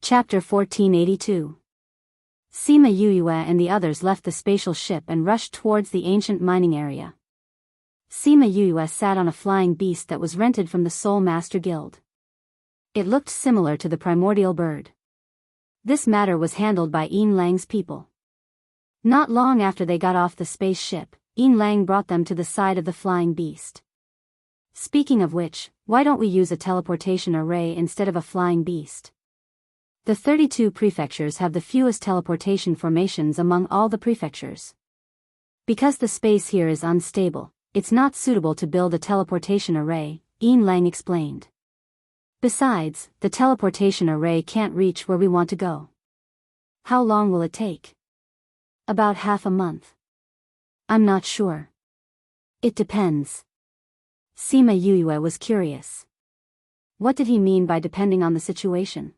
Chapter 1482. Sima Yue and the others left the spatial ship and rushed towards the ancient mining area. Sima Yue sat on a flying beast that was rented from the Soul Master Guild. It looked similar to the primordial bird. This matter was handled by Yin Lang's people. Not long after they got off the space ship, Yin Lang brought them to the side of the flying beast. Speaking of which, why don't we use a teleportation array instead of a flying beast? The 32 prefectures have the fewest teleportation formations among all the prefectures. Because the space here is unstable, it's not suitable to build a teleportation array, Yin Lang explained. Besides, the teleportation array can't reach where we want to go. How long will it take? About half a month. I'm not sure. It depends. Sima Yue was curious. What did he mean by depending on the situation?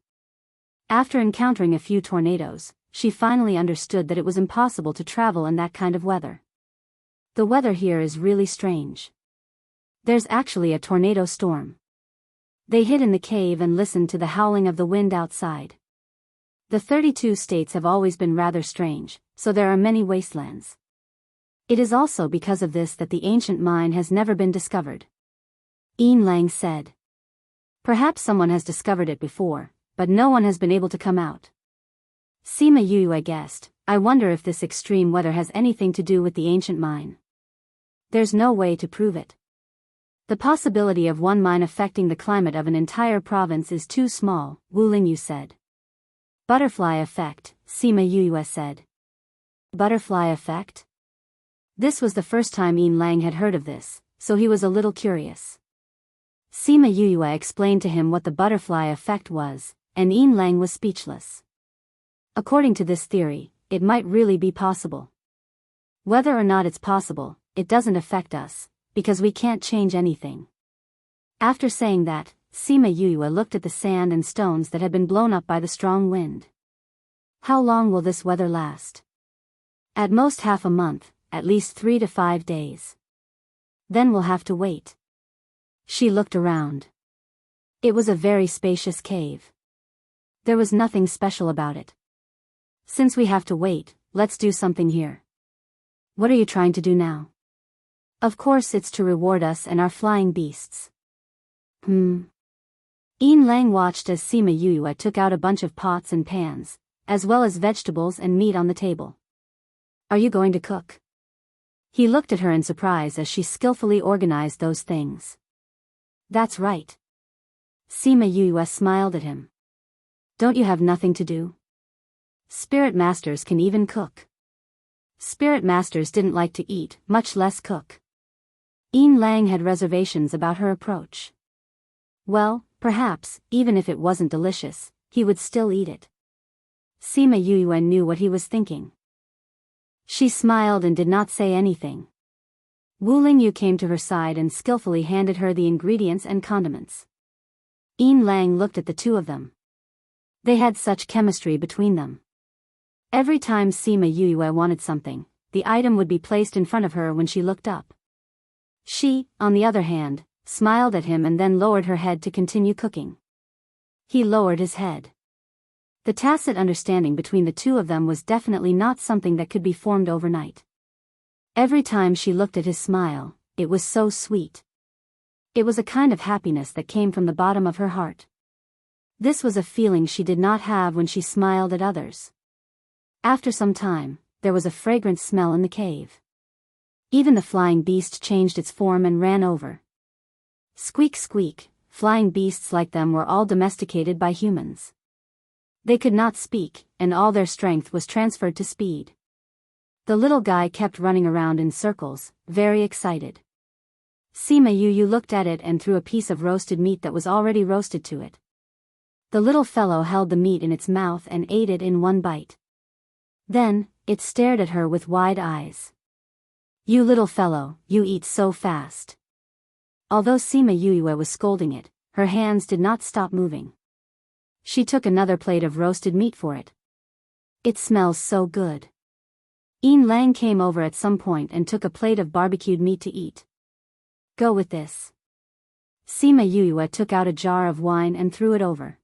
After encountering a few tornadoes, she finally understood that it was impossible to travel in that kind of weather. The weather here is really strange. There's actually a tornado storm. They hid in the cave and listened to the howling of the wind outside. The 32 states have always been rather strange, so there are many wastelands. It is also because of this that the ancient mine has never been discovered. Yin Lang said. Perhaps someone has discovered it before, but no one has been able to come out. Sima Yue guessed, I wonder if this extreme weather has anything to do with the ancient mine. There's no way to prove it. The possibility of one mine affecting the climate of an entire province is too small, Wu Lingyu said. Butterfly effect, Sima Yue said. Butterfly effect? This was the first time Yin Lang had heard of this, so he was a little curious. Sima Yue explained to him what the butterfly effect was, and Yin Lang was speechless. According to this theory, it might really be possible. Whether or not it's possible, it doesn't affect us, because we can't change anything. After saying that, Sima Yue looked at the sand and stones that had been blown up by the strong wind. How long will this weather last? At most half a month, at least 3 to 5 days. Then we'll have to wait. She looked around. It was a very spacious cave. There was nothing special about it. Since we have to wait, let's do something here. What are you trying to do now? Of course it's to reward us and our flying beasts. Yin Lang watched as Sima Yue took out a bunch of pots and pans, as well as vegetables and meat on the table. Are you going to cook? He looked at her in surprise as she skillfully organized those things. That's right. Sima Yue smiled at him. Don't you have nothing to do? Spirit masters can even cook. Spirit masters didn't like to eat, much less cook. Yin Lang had reservations about her approach. Well, perhaps, even if it wasn't delicious, he would still eat it. Sima Yue knew what he was thinking. She smiled and did not say anything. Wu Lingyu came to her side and skillfully handed her the ingredients and condiments. Yin Lang looked at the two of them. They had such chemistry between them. Every time Sima Yue wanted something, the item would be placed in front of her when she looked up. She, on the other hand, smiled at him and then lowered her head to continue cooking. He lowered his head. The tacit understanding between the two of them was definitely not something that could be formed overnight. Every time she looked at his smile, it was so sweet. It was a kind of happiness that came from the bottom of her heart. This was a feeling she did not have when she smiled at others. After some time, there was a fragrant smell in the cave. Even the flying beast changed its form and ran over. Squeak squeak, flying beasts like them were all domesticated by humans. They could not speak, and all their strength was transferred to speed. The little guy kept running around in circles, very excited. Sima Yue looked at it and threw a piece of roasted meat that was already roasted to it. The little fellow held the meat in its mouth and ate it in one bite. Then, it stared at her with wide eyes. You little fellow, you eat so fast. Although Sima Yue was scolding it, her hands did not stop moving. She took another plate of roasted meat for it. It smells so good. Yin Lang came over at some point and took a plate of barbecued meat to eat. Go with this. Sima Yue took out a jar of wine and threw it over.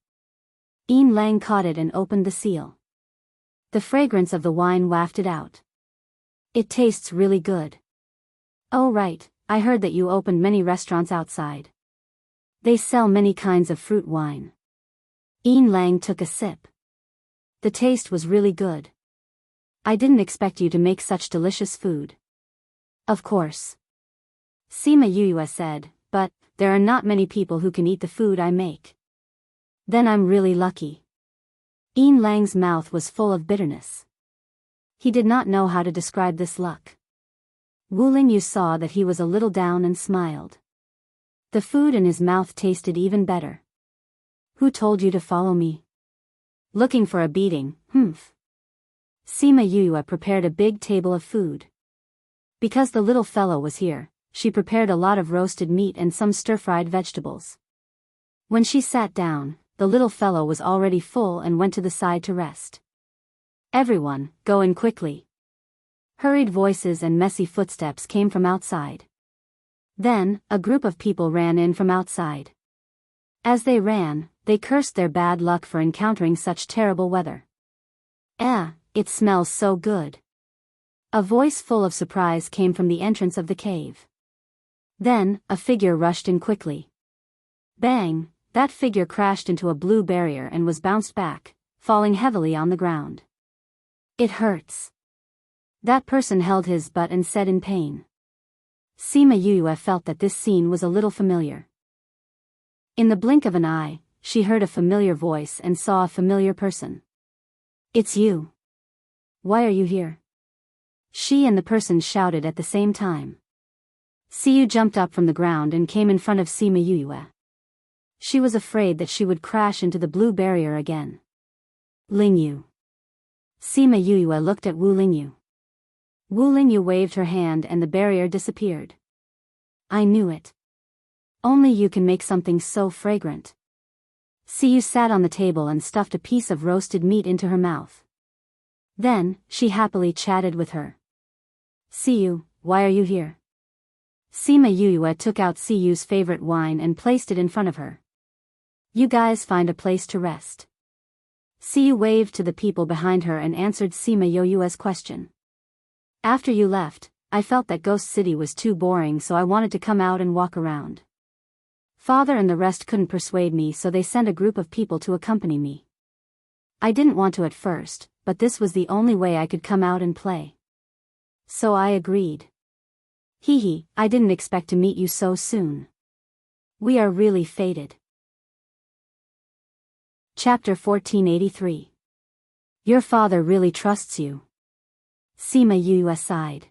Ian Lang caught it and opened the seal. The fragrance of the wine wafted out. It tastes really good. Oh right, I heard that you opened many restaurants outside. They sell many kinds of fruit wine. Ian Lang took a sip. The taste was really good. I didn't expect you to make such delicious food. Of course. Sima Yuyue said, but there are not many people who can eat the food I make. Then I'm really lucky. Ian Lang's mouth was full of bitterness. He did not know how to describe this luck. Wu Lingyu saw that he was a little down and smiled. The food in his mouth tasted even better. Who told you to follow me? Looking for a beating, humph. Sima Yuyue prepared a big table of food. Because the little fellow was here, she prepared a lot of roasted meat and some stir-fried vegetables. When she sat down, the little fellow was already full and went to the side to rest. Everyone, go in quickly. Hurried voices and messy footsteps came from outside. Then, a group of people ran in from outside. As they ran, they cursed their bad luck for encountering such terrible weather. It smells so good. A voice full of surprise came from the entrance of the cave. Then, a figure rushed in quickly. Bang! That figure crashed into a blue barrier and was bounced back, falling heavily on the ground. It hurts. That person held his butt and said in pain. Sima Yuyue felt that this scene was a little familiar. In the blink of an eye, she heard a familiar voice and saw a familiar person. It's you. Why are you here? She and the person shouted at the same time. Siyu jumped up from the ground and came in front of Sima Yuyue. She was afraid that she would crash into the blue barrier again. Lingyu. Sima Yuyue looked at Wu Lingyu. Wu Lingyu waved her hand and the barrier disappeared. I knew it. Only you can make something so fragrant. Siyu sat on the table and stuffed a piece of roasted meat into her mouth. Then, she happily chatted with her. Siyu, why are you here? Sima Yuyue took out Siyu's favorite wine and placed it in front of her. You guys find a place to rest. Siyu waved to the people behind her and answered Sima Yuyue's question. After you left, I felt that Ghost City was too boring, so I wanted to come out and walk around. Father and the rest couldn't persuade me, so they sent a group of people to accompany me. I didn't want to at first, but this was the only way I could come out and play. So I agreed. Hee, I didn't expect to meet you so soon. We are really fated. Chapter 1483. Your father really trusts you. Sima Yuyue sighed.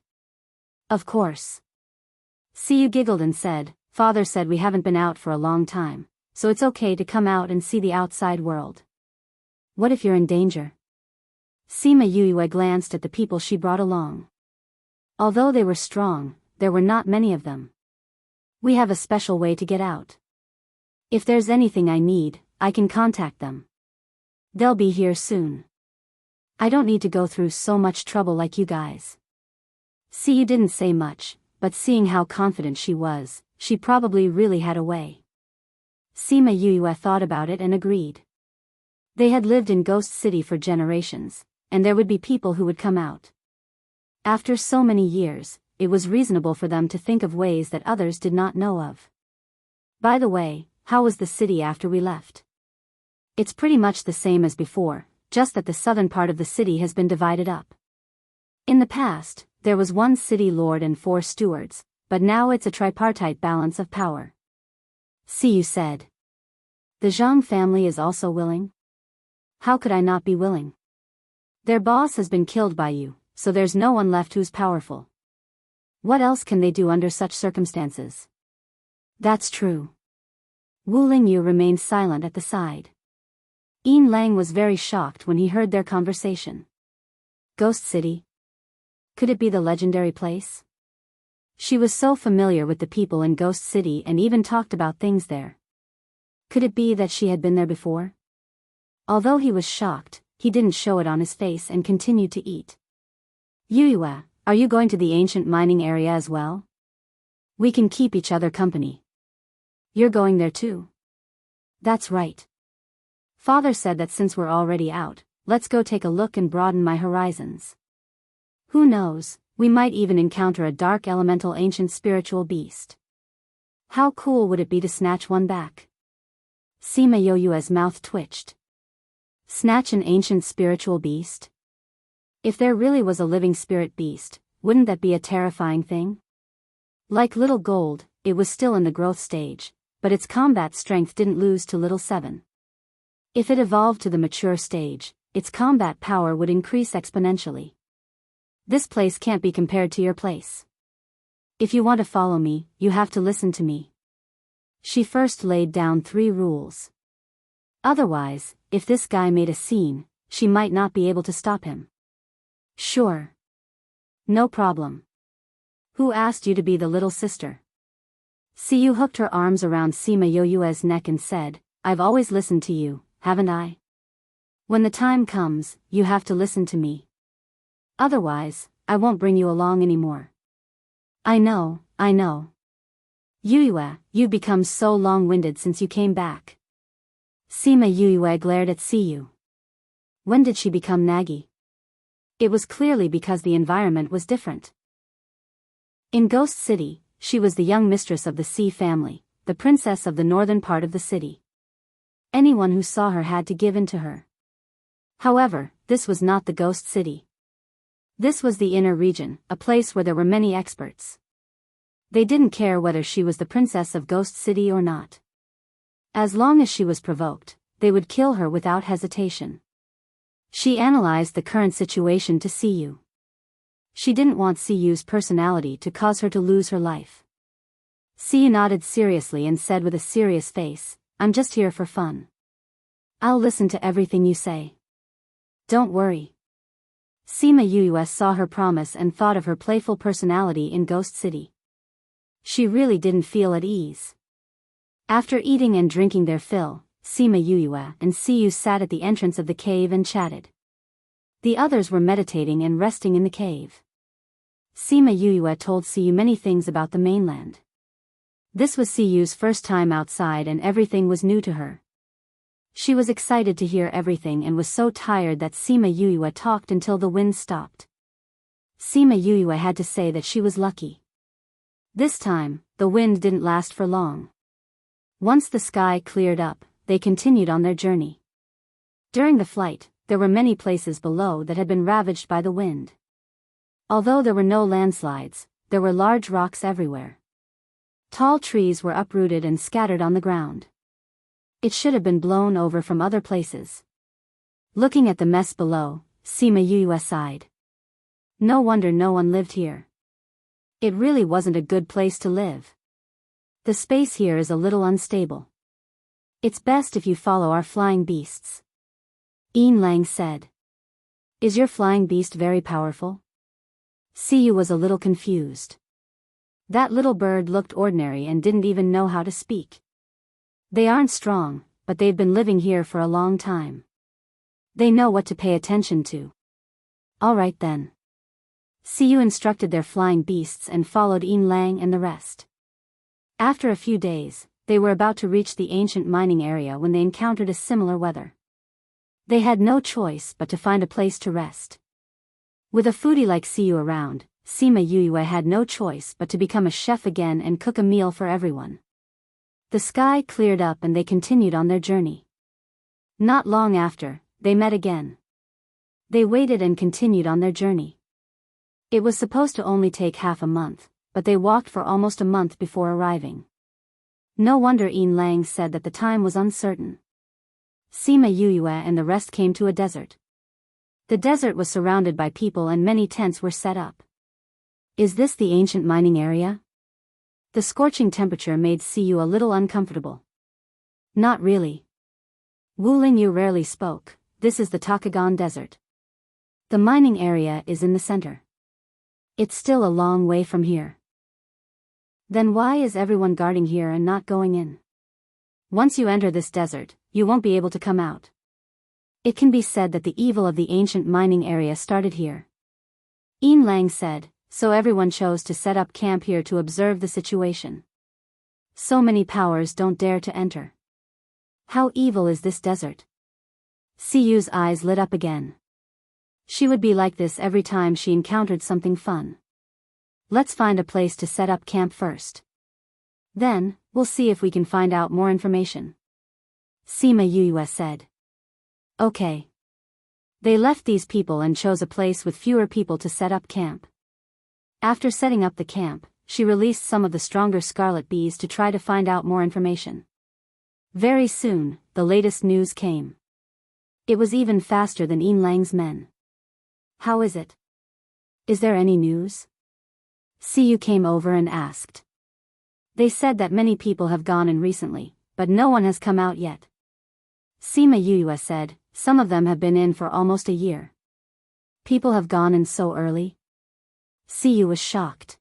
Of course. Siyu giggled and said, Father said we haven't been out for a long time, so it's okay to come out and see the outside world. What if you're in danger? Sima Yuyue glanced at the people she brought along. Although they were strong, there were not many of them. We have a special way to get out. If there's anything I need, I can contact them. They'll be here soon. I don't need to go through so much trouble like you guys. Siyu didn't say much, but seeing how confident she was, she probably really had a way. Sima Yuyue thought about it and agreed. They had lived in Ghost City for generations, and there would be people who would come out. After so many years, it was reasonable for them to think of ways that others did not know of. By the way, how was the city after we left? It's pretty much the same as before, just that the southern part of the city has been divided up. In the past, there was one city lord and 4 stewards, but now it's a tripartite balance of power. Siyu said. The Zhang family is also willing? How could I not be willing? Their boss has been killed by you, so there's no one left who's powerful. What else can they do under such circumstances? That's true. Wu Lingyu remained silent at the side. Ian Lang was very shocked when he heard their conversation. Ghost City? Could it be the legendary place? She was so familiar with the people in Ghost City and even talked about things there. Could it be that she had been there before? Although he was shocked, he didn't show it on his face and continued to eat. Yuyue, are you going to the ancient mining area as well? We can keep each other company. You're going there too? That's right. Father said that since we're already out, let's go take a look and broaden my horizons. Who knows, we might even encounter a dark elemental ancient spiritual beast. How cool would it be to snatch one back? Sima Yoyue's mouth twitched. Snatch an ancient spiritual beast? If there really was a living spirit beast, wouldn't that be a terrifying thing? Like Little Gold, it was still in the growth stage, but its combat strength didn't lose to Little 7. If it evolved to the mature stage, its combat power would increase exponentially. This place can't be compared to your place. If you want to follow me, you have to listen to me. She first laid down 3 rules. Otherwise, if this guy made a scene, she might not be able to stop him. Sure. No problem. Who asked you to be the little sister? Siyu hooked her arms around Sima Yoyue's neck and said, I've always listened to you, haven't I? When the time comes, you have to listen to me. Otherwise, I won't bring you along anymore. I know. Yuyue, you've become so long-winded since you came back. Sima Yuyue glared at Siyu. When did she become naggy? It was clearly because the environment was different. In Ghost City, she was the young mistress of the Sea family, the princess of the northern part of the city. Anyone who saw her had to give in to her. However, this was not the Ghost City. This was the inner region, a place where there were many experts. They didn't care whether she was the princess of Ghost City or not. As long as she was provoked, they would kill her without hesitation. She analyzed the current situation to Siyu. She didn't want Siyu's personality to cause her to lose her life. Siyu nodded seriously and said with a serious face, I'm just here for fun. I'll listen to everything you say. Don't worry. Sima Yuyue saw her promise and thought of her playful personality in Ghost City. She really didn't feel at ease. After eating and drinking their fill, Sima Yuyue and Siyu sat at the entrance of the cave and chatted. The others were meditating and resting in the cave. Sima Yuyue told Siyu many things about the mainland. This was Siyu's first time outside and everything was new to her. She was excited to hear everything and was so tired that Sima Yuyue talked until the wind stopped. Sima Yuyue had to say that she was lucky. This time, the wind didn't last for long. Once the sky cleared up, they continued on their journey. During the flight, there were many places below that had been ravaged by the wind. Although there were no landslides, there were large rocks everywhere. Tall trees were uprooted and scattered on the ground. It should have been blown over from other places. Looking at the mess below, Sima Yuyue sighed. No wonder no one lived here. It really wasn't a good place to live. The space here is a little unstable. It's best if you follow our flying beasts. Yin Lang said. Is your flying beast very powerful? Siyu was a little confused. That little bird looked ordinary and didn't even know how to speak. They aren't strong, but they've been living here for a long time. They know what to pay attention to. All right then. Siyu instructed their flying beasts and followed Yin Lang and the rest. After a few days, they were about to reach the ancient mining area when they encountered a similar weather. They had no choice but to find a place to rest. With a foodie like Siyu around, Sima Yuyue had no choice but to become a chef again and cook a meal for everyone. The sky cleared up and they continued on their journey. Not long after, they met again. They waited and continued on their journey. It was supposed to only take half a month, but they walked for almost a month before arriving. No wonder Yin Lang said that the time was uncertain. Sima Yuyue and the rest came to a desert. The desert was surrounded by people and many tents were set up. Is this the ancient mining area? The scorching temperature made Siyu a little uncomfortable. Not really. Wu Lingyu rarely spoke. This is the Takagon Desert. The mining area is in the center. It's still a long way from here. Then why is everyone guarding here and not going in? Once you enter this desert, you won't be able to come out. It can be said that the evil of the ancient mining area started here. Yin Lang said, so everyone chose to set up camp here to observe the situation. So many powers don't dare to enter. How evil is this desert? Siyu's eyes lit up again. She would be like this every time she encountered something fun. Let's find a place to set up camp first. Then, we'll see if we can find out more information. Sima Yuyue said. Okay. They left these people and chose a place with fewer people to set up camp. After setting up the camp, she released some of the stronger scarlet bees to try to find out more information. Very soon, the latest news came. It was even faster than Yin Lang's men. How is it? Is there any news? Siyu came over and asked. They said that many people have gone in recently, but no one has come out yet. Sima Yuyue said, some of them have been in for almost a year. People have gone in so early? Siyu was shocked.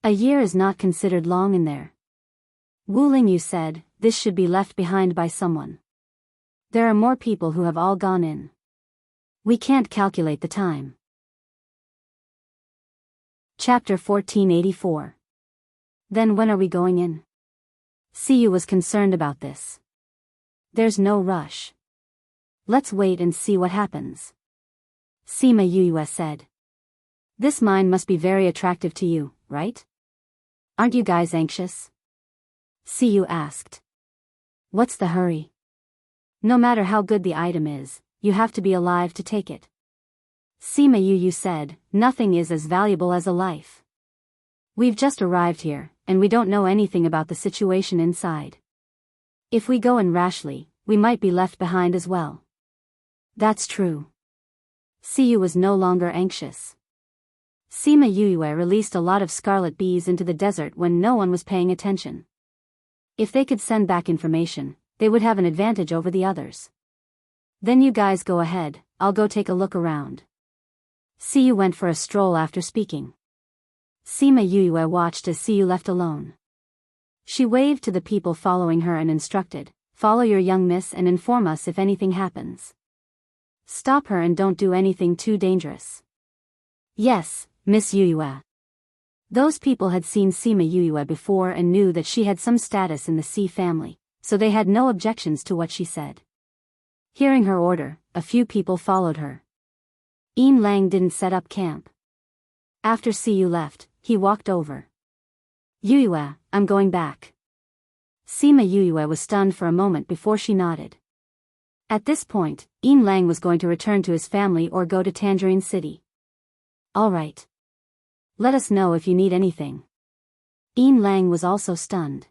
A year is not considered long in there. Wu Lingyu said, this should be left behind by someone. There are more people who have all gone in. We can't calculate the time. Chapter 1484. Then when are we going in? Siyu was concerned about this. There's no rush. Let's wait and see what happens. Sima Yuyue said. This mine must be very attractive to you, right? Aren't you guys anxious? Siyu asked. What's the hurry? No matter how good the item is, you have to be alive to take it. Sima Yuyue said, nothing is as valuable as a life. We've just arrived here, and we don't know anything about the situation inside. If we go in rashly, we might be left behind as well. That's true. Siyu was no longer anxious. Sima Yuyue released a lot of scarlet bees into the desert when no one was paying attention. If they could send back information, they would have an advantage over the others. Then you guys go ahead, I'll go take a look around. Siyu went for a stroll after speaking. Sima Yuyue watched as Siyu left alone. She waved to the people following her and instructed, follow your young miss and inform us if anything happens. Stop her and don't do anything too dangerous. Yes, Miss Yuyue. Those people had seen Sima Yuyue before and knew that she had some status in the C family, so they had no objections to what she said. Hearing her order, a few people followed her. Yin Lang didn't set up camp. After Siyu left, he walked over. Yuyue, I'm going back. Sima Yuyue was stunned for a moment before she nodded. At this point, Yin Lang was going to return to his family or go to Tangerine City. All right. Let us know if you need anything. Yin Lang was also stunned.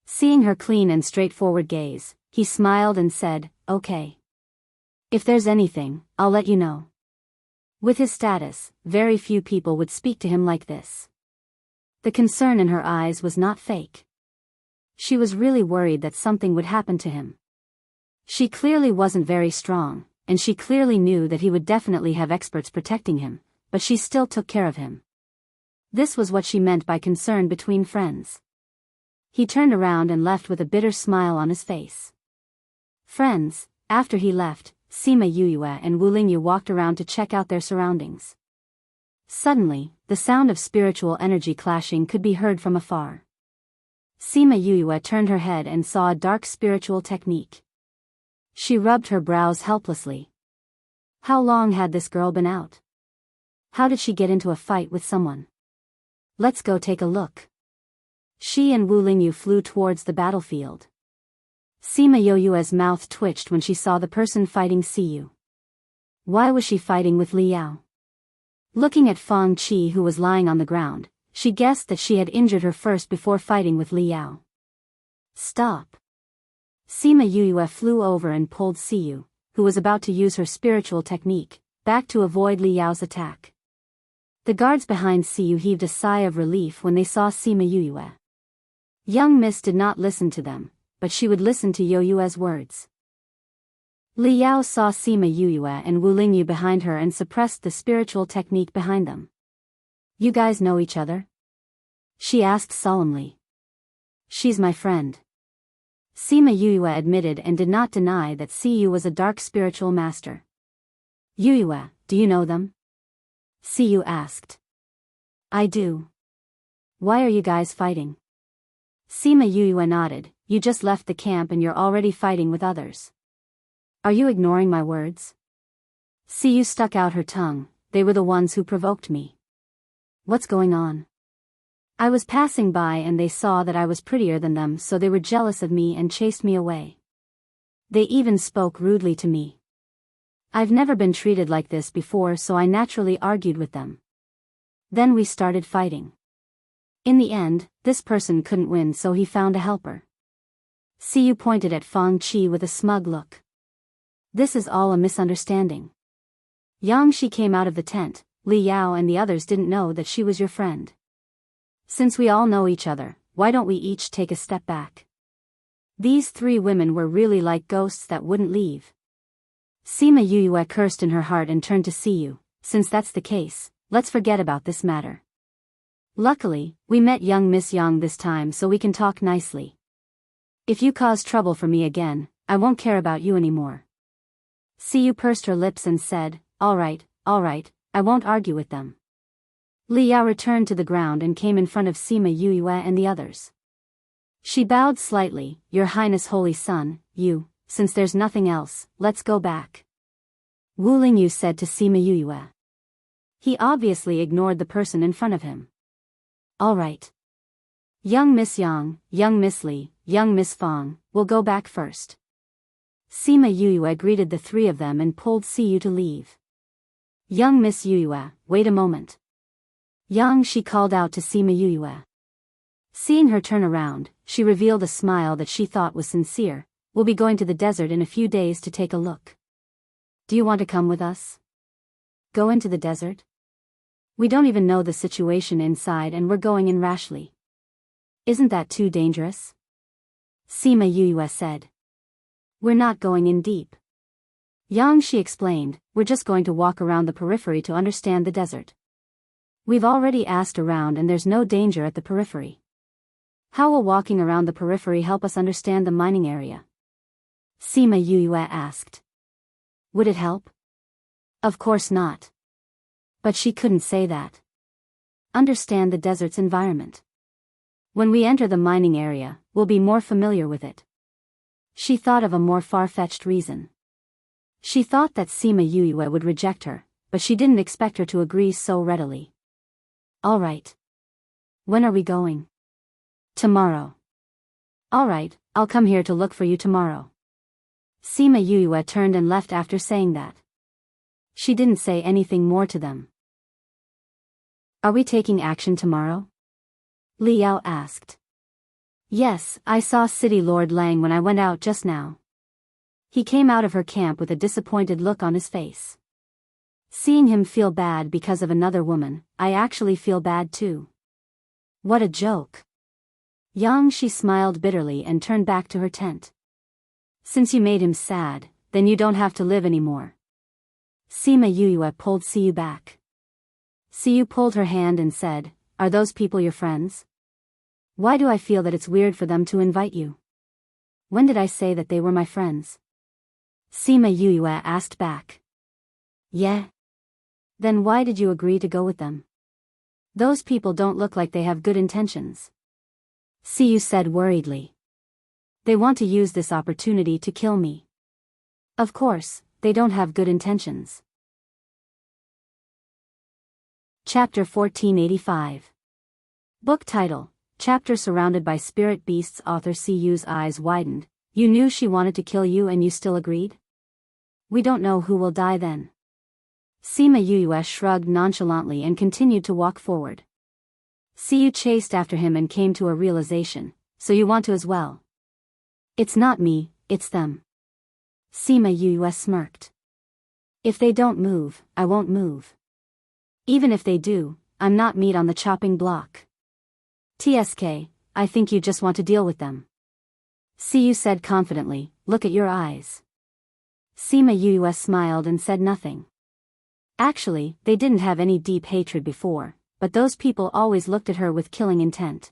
Seeing her clean and straightforward gaze, he smiled and said, okay. If there's anything, I'll let you know. With his status, very few people would speak to him like this. The concern in her eyes was not fake. She was really worried that something would happen to him. She clearly wasn't very strong, and she clearly knew that he would definitely have experts protecting him, but she still took care of him. This was what she meant by concern between friends. He turned around and left with a bitter smile on his face. Friends, after he left, Sima Yuyue and Wu Lingyu walked around to check out their surroundings. Suddenly, the sound of spiritual energy clashing could be heard from afar. Sima Yuyue turned her head and saw a dark spiritual technique. She rubbed her brows helplessly. How long had this girl been out? How did she get into a fight with someone? Let's go take a look. She and Wu Lingyu flew towards the battlefield. Sima Yuyue's mouth twitched when she saw the person fighting Siyu. Why was she fighting with Liao? Looking at Fang Qi who was lying on the ground, she guessed that she had injured her first before fighting with Liao. Stop. Sima Yuyue flew over and pulled Siyu, who was about to use her spiritual technique, back to avoid Liao's attack. The guards behind Siyu heaved a sigh of relief when they saw Sima Yuyue. Young Miss did not listen to them, but she would listen to Yoyue's words. Liao saw Sima Yuyue and Wu Lingyu behind her and suppressed the spiritual technique behind them. You guys know each other? She asked solemnly. She's my friend. Sima Yuyue admitted and did not deny that Siyu was a dark spiritual master. Yuyue, do you know them? Siyu asked. I do. Why are you guys fighting? Sima Yuyue nodded. You just left the camp and you're already fighting with others. Are you ignoring my words? Siyu stuck out her tongue. They were the ones who provoked me. What's going on? I was passing by and they saw that I was prettier than them, so they were jealous of me and chased me away. They even spoke rudely to me. I've never been treated like this before, so I naturally argued with them. Then we started fighting. In the end, this person couldn't win, so he found a helper. Siyu pointed at Fang Qi with a smug look. This is all a misunderstanding. Yang Shi came out of the tent. Li Yao and the others didn't know that she was your friend. Since we all know each other, why don't we each take a step back? These three women were really like ghosts that wouldn't leave. Sima Yuyue cursed in her heart and turned to Siyu. Since that's the case, let's forget about this matter. Luckily, we met young Miss Yang this time, so we can talk nicely. If you cause trouble for me again, I won't care about you anymore. Siyu pursed her lips and said, all right, I won't argue with them. Li Yao returned to the ground and came in front of Sima Yuyue and the others. She bowed slightly. Your Highness, Holy Son, since there's nothing else, let's go back. Wu Lingyu said to Sima Yuyue. He obviously ignored the person in front of him. All right. Young Miss Yang, young Miss Li, young Miss Fang, we'll go back first. Sima Yuyue greeted the three of them and pulled Siyu to leave. Young Miss Yuyue, wait a moment. Yang Shi called out to Sima Yuyue. Seeing her turn around, she revealed a smile that she thought was sincere. We'll be going to the desert in a few days to take a look. Do you want to come with us? Go into the desert? We don't even know the situation inside and we're going in rashly. Isn't that too dangerous? Sima Yuyue said. We're not going in deep. Yang Shi explained, we're just going to walk around the periphery to understand the desert. We've already asked around and there's no danger at the periphery. How will walking around the periphery help us understand the mining area? Sima Yuyue asked. Would it help? Of course not. But she couldn't say that. Understand the desert's environment. When we enter the mining area, we'll be more familiar with it. She thought of a more far-fetched reason. She thought that Sima Yuyue would reject her, but she didn't expect her to agree so readily. All right. When are we going? Tomorrow. All right, I'll come here to look for you tomorrow. Sima Yuyue turned and left after saying that. She didn't say anything more to them. Are we taking action tomorrow? Li Yao asked. Yes, I saw City Lord Lang when I went out just now. He came out of her camp with a disappointed look on his face. Seeing him feel bad because of another woman, I actually feel bad too. What a joke. Yang Shi smiled bitterly and turned back to her tent. Since you made him sad, then you don't have to live anymore. Sima Yuyue pulled Siyu back. Siyu pulled her hand and said, are those people your friends? Why do I feel that it's weird for them to invite you? When did I say that they were my friends? Sima Yuyue asked back. Yeah. Then why did you agree to go with them? Those people don't look like they have good intentions. Siyu said worriedly. They want to use this opportunity to kill me. Of course, they don't have good intentions. Chapter 1485. Book title, Chapter Surrounded by Spirit Beasts. Author Siyu's eyes widened. You knew she wanted to kill you and you still agreed? We don't know who will die then. Sima Yuyue shrugged nonchalantly and continued to walk forward. Siyu chased after him and came to a realization. So you want to as well? It's not me, it's them. Sima Yuyue smirked. If they don't move, I won't move. Even if they do, I'm not meat on the chopping block. TSK, I think you just want to deal with them. Siyu said confidently, look at your eyes. Sima Yuyue smiled and said nothing. Actually, they didn't have any deep hatred before, but those people always looked at her with killing intent.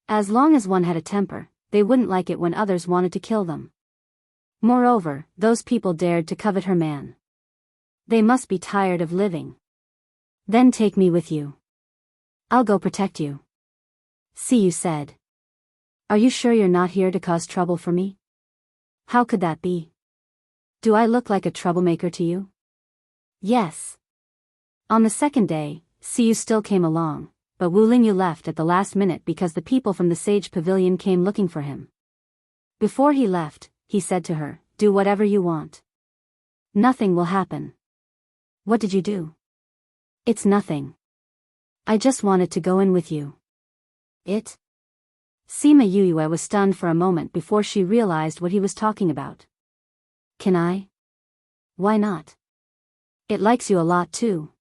As long as one had a temper, they wouldn't like it when others wanted to kill them. Moreover, those people dared to covet her man. They must be tired of living. Then take me with you. I'll go protect you. Siyu said. Are you sure you're not here to cause trouble for me? How could that be? Do I look like a troublemaker to you? Yes. On the second day, Siyu still came along, but Wu Lingyu left at the last minute because the people from the Sage Pavilion came looking for him. Before he left, he said to her, "Do whatever you want. Nothing will happen." "What did you do?" "It's nothing. I just wanted to go in with you." "It?" Sima Yuyue was stunned for a moment before she realized what he was talking about. "Can I?" "Why not? It likes you a lot too."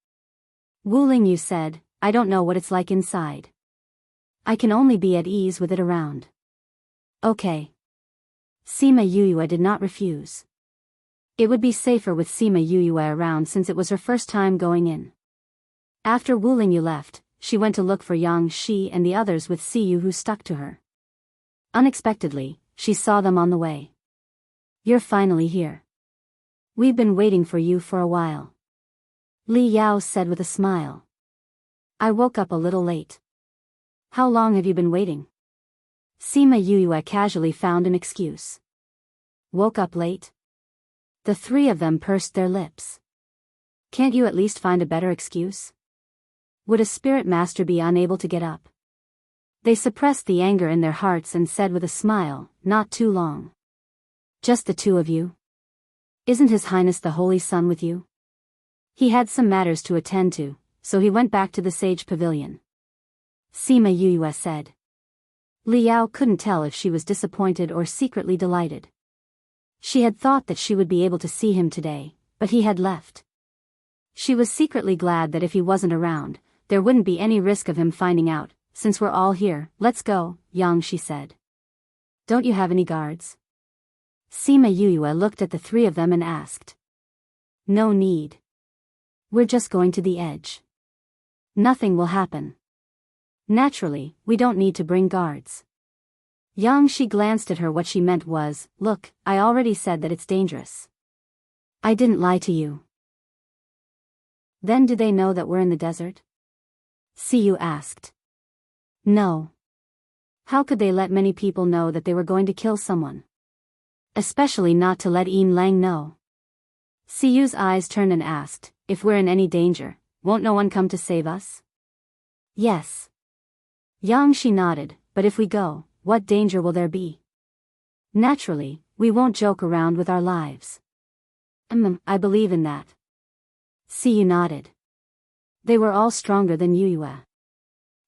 Wu Lingyu said, "I don't know what it's like inside. I can only be at ease with it around." "Okay." Sima Yuyue did not refuse. It would be safer with Sima Yuyue around since it was her first time going in. After Wu Lingyu left, she went to look for Yang Shi and the others with Siyu who stuck to her. Unexpectedly, she saw them on the way. "You're finally here. We've been waiting for you for a while," Li Yao said with a smile. "I woke up a little late." "How long have you been waiting?" Sima Yuyue casually found an excuse. "Woke up late?" The three of them pursed their lips. "Can't you at least find a better excuse? Would a spirit master be unable to get up?" They suppressed the anger in their hearts and said with a smile, "Not too long." "Just the two of you? Isn't His Highness the Holy Sun with you?" He had some matters to attend to, so he went back to the Sage Pavilion. Sima Yuyue said. Li Yao couldn't tell if she was disappointed or secretly delighted. She had thought that she would be able to see him today, but he had left. She was secretly glad that if he wasn't around, there wouldn't be any risk of him finding out. "Since we're all here, let's go," Yang Shi said. "Don't you have any guards?" Sima Yuyue looked at the three of them and asked. "No need. We're just going to the edge. Nothing will happen. Naturally, we don't need to bring guards." Yang Shi glanced at her. What she meant was, "Look, I already said that it's dangerous. I didn't lie to you." "Then do they know that we're in the desert?" Siyu asked. "No. How could they let many people know that they were going to kill someone? Especially not to let Yin Lang know." Siyu's eyes turned and asked, "If we're in any danger, won't no one come to save us?" "Yes." Yang Shi nodded, "But if we go, what danger will there be?" "Naturally, we won't joke around with our lives." I believe in that." Siyu nodded. They were all stronger than Yuyue.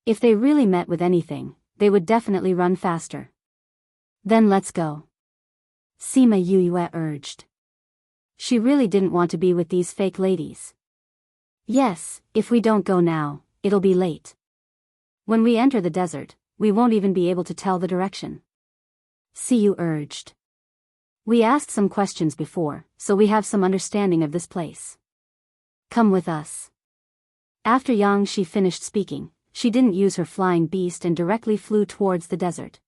If they really met with anything, they would definitely run faster. "Then let's go," Sima Yuyue urged. She really didn't want to be with these fake ladies. "Yes, if we don't go now, it'll be late. When we enter the desert, we won't even be able to tell the direction," Siyu urged. "We asked some questions before, so we have some understanding of this place. Come with us." After Yang Shi finished speaking, she didn't use her flying beast and directly flew towards the desert.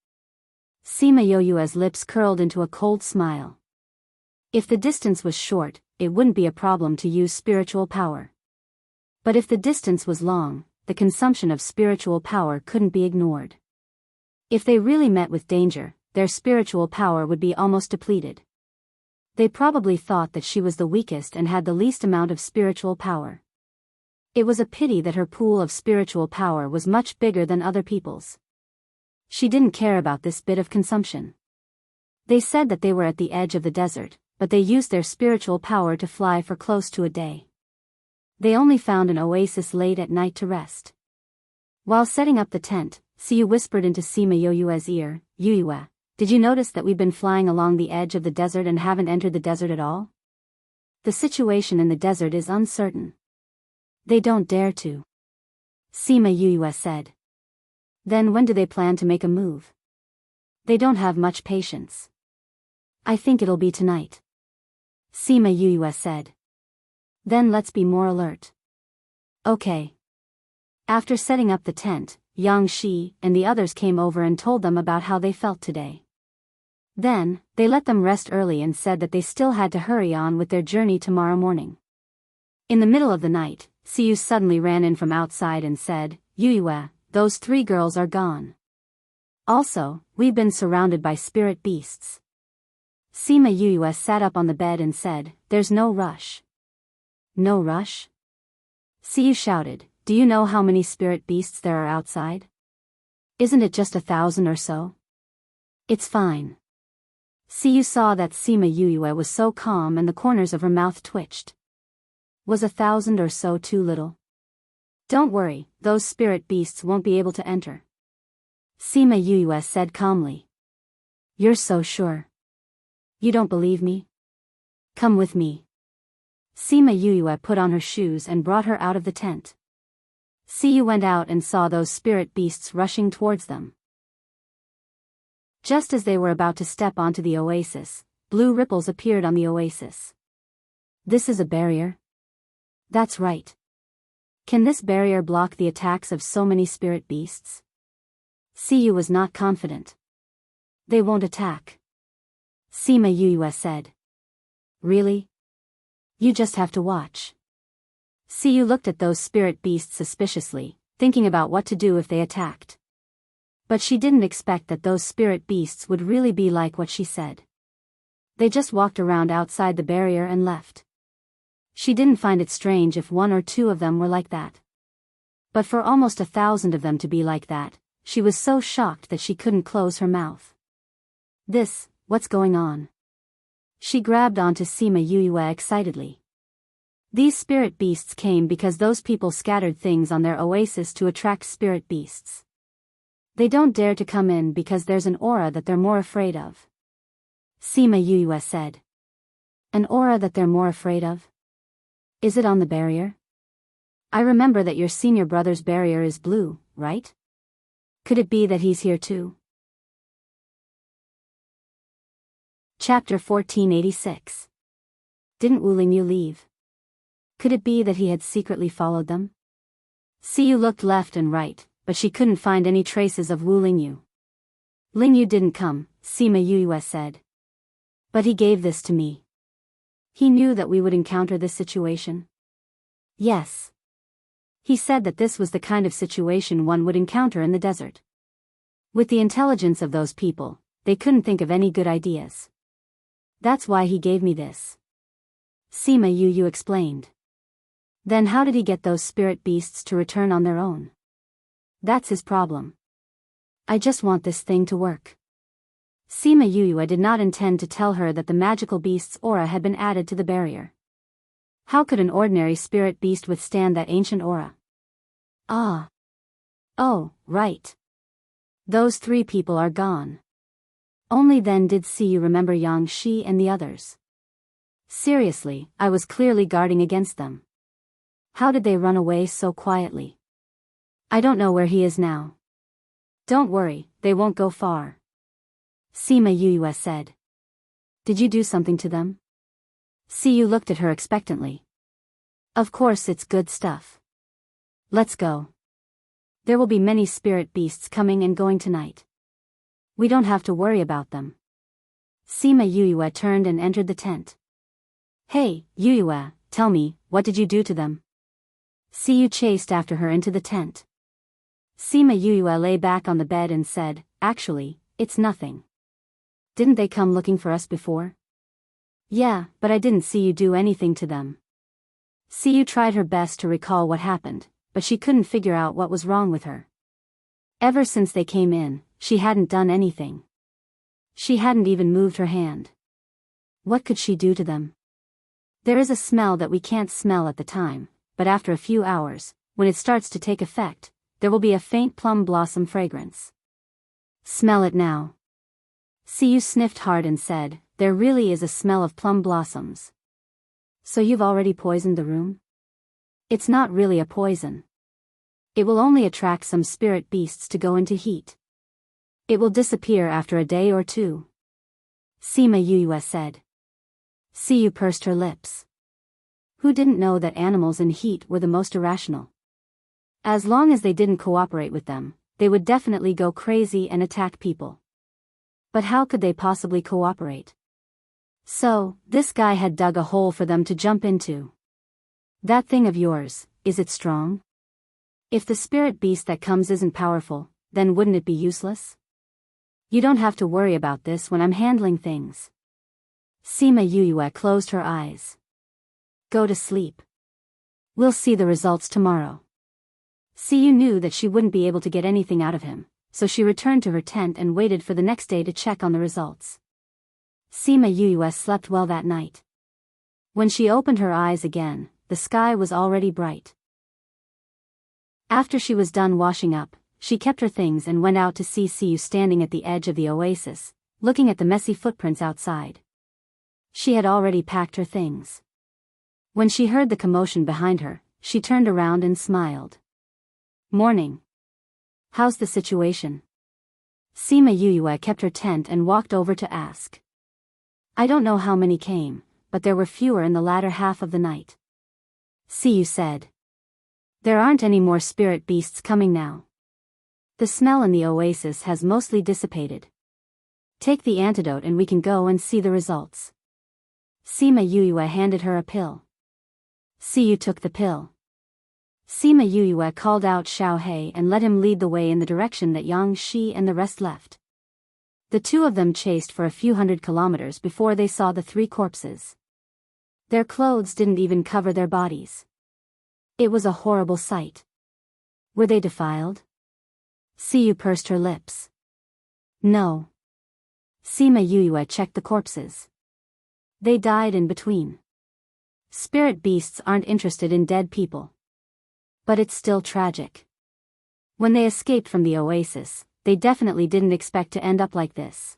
Sima Yuyue's lips curled into a cold smile. If the distance was short, it wouldn't be a problem to use spiritual power. But if the distance was long, the consumption of spiritual power couldn't be ignored. If they really met with danger, their spiritual power would be almost depleted. They probably thought that she was the weakest and had the least amount of spiritual power. It was a pity that her pool of spiritual power was much bigger than other people's. She didn't care about this bit of consumption. They said that they were at the edge of the desert, but they used their spiritual power to fly for close to a day. They only found an oasis late at night to rest. While setting up the tent, Siyu whispered into Sima Yuyue's ear, "Yuyue, did you notice that we've been flying along the edge of the desert and haven't entered the desert at all? The situation in the desert is uncertain. They don't dare to." Sima Yuyue said. "Then when do they plan to make a move? They don't have much patience." "I think it'll be tonight," Sima Yuyue said. "Then let's be more alert." "Okay." After setting up the tent, Yang Shi and the others came over and told them about how they felt today. Then, they let them rest early and said that they still had to hurry on with their journey tomorrow morning. In the middle of the night, Siyu suddenly ran in from outside and said, "Yuyue, those three girls are gone. Also, we've been surrounded by spirit beasts." Sima Yuyue sat up on the bed and said, "There's no rush." "No rush?" Siyu shouted, "Do you know how many spirit beasts there are outside? Isn't it just 1,000 or so?" "It's fine." Siyu saw that Sima Yuyue was so calm and the corners of her mouth twitched. Was 1,000 or so too little? "Don't worry, those spirit beasts won't be able to enter," Sima Yuyue said calmly. "You're so sure? You don't believe me? Come with me." Sima Yuyue put on her shoes and brought her out of the tent. Siyu went out and saw those spirit beasts rushing towards them. Just as they were about to step onto the oasis, blue ripples appeared on the oasis. "This is a barrier?" "That's right. Can this barrier block the attacks of so many spirit beasts?" Siyu was not confident. "They won't attack," Sima Yuyue said. "Really? You just have to watch." Siyu looked at those spirit beasts suspiciously, thinking about what to do if they attacked. But she didn't expect that those spirit beasts would really be like what she said. They just walked around outside the barrier and left. She didn't find it strange if 1 or 2 of them were like that. But for almost 1,000 of them to be like that, she was so shocked that she couldn't close her mouth. What's going on?" She grabbed onto Sima Yuyue excitedly. These spirit beasts came because those people scattered things on their oasis to attract spirit beasts. They don't dare to come in because there's an aura that they're more afraid of, Sima Yuyue said. "An aura that they're more afraid of? Is it on the barrier? I remember that your senior brother's barrier is blue, right? Could it be that he's here too?" Chapter 1486. Didn't Wu Lingyu leave? Could it be that he had secretly followed them? Siyu looked left and right, but she couldn't find any traces of Wu Lingyu. "Lingyu didn't come," Sima Yuyue said. "But he gave this to me. He knew that we would encounter this situation." "Yes. He said that this was the kind of situation one would encounter in the desert. With the intelligence of those people, they couldn't think of any good ideas. That's why he gave me this," Sima Yuyue explained. "Then how did he get those spirit beasts to return on their own? That's his problem. I just want this thing to work." Sima Yuyue did not intend to tell her that the magical beast's aura had been added to the barrier. How could an ordinary spirit beast withstand that ancient aura? Ah. Oh, right. Those 3 people are gone. Only then did Siyu remember Yang Shi and the others. Seriously, I was clearly guarding against them. How did they run away so quietly? I don't know where he is now. "Don't worry, they won't go far," Sima Yuyue said. "Did you do something to them?" Siyu looked at her expectantly. "Of course it's good stuff. Let's go. There will be many spirit beasts coming and going tonight. We don't have to worry about them." Sima Yuyue turned and entered the tent. "Hey, Yuyue, tell me, what did you do to them?" Siyu chased after her into the tent. Sima Yuyue lay back on the bed and said, "Actually, it's nothing. Didn't they come looking for us before?" "Yeah, but I didn't see you do anything to them." Siyu tried her best to recall what happened, but she couldn't figure out what was wrong with her. Ever since they came in, she hadn't done anything. She hadn't even moved her hand. What could she do to them? There is a smell that we can't smell at the time, but after a few hours, when it starts to take effect, there will be a faint plum blossom fragrance. Smell it now. Siyu sniffed hard and said, "There really is a smell of plum blossoms." "So you've already poisoned the room?" "It's not really a poison. It will only attract some spirit beasts to go into heat. It will disappear after a day or 2. Sima Yuyue said. Siyu pursed her lips. Who didn't know that animals in heat were the most irrational? As long as they didn't cooperate with them, they would definitely go crazy and attack people. But how could they possibly cooperate? So, this guy had dug a hole for them to jump into. That thing of yours, is it strong? If the spirit beast that comes isn't powerful, then wouldn't it be useless? You don't have to worry about this when I'm handling things. Sima Yuyue closed her eyes. Go to sleep. We'll see the results tomorrow. Siyu knew that she wouldn't be able to get anything out of him, so she returned to her tent and waited for the next day to check on the results. Sima Yuyue slept well that night. When she opened her eyes again, the sky was already bright. After she was done washing up, she kept her things and went out to see Siyu standing at the edge of the oasis, looking at the messy footprints outside. She had already packed her things. When she heard the commotion behind her, she turned around and smiled. Morning. How's the situation? Sima Yuyue kept her tent and walked over to ask. I don't know how many came, but there were fewer in the latter half of the night. Siyu said. There aren't any more spirit beasts coming now. The smell in the oasis has mostly dissipated. Take the antidote and we can go and see the results. Sima Yuyue handed her a pill. Siyu took the pill. Sima Yuyue called out Xiao He and let him lead the way in the direction that Yang Shi and the rest left. The two of them chased for a few hundred kilometers before they saw the three corpses. Their clothes didn't even cover their bodies. It was a horrible sight. Were they defiled? Siyu pursed her lips. No. Sima Yuyue checked the corpses. They died in between. Spirit beasts aren't interested in dead people. But it's still tragic. When they escaped from the oasis, they definitely didn't expect to end up like this.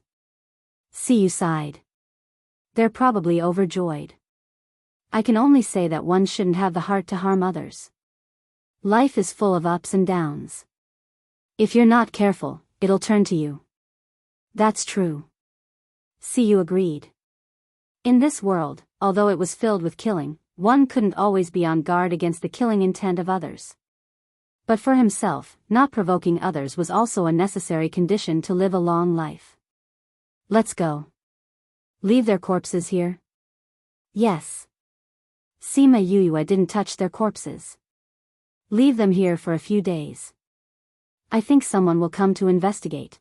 Siyu sighed. They're probably overjoyed. I can only say that one shouldn't have the heart to harm others. Life is full of ups and downs. If you're not careful, it'll turn to you. That's true. Siyu agreed. In this world, although it was filled with killing, one couldn't always be on guard against the killing intent of others. But for himself, not provoking others was also a necessary condition to live a long life. Let's go. Leave their corpses here? Yes. Sima Yuyue didn't touch their corpses. Leave them here for a few days. I think someone will come to investigate.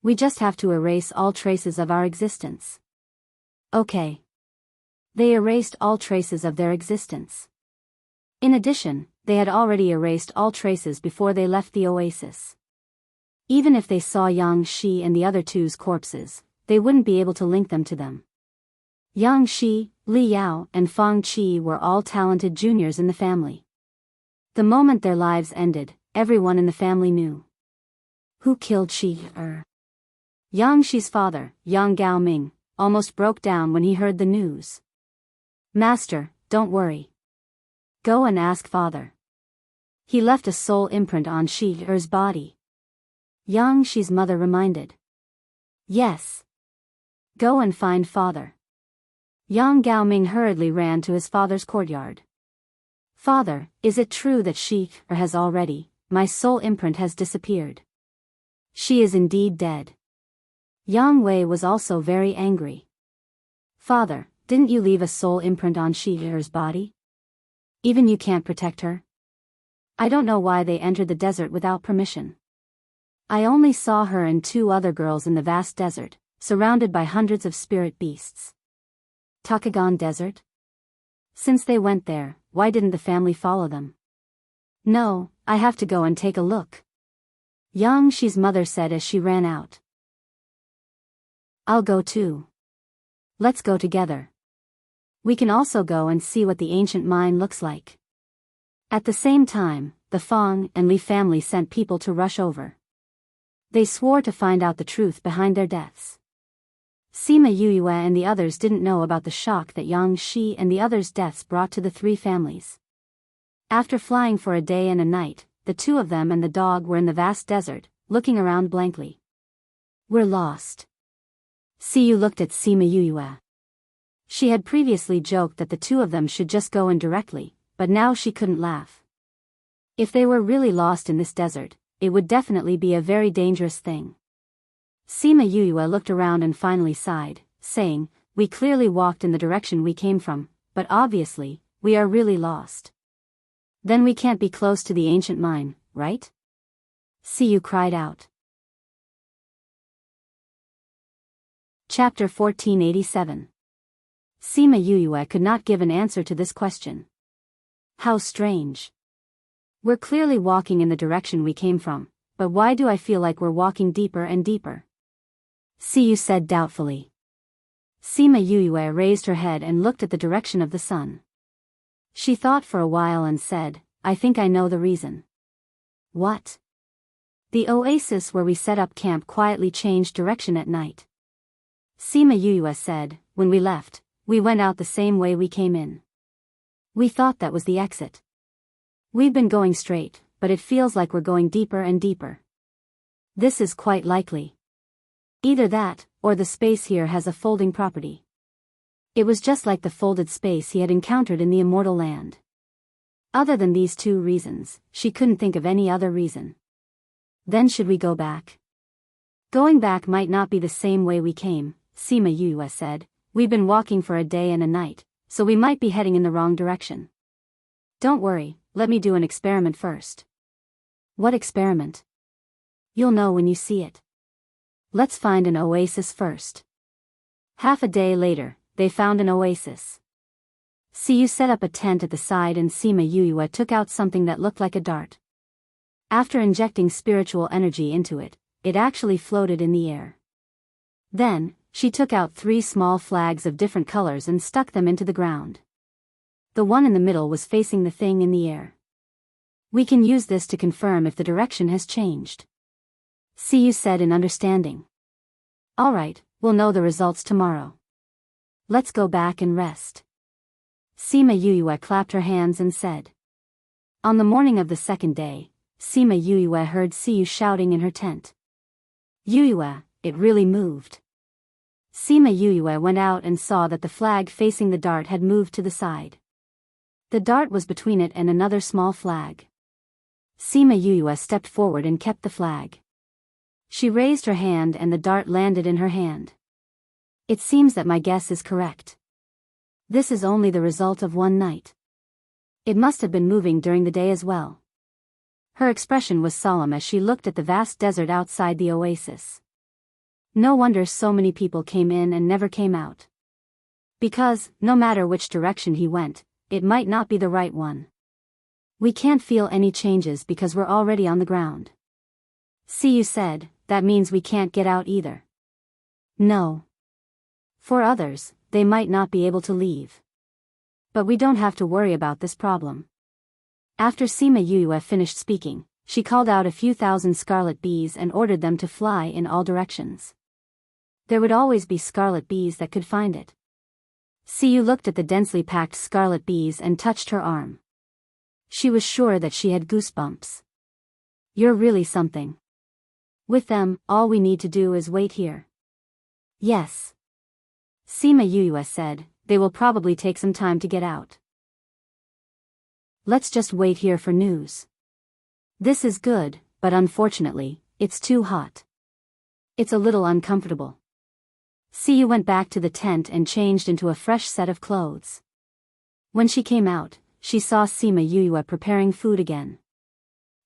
We just have to erase all traces of our existence. Okay. They erased all traces of their existence. In addition, they had already erased all traces before they left the oasis. Even if they saw Yang Shi and the other two's corpses, they wouldn't be able to link them to them. Yang Shi, Li Yao, and Fang Qi were all talented juniors in the family. The moment their lives ended, everyone in the family knew. Who killed Shi? Yang Shi's father, Yang Gaoming, almost broke down when he heard the news. Master, don't worry. Go and ask father. He left a soul imprint on Shi-er's body. Yang Shi's mother reminded. Yes. Go and find father. Yang Gaoming hurriedly ran to his father's courtyard. Father, is it true that Shi-er has already, my soul imprint has disappeared? She is indeed dead. Yang Wei was also very angry. Father, didn't you leave a soul imprint on Shi-er's body? Even you can't protect her? I don't know why they entered the desert without permission. I only saw her and two other girls in the vast desert, surrounded by hundreds of spirit beasts. Takagon Desert? Since they went there, why didn't the family follow them? No, I have to go and take a look. Yang Shi's mother said as she ran out. I'll go too. Let's go together. We can also go and see what the ancient mine looks like. At the same time, the Fang and Li family sent people to rush over. They swore to find out the truth behind their deaths. Sima Yuyue and the others didn't know about the shock that Yang Shi and the others' deaths brought to the three families. After flying for a day and a night, the two of them and the dog were in the vast desert, looking around blankly. We're lost. Siyu looked at Sima Yuyue. She had previously joked that the two of them should just go in directly, but now she couldn't laugh. If they were really lost in this desert, it would definitely be a very dangerous thing. Sima Yuyue looked around and finally sighed, saying, we clearly walked in the direction we came from, but obviously, we are really lost. Then we can't be close to the ancient mine, right? Siyu cried out. Chapter 1487. Sima Yuyue could not give an answer to this question. How strange. We're clearly walking in the direction we came from, but why do I feel like we're walking deeper and deeper? Siyu said doubtfully. Sima Yuyue raised her head and looked at the direction of the sun. She thought for a while and said, I think I know the reason. What? The oasis where we set up camp quietly changed direction at night. Sima Yuyue said, when we left, we went out the same way we came in. We thought that was the exit. We've been going straight, but it feels like we're going deeper and deeper. This is quite likely. Either that, or the space here has a folding property. It was just like the folded space he had encountered in the Immortal Land. Other than these two reasons, she couldn't think of any other reason. Then should we go back? Going back might not be the same way we came, Sima Yuyue said. We've been walking for a day and a night, so we might be heading in the wrong direction. Don't worry, let me do an experiment first. What experiment? You'll know when you see it. Let's find an oasis first. Half a day later, they found an oasis. Siyu set up a tent at the side and Sima Yuyue took out something that looked like a dart. After injecting spiritual energy into it, it actually floated in the air. Then, she took out 3 small flags of different colors and stuck them into the ground. The one in the middle was facing the thing in the air. We can use this to confirm if the direction has changed. Siyu said in understanding. Alright, we'll know the results tomorrow. Let's go back and rest. Sima Yuyue clapped her hands and said. On the morning of the second day, Sima Yuyue heard Siyu shouting in her tent. Yuyue, it really moved. Sima Yuyue went out and saw that the flag facing the dart had moved to the side. The dart was between it and another small flag. Sima Yuyue stepped forward and kept the flag. She raised her hand and the dart landed in her hand. It seems that my guess is correct. This is only the result of one night. It must have been moving during the day as well. Her expression was solemn as she looked at the vast desert outside the oasis. No wonder so many people came in and never came out. Because, no matter which direction he went, it might not be the right one. We can't feel any changes because we're already on the ground. Siyu said, that means we can't get out either. No. For others, they might not be able to leave. But we don't have to worry about this problem. After Sima Yuyue finished speaking, she called out a few thousand scarlet bees and ordered them to fly in all directions. There would always be scarlet bees that could find it. Siyu looked at the densely packed scarlet bees and touched her arm. She was sure that she had goosebumps. You're really something. With them, all we need to do is wait here. Yes. Sima Yuyue said, they will probably take some time to get out. Let's just wait here for news. This is good, but unfortunately, it's too hot. It's a little uncomfortable. Siyu went back to the tent and changed into a fresh set of clothes. When she came out, she saw Sima Yuyue preparing food again.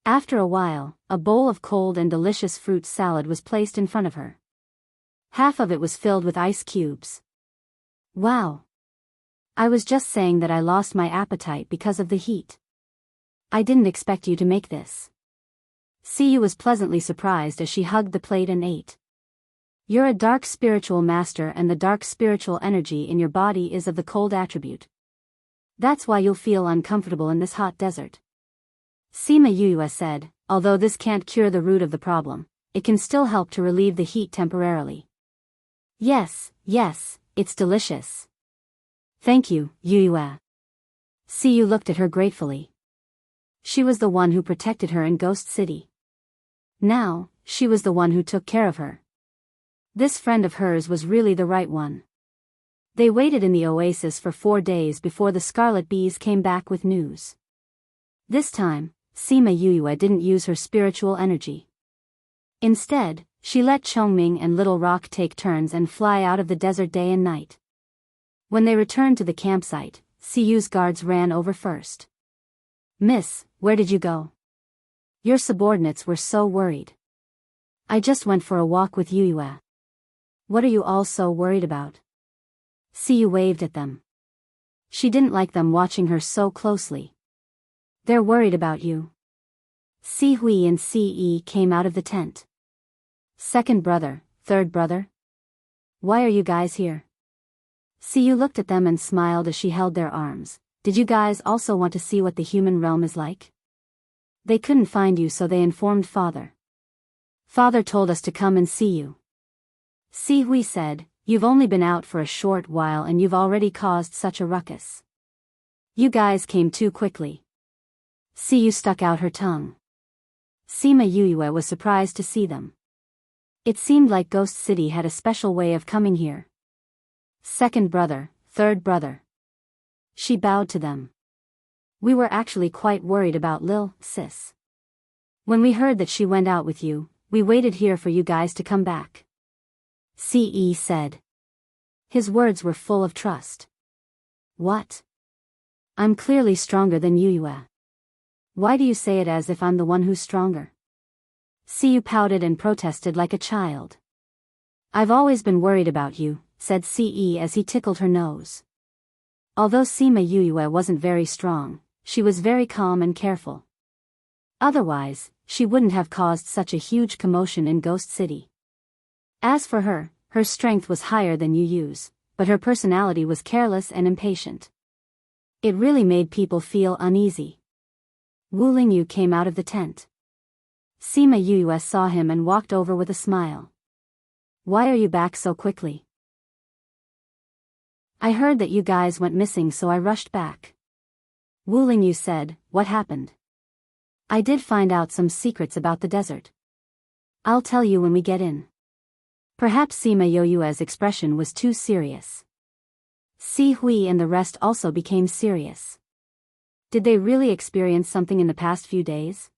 After a while, a bowl of cold and delicious fruit salad was placed in front of her. Half of it was filled with ice cubes. Wow! I was just saying that I lost my appetite because of the heat. I didn't expect you to make this. Siyu was pleasantly surprised as she hugged the plate and ate. You're a dark spiritual master and the dark spiritual energy in your body is of the cold attribute. That's why you'll feel uncomfortable in this hot desert. Sima Yuyue said, although this can't cure the root of the problem, it can still help to relieve the heat temporarily. Yes, it's delicious. Thank you, Yuyue. Siyu looked at her gratefully. She was the one who protected her in Ghost City. Now, she was the one who took care of her. This friend of hers was really the right one. They waited in the oasis for 4 days before the scarlet bees came back with news. This time, Sima Yuyue didn't use her spiritual energy. Instead, she let Chongming and Little Rock take turns and fly out of the desert day and night. When they returned to the campsite, Siyu's guards ran over first. Miss, where did you go? Your subordinates were so worried. I just went for a walk with Yuyue. What are you all so worried about? Siyu waved at them. She didn't like them watching her so closely. They're worried about you. Si Hui and Ce came out of the tent. Second brother, third brother? Why are you guys here? Siyu looked at them and smiled as she held their arms. Did you guys also want to see what the human realm is like? They couldn't find you, so they informed father. Father told us to come and see you. Si Hui said, you've only been out for a short while and you've already caused such a ruckus. You guys came too quickly. Siyu stuck out her tongue. Sima Yuyue was surprised to see them. It seemed like Ghost City had a special way of coming here. Second brother, third brother. She bowed to them. We were actually quite worried about Lil, sis. When we heard that she went out with you, we waited here for you guys to come back. Ce said. His words were full of trust. What? I'm clearly stronger than Yuyue. Why do you say it as if I'm the one who's stronger? Siyu pouted and protested like a child. I've always been worried about you, said Ce as he tickled her nose. Although Sima Yuyue wasn't very strong, she was very calm and careful. Otherwise, she wouldn't have caused such a huge commotion in Ghost City. As for her, her strength was higher than Yuyu's, but her personality was careless and impatient. It really made people feel uneasy. Wu Lingyu came out of the tent. Sima Yuyue saw him and walked over with a smile. Why are you back so quickly? I heard that you guys went missing, so I rushed back. Wu Lingyu said, what happened? I did find out some secrets about the desert. I'll tell you when we get in. Perhaps Sima Yuyue's expression was too serious. Si Hui and the rest also became serious. Did they really experience something in the past few days?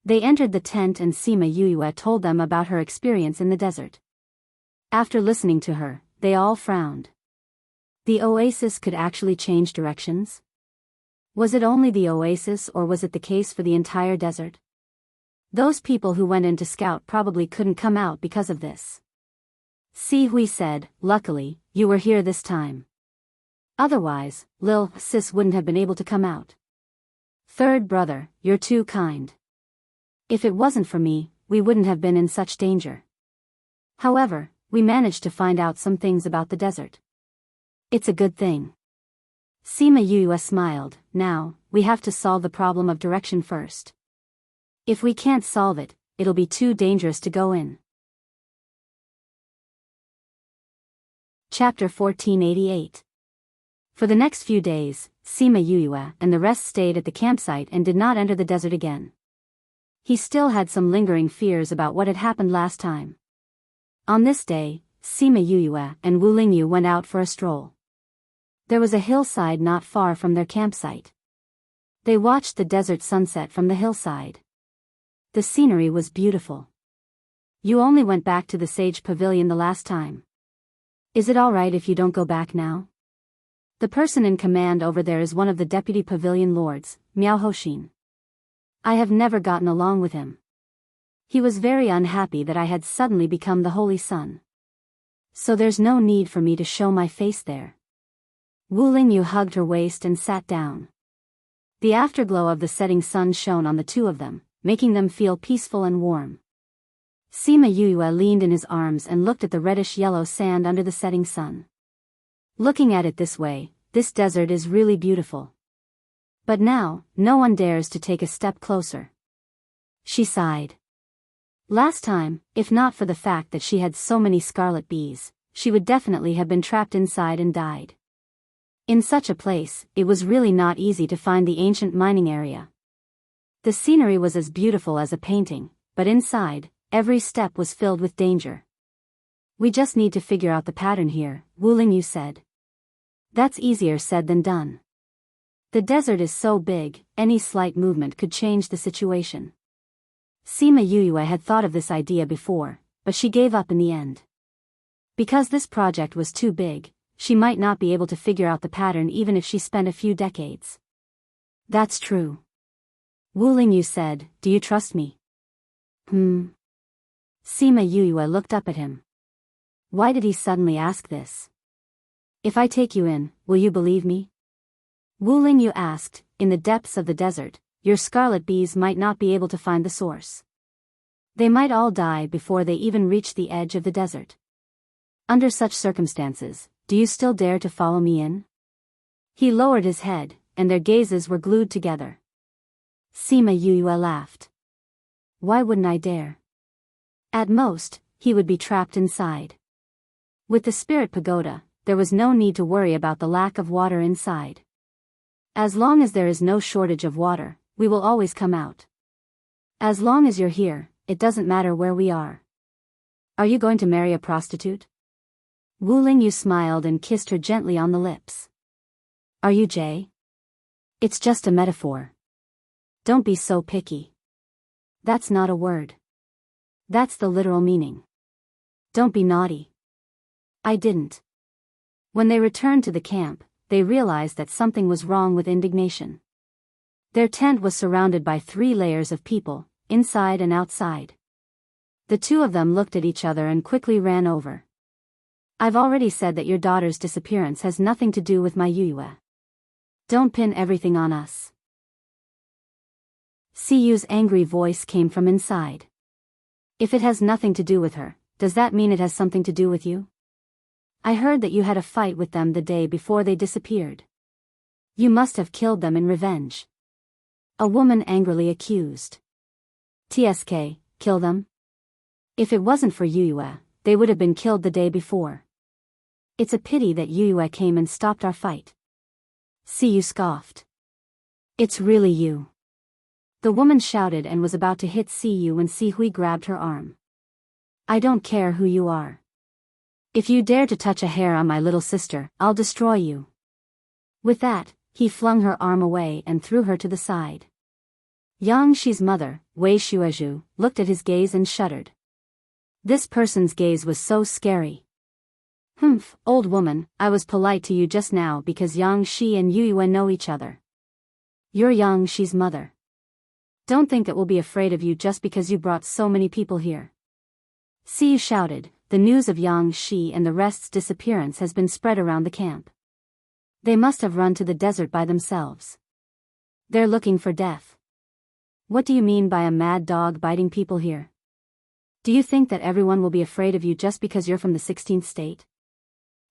They entered the tent and Sima Yuyue told them about her experience in the desert. After listening to her, they all frowned. The oasis could actually change directions? Was it only the oasis, or was it the case for the entire desert? Those people who went in to scout probably couldn't come out because of this. Si Hui said, luckily, you were here this time. Otherwise, Lil, sis wouldn't have been able to come out. Third brother, you're too kind. If it wasn't for me, we wouldn't have been in such danger. However, we managed to find out some things about the desert. It's a good thing. Sima Yuyue smiled. Now, we have to solve the problem of direction first. If we can't solve it, it'll be too dangerous to go in. Chapter 1488. For the next few days, Sima Yuyue and the rest stayed at the campsite and did not enter the desert again. He still had some lingering fears about what had happened last time. On this day, Sima Yuyue and Wu Lingyu went out for a stroll. There was a hillside not far from their campsite. They watched the desert sunset from the hillside. The scenery was beautiful. You only went back to the Sage Pavilion the last time. Is it alright if you don't go back now? The person in command over there is one of the deputy pavilion lords, Miao Hoshin. I have never gotten along with him. He was very unhappy that I had suddenly become the Holy Sun. So there's no need for me to show my face there. Wu Lingyu hugged her waist and sat down. The afterglow of the setting sun shone on the two of them, making them feel peaceful and warm. Sima Yuyue leaned in his arms and looked at the reddish-yellow sand under the setting sun. Looking at it this way, this desert is really beautiful. But now, no one dares to take a step closer. She sighed. Last time, if not for the fact that she had so many scarlet bees, she would definitely have been trapped inside and died. In such a place, it was really not easy to find the ancient mining area. The scenery was as beautiful as a painting, but inside, every step was filled with danger. We just need to figure out the pattern here, Wu Lingyu said. That's easier said than done. The desert is so big, any slight movement could change the situation. Sima Yuyue had thought of this idea before, but she gave up in the end. Because this project was too big, she might not be able to figure out the pattern even if she spent a few decades. That's true. Wu Lingyu said, do you trust me? Sima Yuyue looked up at him. Why did he suddenly ask this? If I take you in, will you believe me? Wu Lingyu asked. In the depths of the desert, your scarlet bees might not be able to find the source. They might all die before they even reach the edge of the desert. Under such circumstances, do you still dare to follow me in? He lowered his head, and their gazes were glued together. Sima Yue laughed. Why wouldn't I dare? At most, he would be trapped inside. With the spirit pagoda, there was no need to worry about the lack of water inside. As long as there is no shortage of water, we will always come out. As long as you're here, it doesn't matter where we are. Are you going to marry a prostitute? Wu Lingyu smiled and kissed her gently on the lips. Are you Jay? It's just a metaphor. Don't be so picky. That's not a word. That's the literal meaning. Don't be naughty. I didn't. When they returned to the camp, they realized that something was wrong with indignation. Their tent was surrounded by 3 layers of people, inside and outside. The two of them looked at each other and quickly ran over. I've already said that your daughter's disappearance has nothing to do with my Yue. Don't pin everything on us. Siyu's angry voice came from inside. If it has nothing to do with her, does that mean it has something to do with you? I heard that you had a fight with them the day before they disappeared. You must have killed them in revenge. A woman angrily accused. TSK, kill them? If it wasn't for Yue, they would have been killed the day before. It's a pity that Yue came and stopped our fight. Siyu scoffed. It's really you. The woman shouted and was about to hit Siyu when Sihui grabbed her arm. I don't care who you are. If you dare to touch a hair on my little sister, I'll destroy you. With that, he flung her arm away and threw her to the side. Yang Shi's mother, Wei Shuezhu, looked at his gaze and shuddered. This person's gaze was so scary. Humph, old woman, I was polite to you just now because Yang Shi and Yue know each other. You're Yang Shi's mother. Don't think that we'll be afraid of you just because you brought so many people here. Siyu shouted, the news of Yang Shi and the rest's disappearance has been spread around the camp. They must have run to the desert by themselves. They're looking for death. What do you mean by a mad dog biting people here? Do you think that everyone will be afraid of you just because you're from the 16th state?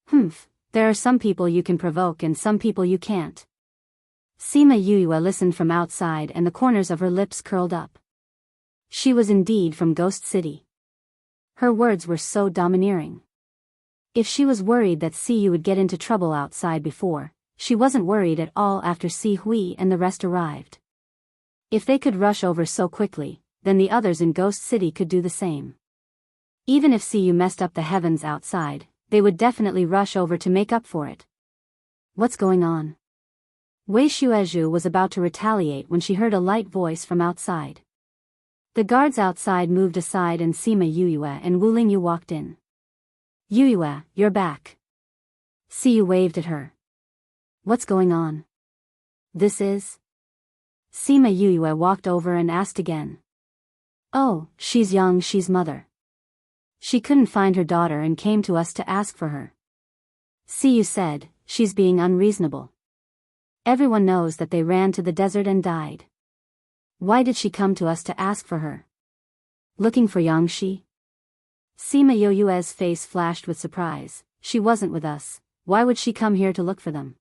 Humph, there are some people you can provoke and some people you can't. Sima Yue listened from outside and the corners of her lips curled up. She was indeed from Ghost City. Her words were so domineering. If she was worried that Siyu would get into trouble outside before, she wasn't worried at all after Si Hui and the rest arrived. If they could rush over so quickly, then the others in Ghost City could do the same. Even if Siyu messed up the heavens outside, they would definitely rush over to make up for it. What's going on? Wei Shuezhu was about to retaliate when she heard a light voice from outside. The guards outside moved aside and Sima Yue and Wu Lingyu walked in. Yue, you're back. Siyu waved at her. What's going on? This is? Sima Yue walked over and asked again. Oh, she's Yang Shi's mother. She couldn't find her daughter and came to us to ask for her. Siyu said, she's being unreasonable. Everyone knows that they ran to the desert and died. Why did she come to us to ask for her? Looking for Yang Shi? Sima Yue's face flashed with surprise. She wasn't with us. Why would she come here to look for them?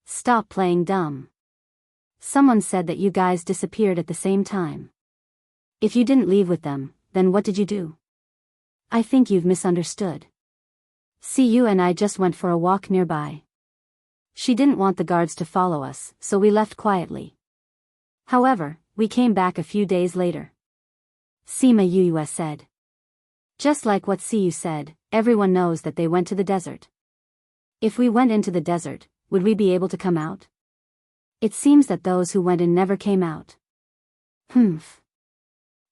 Stop playing dumb. Someone said that you guys disappeared at the same time. If you didn't leave with them, then what did you do? I think you've misunderstood. Siyu and I just went for a walk nearby. She didn't want the guards to follow us, so we left quietly. However, we came back a few days later. Sima Yue said. Just like what Siyu said, everyone knows that they went to the desert. If we went into the desert, would we be able to come out? It seems that those who went in never came out. Humph.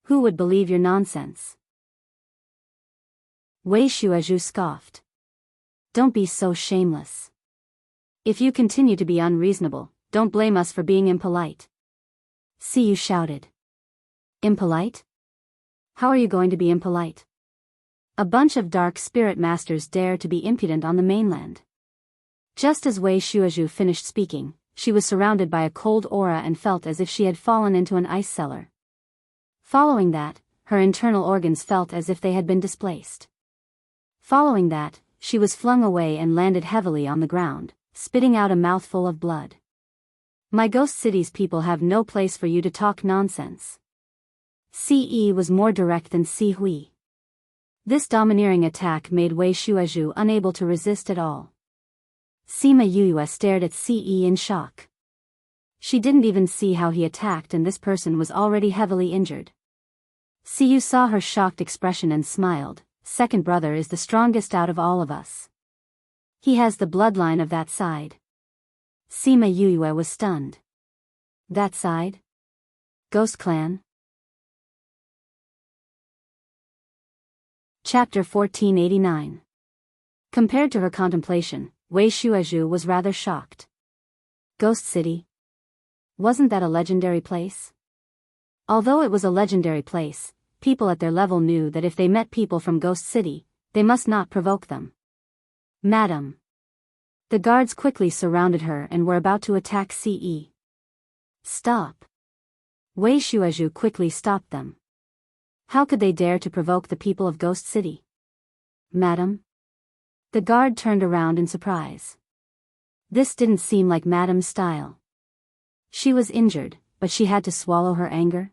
Who would believe your nonsense? Wei Shuezhu scoffed. Don't be so shameless. If you continue to be unreasonable, don't blame us for being impolite. Siyu shouted. Impolite? How are you going to be impolite? A bunch of dark spirit masters dare to be impudent on the mainland. Just as Wei Shuazhu finished speaking, she was surrounded by a cold aura and felt as if she had fallen into an ice cellar. Following that, her internal organs felt as if they had been displaced. Following that, she was flung away and landed heavily on the ground, spitting out a mouthful of blood. My Ghost City's people have no place for you to talk nonsense. Ce was more direct than Si Hui. This domineering attack made Wei Shuazhu unable to resist at all. Sima Yuyue stared at Ce in shock. She didn't even see how he attacked, and this person was already heavily injured. Siyu saw her shocked expression and smiled. Second brother is the strongest out of all of us. He has the bloodline of that side. Sima Yuyue was stunned. That side? Ghost Clan? Chapter 1489. Compared to her contemplation, Wei Shuazhu was rather shocked. Ghost City? Wasn't that a legendary place? Although it was a legendary place, people at their level knew that if they met people from Ghost City, they must not provoke them. Madam. The guards quickly surrounded her and were about to attack Ce. Stop. Wei Shuazhu quickly stopped them. How could they dare to provoke the people of Ghost City? Madam? The guard turned around in surprise. This didn't seem like Madam's style. She was injured, but she had to swallow her anger?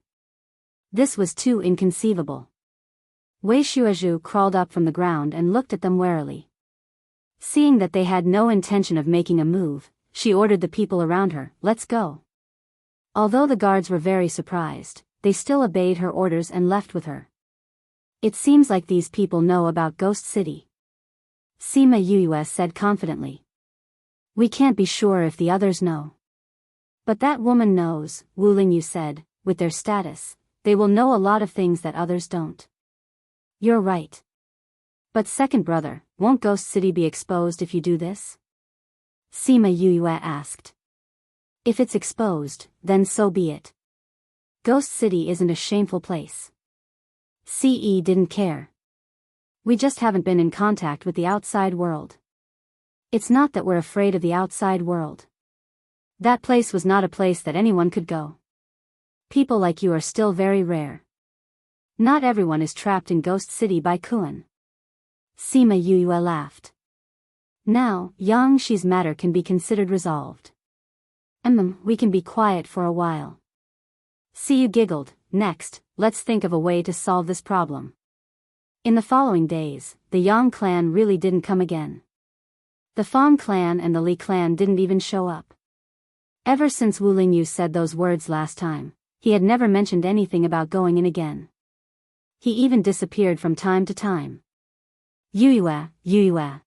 This was too inconceivable. Wei Shuazhu crawled up from the ground and looked at them warily. Seeing that they had no intention of making a move, she ordered the people around her, "Let's go." Although the guards were very surprised, they still obeyed her orders and left with her. It seems like these people know about Ghost City. Sima Yuyue said confidently. We can't be sure if the others know. But that woman knows, Wu Lingyu said. With their status, they will know a lot of things that others don't. You're right. But second brother, won't Ghost City be exposed if you do this? Sima Yuyue asked. If it's exposed, then so be it. Ghost City isn't a shameful place. Ce didn't care. We just haven't been in contact with the outside world. It's not that we're afraid of the outside world. That place was not a place that anyone could go. People like you are still very rare. Not everyone is trapped in Ghost City by Kuan. Sima Yuyue laughed. Now, Yang Shi's matter can be considered resolved. We can be quiet for a while. Siyu giggled. Next, let's think of a way to solve this problem. In the following days, the Yang clan really didn't come again. The Fang clan and the Li clan didn't even show up. Ever since Wu Lingyu said those words last time, he had never mentioned anything about going in again. He even disappeared from time to time. Yuyue.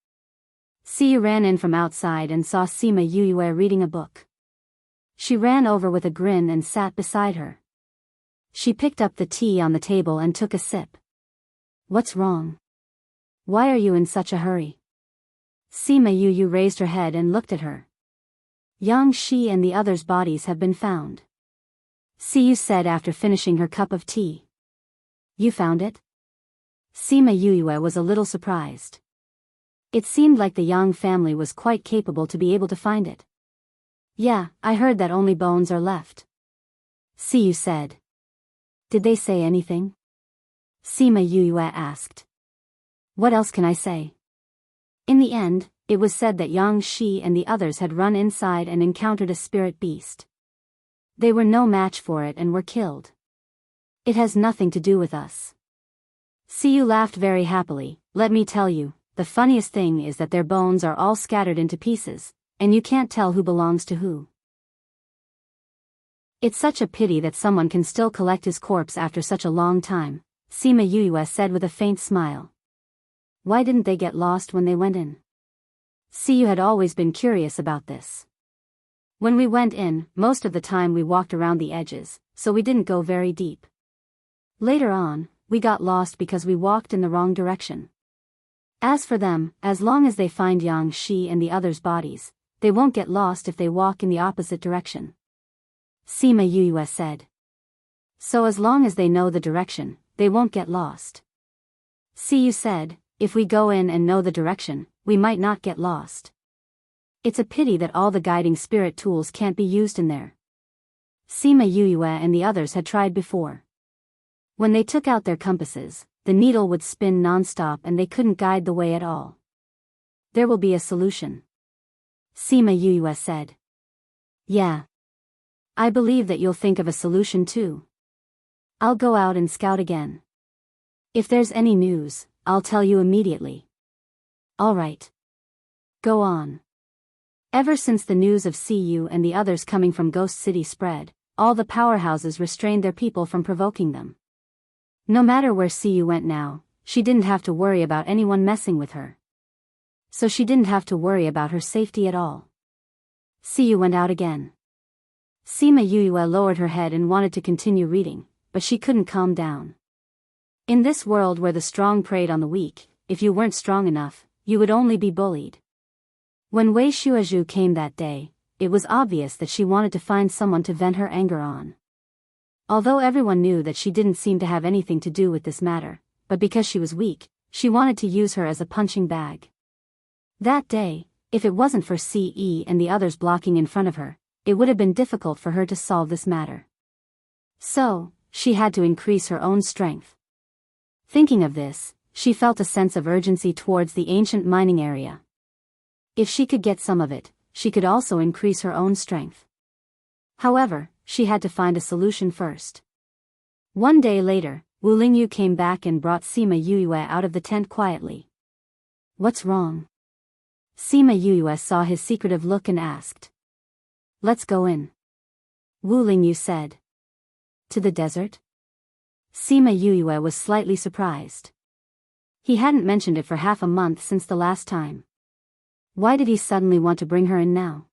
Siyu ran in from outside and saw Sima Yuyue reading a book. She ran over with a grin and sat beside her. She picked up the tea on the table and took a sip. What's wrong? Why are you in such a hurry? Sima Yuyue raised her head and looked at her. Yang Shi and the others' bodies have been found. Siyu said after finishing her cup of tea. You found it? Sima Yuyue was a little surprised. It seemed like the Yang family was quite capable to be able to find it. Yeah, I heard that only bones are left. Siyu said. Did they say anything? Sima Yuyue asked. What else can I say? In the end, it was said that Yang Shi and the others had run inside and encountered a spirit beast. They were no match for it and were killed. It has nothing to do with us. Siyu laughed very happily. Let me tell you, the funniest thing is that their bones are all scattered into pieces, and you can't tell who belongs to who. It's such a pity that someone can still collect his corpse after such a long time, Sima Yuyue said with a faint smile. Why didn't they get lost when they went in? Siyu had always been curious about this. When we went in, most of the time we walked around the edges, so we didn't go very deep. Later on, we got lost because we walked in the wrong direction. As for them, as long as they find Yang Shi and the others' bodies, they won't get lost if they walk in the opposite direction. Sima Yuyue said. So as long as they know the direction, they won't get lost. Siyu said, if we go in and know the direction, we might not get lost. It's a pity that all the guiding spirit tools can't be used in there. Sima Yue and the others had tried before. When they took out their compasses, the needle would spin non-stop and they couldn't guide the way at all. There will be a solution. Sima Yue said. Yeah. I believe that you'll think of a solution too. I'll go out and scout again. If there's any news, I'll tell you immediately. All right. Go on. Ever since the news of CU and the others coming from Ghost City spread, all the powerhouses restrained their people from provoking them. No matter where CU went now, she didn't have to worry about anyone messing with her. So she didn't have to worry about her safety at all. CU went out again. Sima Yue lowered her head and wanted to continue reading, but she couldn't calm down. In this world where the strong preyed on the weak, if you weren't strong enough, you would only be bullied. When Wei Shuazhu came that day, it was obvious that she wanted to find someone to vent her anger on. Although everyone knew that she didn't seem to have anything to do with this matter, but because she was weak, she wanted to use her as a punching bag. That day, if it wasn't for CE and the others blocking in front of her, it would have been difficult for her to solve this matter. So, she had to increase her own strength. Thinking of this, she felt a sense of urgency towards the ancient mining area. If she could get some of it, she could also increase her own strength. However, she had to find a solution first. One day later, Wu Lingyu came back and brought Sima Yue out of the tent quietly. What's wrong? Sima Yue saw his secretive look and asked. Let's go in. Wu Lingyu said. To the desert? Sima Yue was slightly surprised. He hadn't mentioned it for half a month since the last time. Why did he suddenly want to bring her in now?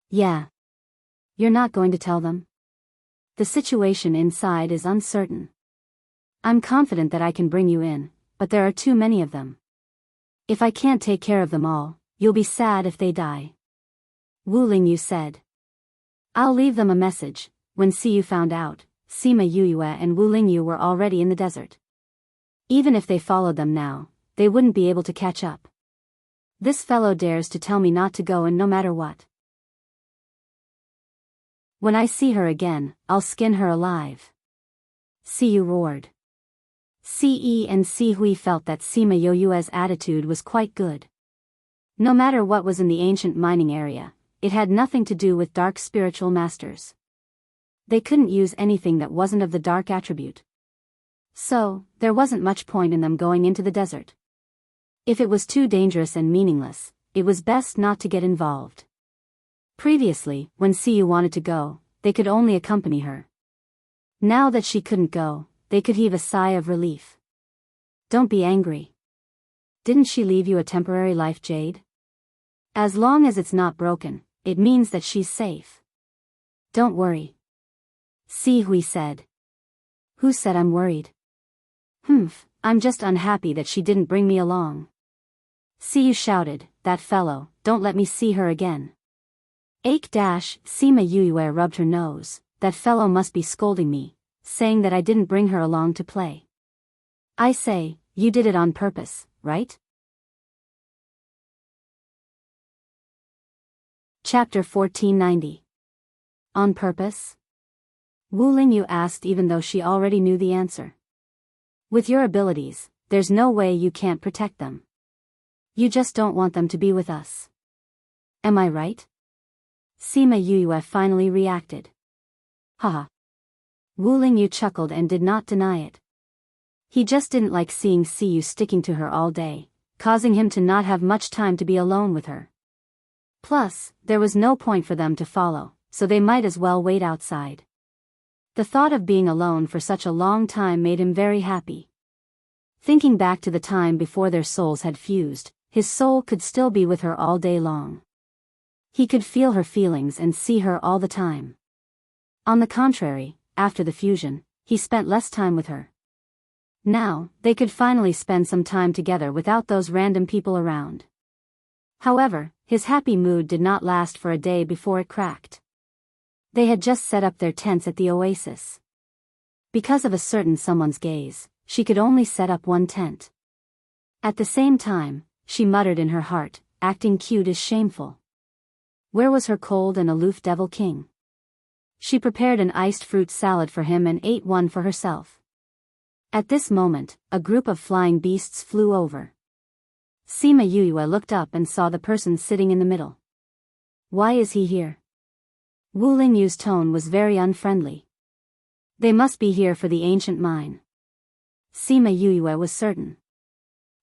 Yeah. You're not going to tell them? The situation inside is uncertain. I'm confident that I can bring you in, but there are too many of them. If I can't take care of them all, you'll be sad if they die. Wu Lingyu said. I'll leave them a message. When Siyu found out, Sima Yue and Wu Lingyu were already in the desert. Even if they followed them now, they wouldn't be able to catch up. This fellow dares to tell me not to go, and no matter what. When I see her again, I'll skin her alive. Siyu roared. Ce and Si Hui felt that Sima Yue's attitude was quite good. No matter what was in the ancient mining area, it had nothing to do with dark spiritual masters. They couldn't use anything that wasn't of the dark attribute. So, there wasn't much point in them going into the desert. If it was too dangerous and meaningless, it was best not to get involved. Previously, when Siyu wanted to go, they could only accompany her. Now that she couldn't go, they could heave a sigh of relief. Don't be angry. Didn't she leave you a temporary life jade? As long as it's not broken, it means that she's safe. Don't worry. Si Hui said. Who said I'm worried? I'm just unhappy that she didn't bring me along. Siyu shouted, that fellow, don't let me see her again. Sima Yue rubbed her nose, that fellow must be scolding me, saying that I didn't bring her along to play. I say, you did it on purpose, right? Chapter 1490. On purpose? Wu Lingyu asked, even though she already knew the answer. With your abilities, there's no way you can't protect them. You just don't want them to be with us. Am I right? Sima Yue finally reacted. Haha. Wu Lingyu chuckled and did not deny it. He just didn't like seeing Siyu sticking to her all day, causing him to not have much time to be alone with her. Plus, there was no point for them to follow, so they might as well wait outside. The thought of being alone for such a long time made him very happy. Thinking back to the time before their souls had fused, his soul could still be with her all day long. He could feel her feelings and see her all the time. On the contrary, after the fusion, he spent less time with her. Now, they could finally spend some time together without those random people around. However, his happy mood did not last for a day before it cracked. They had just set up their tents at the oasis. Because of a certain someone's gaze, she could only set up one tent. At the same time, she muttered in her heart, acting cute is shameful. Where was her cold and aloof devil king? She prepared an iced fruit salad for him and ate one for herself. At this moment, a group of flying beasts flew over. Sima Yue looked up and saw the person sitting in the middle. Why is he here? Wu Lingyu's tone was very unfriendly. They must be here for the ancient mine. Sima Yue was certain.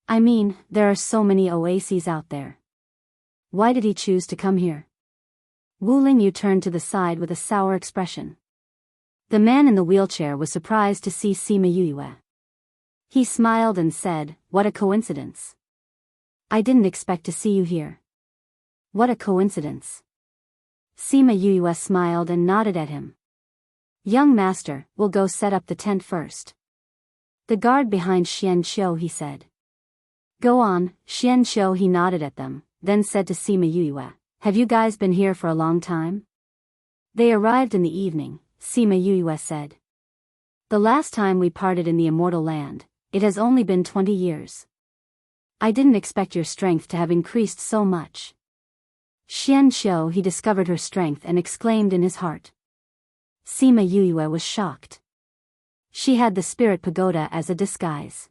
I mean, there are so many oases out there. Why did he choose to come here? Wu Lingyu turned to the side with a sour expression. The man in the wheelchair was surprised to see Sima Yue. He smiled and said, "What a coincidence. I didn't expect to see you here." What a coincidence. Sima Yue smiled and nodded at him. Young master, we'll go set up the tent first. The guard behind Xian Qiu, he said. Go on, Xian Qiu, he nodded at them, then said to Sima Yue, have you guys been here for a long time? They arrived in the evening, Sima Yue said. The last time we parted in the immortal land, it has only been 20 years. I didn't expect your strength to have increased so much. Xian Qiu, he discovered her strength and exclaimed in his heart. Sima Yue was shocked. She had the spirit pagoda as a disguise.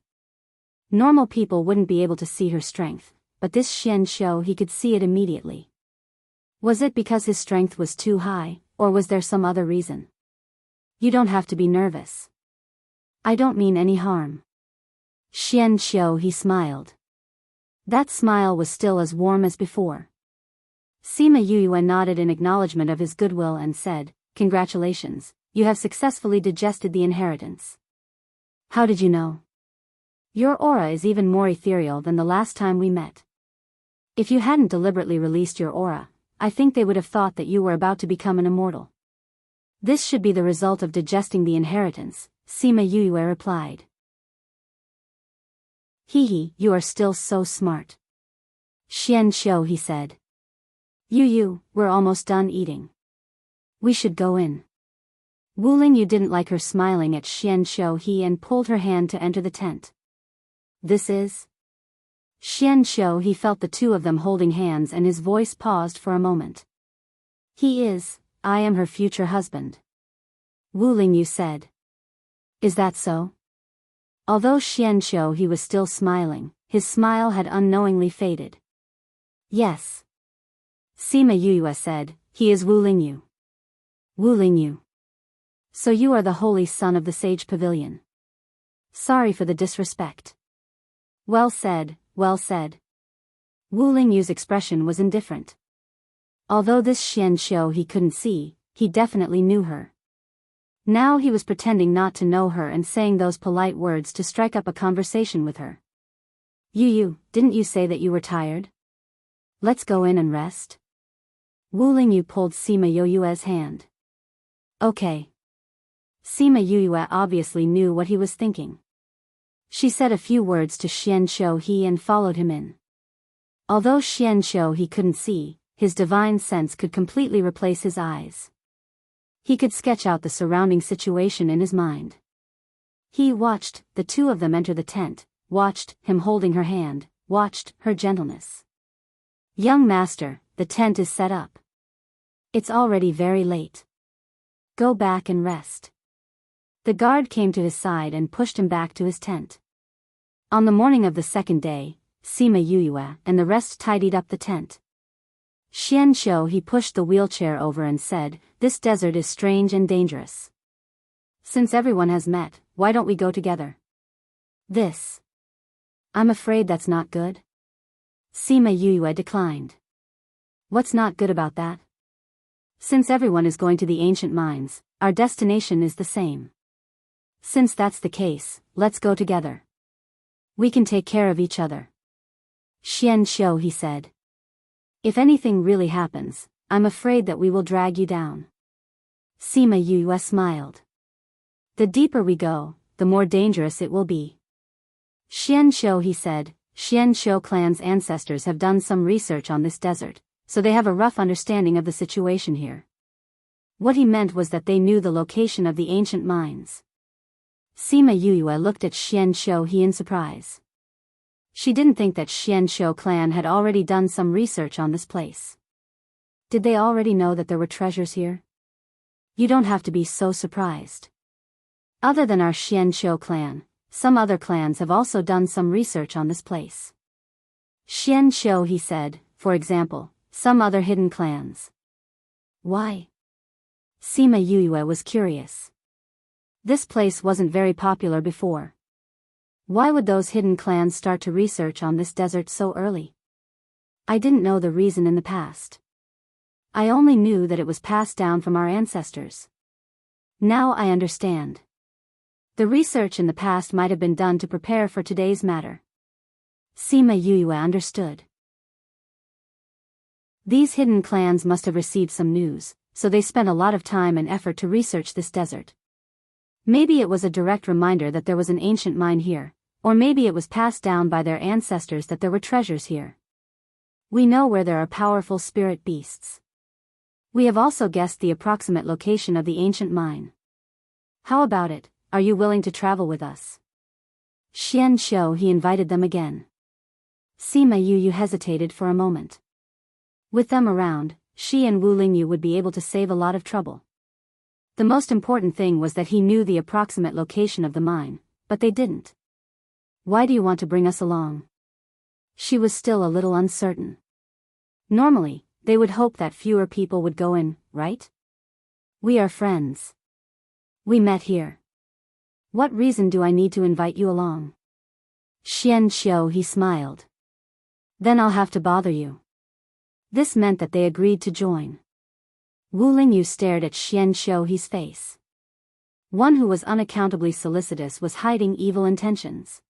Normal people wouldn't be able to see her strength, but this Xian Qiu, he could see it immediately. Was it because his strength was too high, or was there some other reason? You don't have to be nervous. I don't mean any harm. Xian Qiu, he smiled. That smile was still as warm as before. Sima Yue nodded in acknowledgement of his goodwill and said, Congratulations, you have successfully digested the inheritance. How did you know? Your aura is even more ethereal than the last time we met. If you hadn't deliberately released your aura, I think they would have thought that you were about to become an immortal. This should be the result of digesting the inheritance, Sima Yue replied. Hee, you are still so smart. Xian Qiu, he said. Yu, we're almost done eating. We should go in. Wu Lingyu didn't like her smiling at Xian Qiu and pulled her hand to enter the tent. This is? Xian Qiu, he felt the two of them holding hands and his voice paused for a moment. He is, I am her future husband. Wu Lingyu said. Is that so? Although Xian Qiu, he was still smiling, his smile had unknowingly faded. Yes. Sima Yue said, he is Wu Lingyu. Wu Lingyu. So you are the holy son of the Sage Pavilion. Sorry for the disrespect. Well said, well said. Wu Lingyu's expression was indifferent. Although this Xian Qiu he couldn't see, he definitely knew her. Now he was pretending not to know her and saying those polite words to strike up a conversation with her. Yu, didn't you say that you were tired? Let's go in and rest. Wu Lingyu pulled Sima Yue's hand. Okay. Sima Yue obviously knew what he was thinking. She said a few words to Xian Qiu and followed him in. Although Xian Qiu he couldn't see, his divine sense could completely replace his eyes. He could sketch out the surrounding situation in his mind. He watched the two of them enter the tent, watched him holding her hand, watched her gentleness. Young master, the tent is set up. It's already very late. Go back and rest. The guard came to his side and pushed him back to his tent. On the morning of the second day, Sima Yue and the rest tidied up the tent. Xian Qiu he pushed the wheelchair over and said, This desert is strange and dangerous. Since everyone has met, why don't we go together? This. I'm afraid that's not good. Sima Yue declined. What's not good about that? Since everyone is going to the ancient mines, our destination is the same. Since that's the case, let's go together. We can take care of each other. Xian Qiu he said. If anything really happens, I'm afraid that we will drag you down. Sima Yue smiled. The deeper we go, the more dangerous it will be. Xian Qiu he said, Xian Qiu clan's ancestors have done some research on this desert, so they have a rough understanding of the situation here. What he meant was that they knew the location of the ancient mines. Sima Yue looked at Xian Qiu in surprise. She didn't think that Xian Qiu clan had already done some research on this place. Did they already know that there were treasures here? You don't have to be so surprised. Other than our Xianqiu clan, some other clans have also done some research on this place. Xianqiu, he said, for example, some other hidden clans. Why? Sima Yuyue was curious. This place wasn't very popular before. Why would those hidden clans start to research on this desert so early? I didn't know the reason in the past. I only knew that it was passed down from our ancestors. Now I understand. The research in the past might have been done to prepare for today's matter. Sima Yuyue understood. These hidden clans must have received some news, so they spent a lot of time and effort to research this desert. Maybe it was a direct reminder that there was an ancient mine here, or maybe it was passed down by their ancestors that there were treasures here. We know where there are powerful spirit beasts. We have also guessed the approximate location of the ancient mine. How about it, are you willing to travel with us? Xianqiu, he invited them again. Sima Yuyue hesitated for a moment. With them around, she and Wu Lingyu would be able to save a lot of trouble. The most important thing was that he knew the approximate location of the mine, but they didn't. Why do you want to bring us along? She was still a little uncertain. Normally, they would hope that fewer people would go in, right? We are friends. We met here. What reason do I need to invite you along? Xianqiu, he smiled. Then I'll have to bother you. This meant that they agreed to join. Wu Lingyu stared at Xianqiu's face. One who was unaccountably solicitous was hiding evil intentions.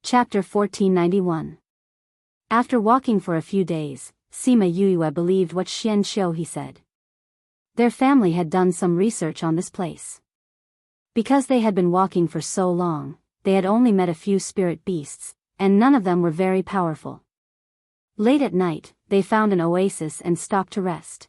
Chapter 1491. After walking for a few days, Sima Yuyue believed what Xianqiu said. Their family had done some research on this place. Because they had been walking for so long, they had only met a few spirit beasts, and none of them were very powerful. Late at night, they found an oasis and stopped to rest.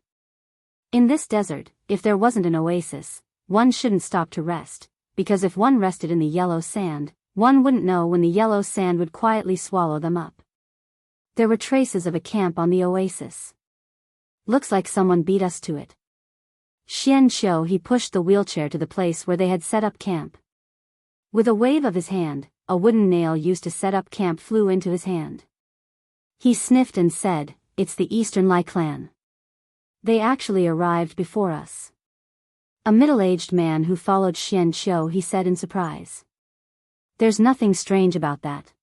In this desert, if there wasn't an oasis, one shouldn't stop to rest, because if one rested in the yellow sand, one wouldn't know when the yellow sand would quietly swallow them up. There were traces of a camp on the oasis. Looks like someone beat us to it. Xianqiu, he pushed the wheelchair to the place where they had set up camp. With a wave of his hand, a wooden nail used to set up camp flew into his hand. He sniffed and said, "It's the Eastern Lai clan. They actually arrived before us." A middle-aged man who followed Xianqiu, he said in surprise. There's nothing strange about that.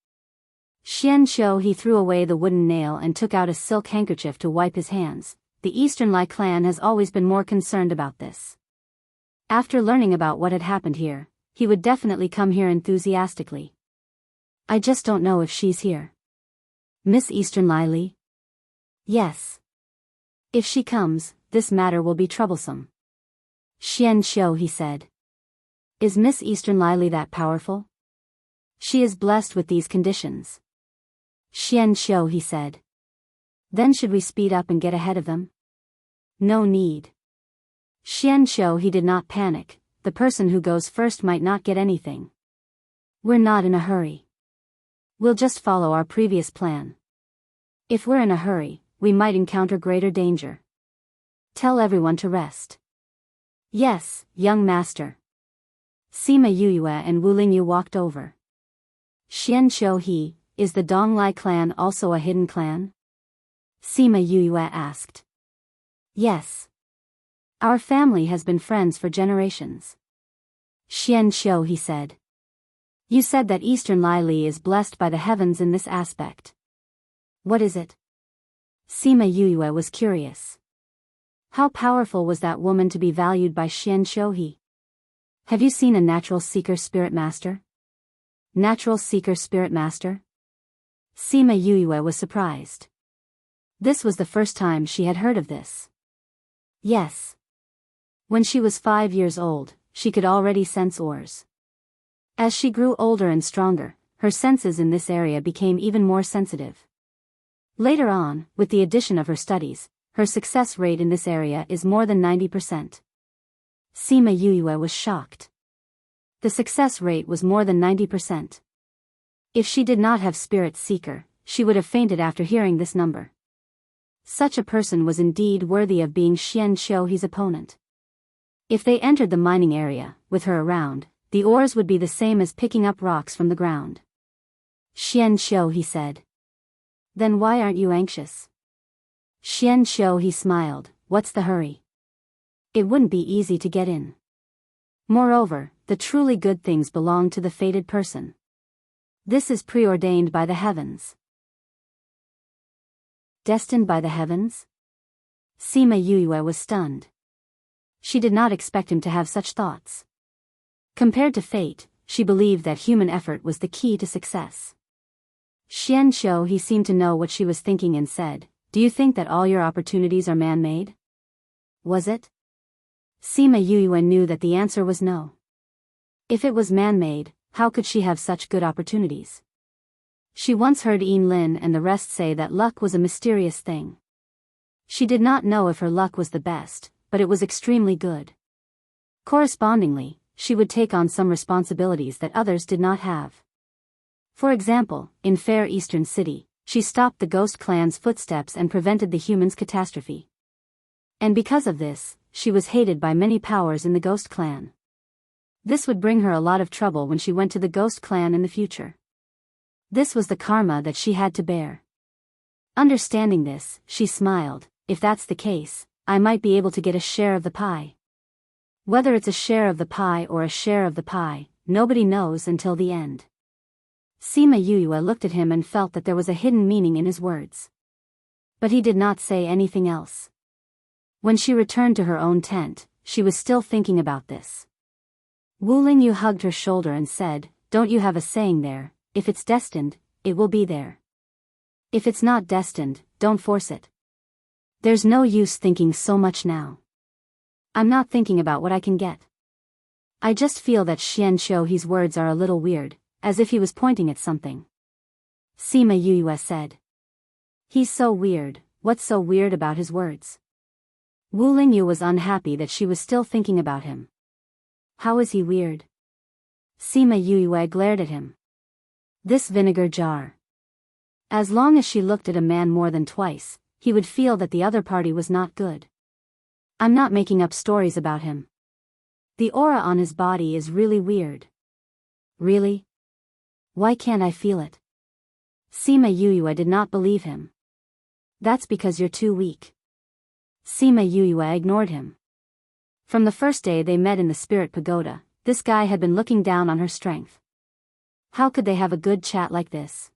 Xianqiu, he threw away the wooden nail and took out a silk handkerchief to wipe his hands. The Eastern Lai clan has always been more concerned about this. After learning about what had happened here, he would definitely come here enthusiastically. I just don't know if she's here. Miss Eastern Lai Li? Yes. If she comes, this matter will be troublesome. Xianqiu, he said. Is Miss Eastern Lai Li that powerful? She is blessed with these conditions. Xianqiu, he said. Then should we speed up and get ahead of them? No need. Xianqiu, he did not panic. The person who goes first might not get anything. We're not in a hurry. We'll just follow our previous plan. If we're in a hurry, we might encounter greater danger. Tell everyone to rest. Yes, young master. Sima Yuyue and Wu Lingyu walked over. Xianqiu, is the Donglai clan also a hidden clan? Sima Yuyue asked. Yes. Our family has been friends for generations. Xianqiu, he said. You said that Eastern Lai Li is blessed by the heavens in this aspect. What is it? Sima Yuyue was curious. How powerful was that woman to be valued by Xianqiu? Have you seen a natural seeker spirit master? Natural seeker spirit master? Sima Yuyue was surprised. This was the first time she had heard of this. Yes. When she was 5 years old, she could already sense ores. As she grew older and stronger, her senses in this area became even more sensitive. Later on, with the addition of her studies, her success rate in this area is more than 90%. Sima Yuyue was shocked. The success rate was more than 90%. If she did not have Spirit Seeker, she would have fainted after hearing this number. Such a person was indeed worthy of being Xian Xiuhi's opponent. If they entered the mining area, with her around, the ores would be the same as picking up rocks from the ground. Xian Xiuhi said. Then why aren't you anxious? Xian Xiuhi smiled. What's the hurry? It wouldn't be easy to get in. Moreover, the truly good things belong to the fated person. This is preordained by the heavens. Destined by the heavens? Sima Yue was stunned. She did not expect him to have such thoughts. Compared to fate, she believed that human effort was the key to success. Xian Xiuhi seemed to know what she was thinking and said, "Do you think that all your opportunities are man-made?" Was it? Sima Yue knew that the answer was no. If it was man-made, how could she have such good opportunities? She once heard Yin Lin and the rest say that luck was a mysterious thing. She did not know if her luck was the best, but it was extremely good. Correspondingly, she would take on some responsibilities that others did not have. For example, in Fair Eastern City, she stopped the Ghost Clan's footsteps and prevented the humans' catastrophe. And because of this, she was hated by many powers in the Ghost Clan. This would bring her a lot of trouble when she went to the Ghost Clan in the future. This was the karma that she had to bear. Understanding this, she smiled. If that's the case, I might be able to get a share of the pie. Whether it's a share of the pie or a share of the pie, nobody knows until the end. Sima Yue looked at him and felt that there was a hidden meaning in his words. But he did not say anything else. When she returned to her own tent, she was still thinking about this. Wu Lingyu hugged her shoulder and said, "Don't you have a saying there, if it's destined, it will be there. If it's not destined, don't force it. There's no use thinking so much now. I'm not thinking about what I can get. I just feel that Xian Xiuhi's words are a little weird, as if he was pointing at something." Sima Yue said. "He's so weird, what's so weird about his words?" Wu Lingyu was unhappy that she was still thinking about him. "How is he weird?" Sima Yue glared at him. This vinegar jar. As long as she looked at a man more than twice, he would feel that the other party was not good. "I'm not making up stories about him. The aura on his body is really weird." "Really? Why can't I feel it?" Sima Yue did not believe him. "That's because you're too weak." Sima Yue ignored him. From the first day they met in the Spirit Pagoda, this guy had been looking down on her strength. How could they have a good chat like this?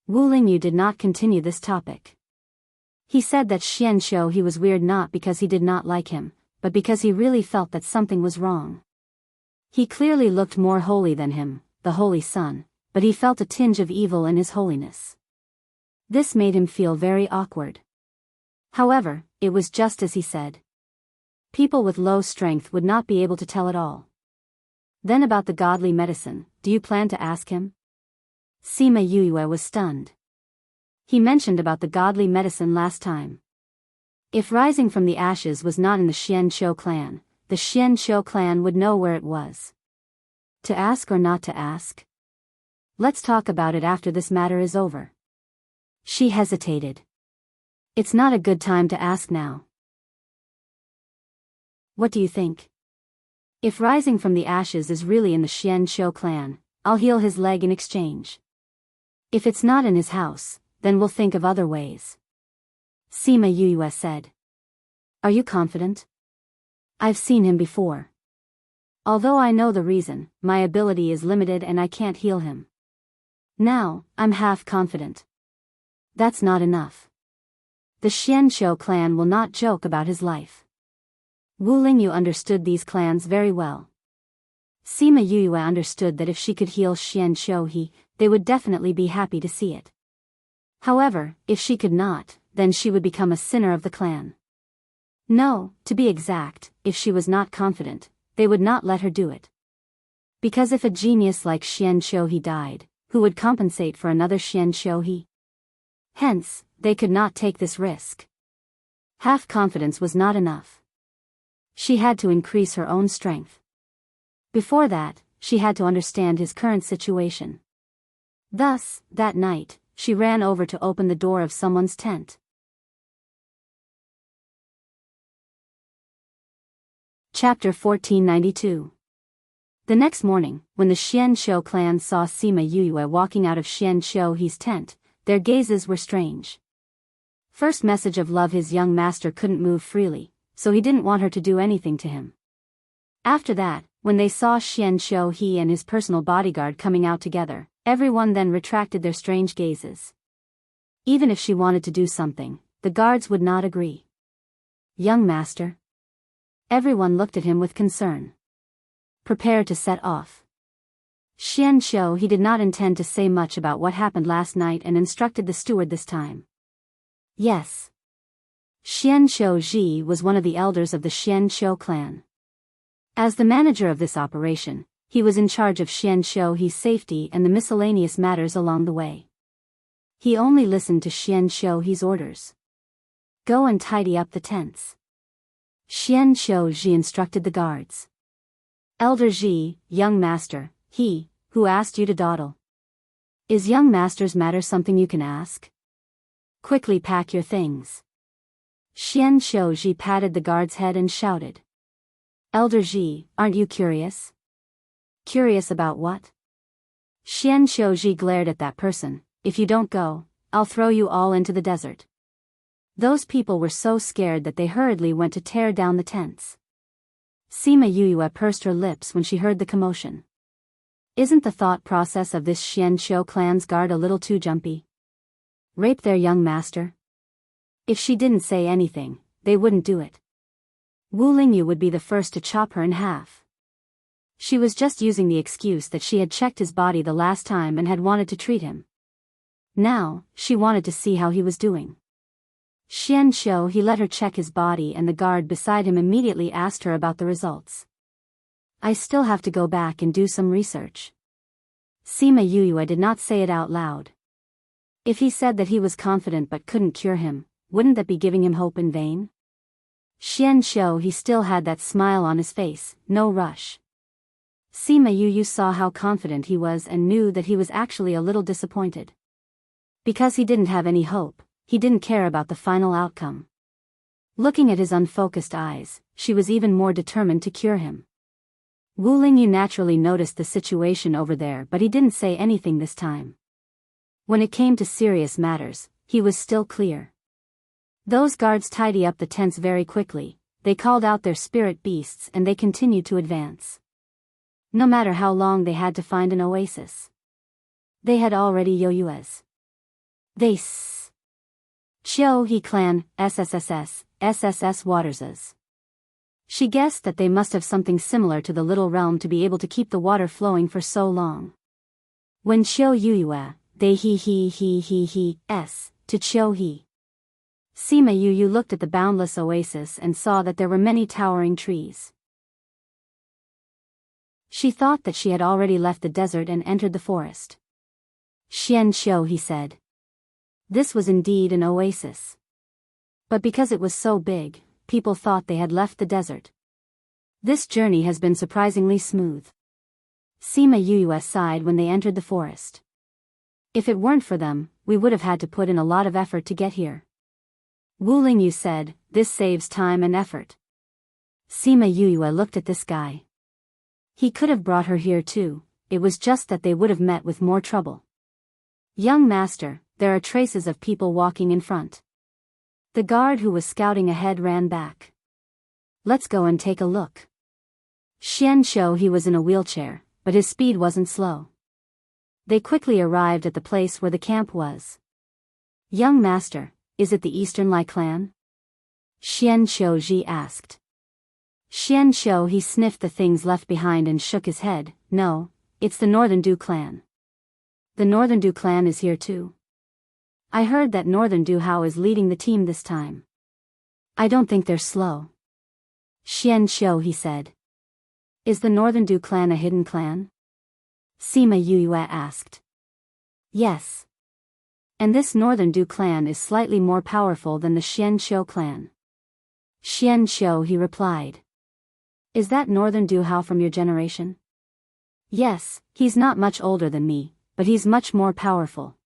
Wu Lingyu did not continue this topic. He said that Xian Xiuhi was weird not because he did not like him, but because he really felt that something was wrong. He clearly looked more holy than him, the Holy Sun, but he felt a tinge of evil in his holiness. This made him feel very awkward. However, it was just as he said. People with low strength would not be able to tell at all. Then about the godly medicine, do you plan to ask him? Sima Yue was stunned. He mentioned about the godly medicine last time. If rising from the ashes was not in the Xian Xiu clan, the Xian Xiu clan would know where it was. To ask or not to ask? Let's talk about it after this matter is over. She hesitated. It's not a good time to ask now. What do you think? If rising from the ashes is really in the Xian Xiu clan, I'll heal his leg in exchange. If it's not in his house, then we'll think of other ways. Sima Yue said. Are you confident? I've seen him before. Although I know the reason, my ability is limited and I can't heal him. Now, I'm half confident. That's not enough. The Xian Xiu clan will not joke about his life. Wu Lingyu understood these clans very well. Sima Yue understood that if she could heal Xian Xiuhi, they would definitely be happy to see it. However, if she could not, then she would become a sinner of the clan. No, to be exact, if she was not confident, they would not let her do it. Because if a genius like Xian Xiuhi died, who would compensate for another Xian Xiuhi? Hence, they could not take this risk. Half confidence was not enough. She had to increase her own strength. Before that, she had to understand his current situation. Thus, that night, she ran over to open the door of someone's tent. Chapter 1492. The next morning, when the Xianqiu clan saw Sima Yuyue walking out of Xianqiu's tent, their gazes were strange. First message of love, his young master couldn't move freely, so he didn't want her to do anything to him. After that, when they saw Xianqiu he and his personal bodyguard coming out together, everyone then retracted their strange gazes. Even if she wanted to do something, the guards would not agree. Young master. Everyone looked at him with concern. Prepare to set off. Xianqiu he did not intend to say much about what happened last night and instructed the steward this time. Yes. Xianqiu Ji was one of the elders of the Xianqiu clan. As the manager of this operation, he was in charge of Xianqiu he's safety and the miscellaneous matters along the way. He only listened to Xianqiu he's orders. Go and tidy up the tents. Xianqiu Ji instructed the guards. Elder Ji, young master, he, who asked you to dawdle. Is young master's matter something you can ask? Quickly pack your things. Xianqiu Ji patted the guard's head and shouted. Elder Ji, aren't you curious? Curious about what? Xianqiu Ji glared at that person. If you don't go, I'll throw you all into the desert. Those people were so scared that they hurriedly went to tear down the tents. Sima Yuyue pursed her lips when she heard the commotion. Isn't the thought process of this Xianqiu clan's guard a little too jumpy? Rape their young master? If she didn't say anything, they wouldn't do it. Wu Lingyu would be the first to chop her in half. She was just using the excuse that she had checked his body the last time and had wanted to treat him. Now, she wanted to see how he was doing. Xianqiu he let her check his body and the guard beside him immediately asked her about the results. I still have to go back and do some research. Sima Yuyue did not say it out loud. If he said that he was confident but couldn't cure him, wouldn't that be giving him hope in vain? Xianqiu he still had that smile on his face, no rush. Sima Yuyue saw how confident he was and knew that he was actually a little disappointed. Because he didn't have any hope, he didn't care about the final outcome. Looking at his unfocused eyes, she was even more determined to cure him. Wu Lingyu naturally noticed the situation over there, but he didn't say anything this time. When it came to serious matters, he was still clear. Those guards tidy up the tents very quickly, they called out their spirit beasts and they continued to advance. No matter how long they had to find an oasis. They had already Yoyuez. They Qiu He clan, SSS Waterses. She guessed that they must have something similar to the little realm to be able to keep the water flowing for so long. When Qiu Yuyue, they he to Qiu He. Sima Yuyue looked at the boundless oasis and saw that there were many towering trees. She thought that she had already left the desert and entered the forest. Xianqiu he said. This was indeed an oasis. But because it was so big, people thought they had left the desert. This journey has been surprisingly smooth. Sima Yuyue sighed when they entered the forest. If it weren't for them, we would have had to put in a lot of effort to get here. Wu Lingyu said, this saves time and effort. Sima Yuyue looked at this guy. He could have brought her here too, it was just that they would have met with more trouble. Young master, there are traces of people walking in front. The guard who was scouting ahead ran back. Let's go and take a look. Xianqiu he was in a wheelchair, but his speed wasn't slow. They quickly arrived at the place where the camp was. Young master, is it the Eastern Lai clan? Xianqiu Ji asked. Xianqiu he sniffed the things left behind and shook his head. No, it's the Northern Du clan. The Northern Du clan is here too. I heard that Northern Du Hao is leading the team this time. I don't think they're slow. Xianqiu he said. Is the Northern Du clan a hidden clan? Sima Yuyue asked. Yes. And this Northern Du clan is slightly more powerful than the Xianqiu clan. Xianqiu he replied. Is that Northern Du Hao from your generation? Yes, he's not much older than me, but he's much more powerful.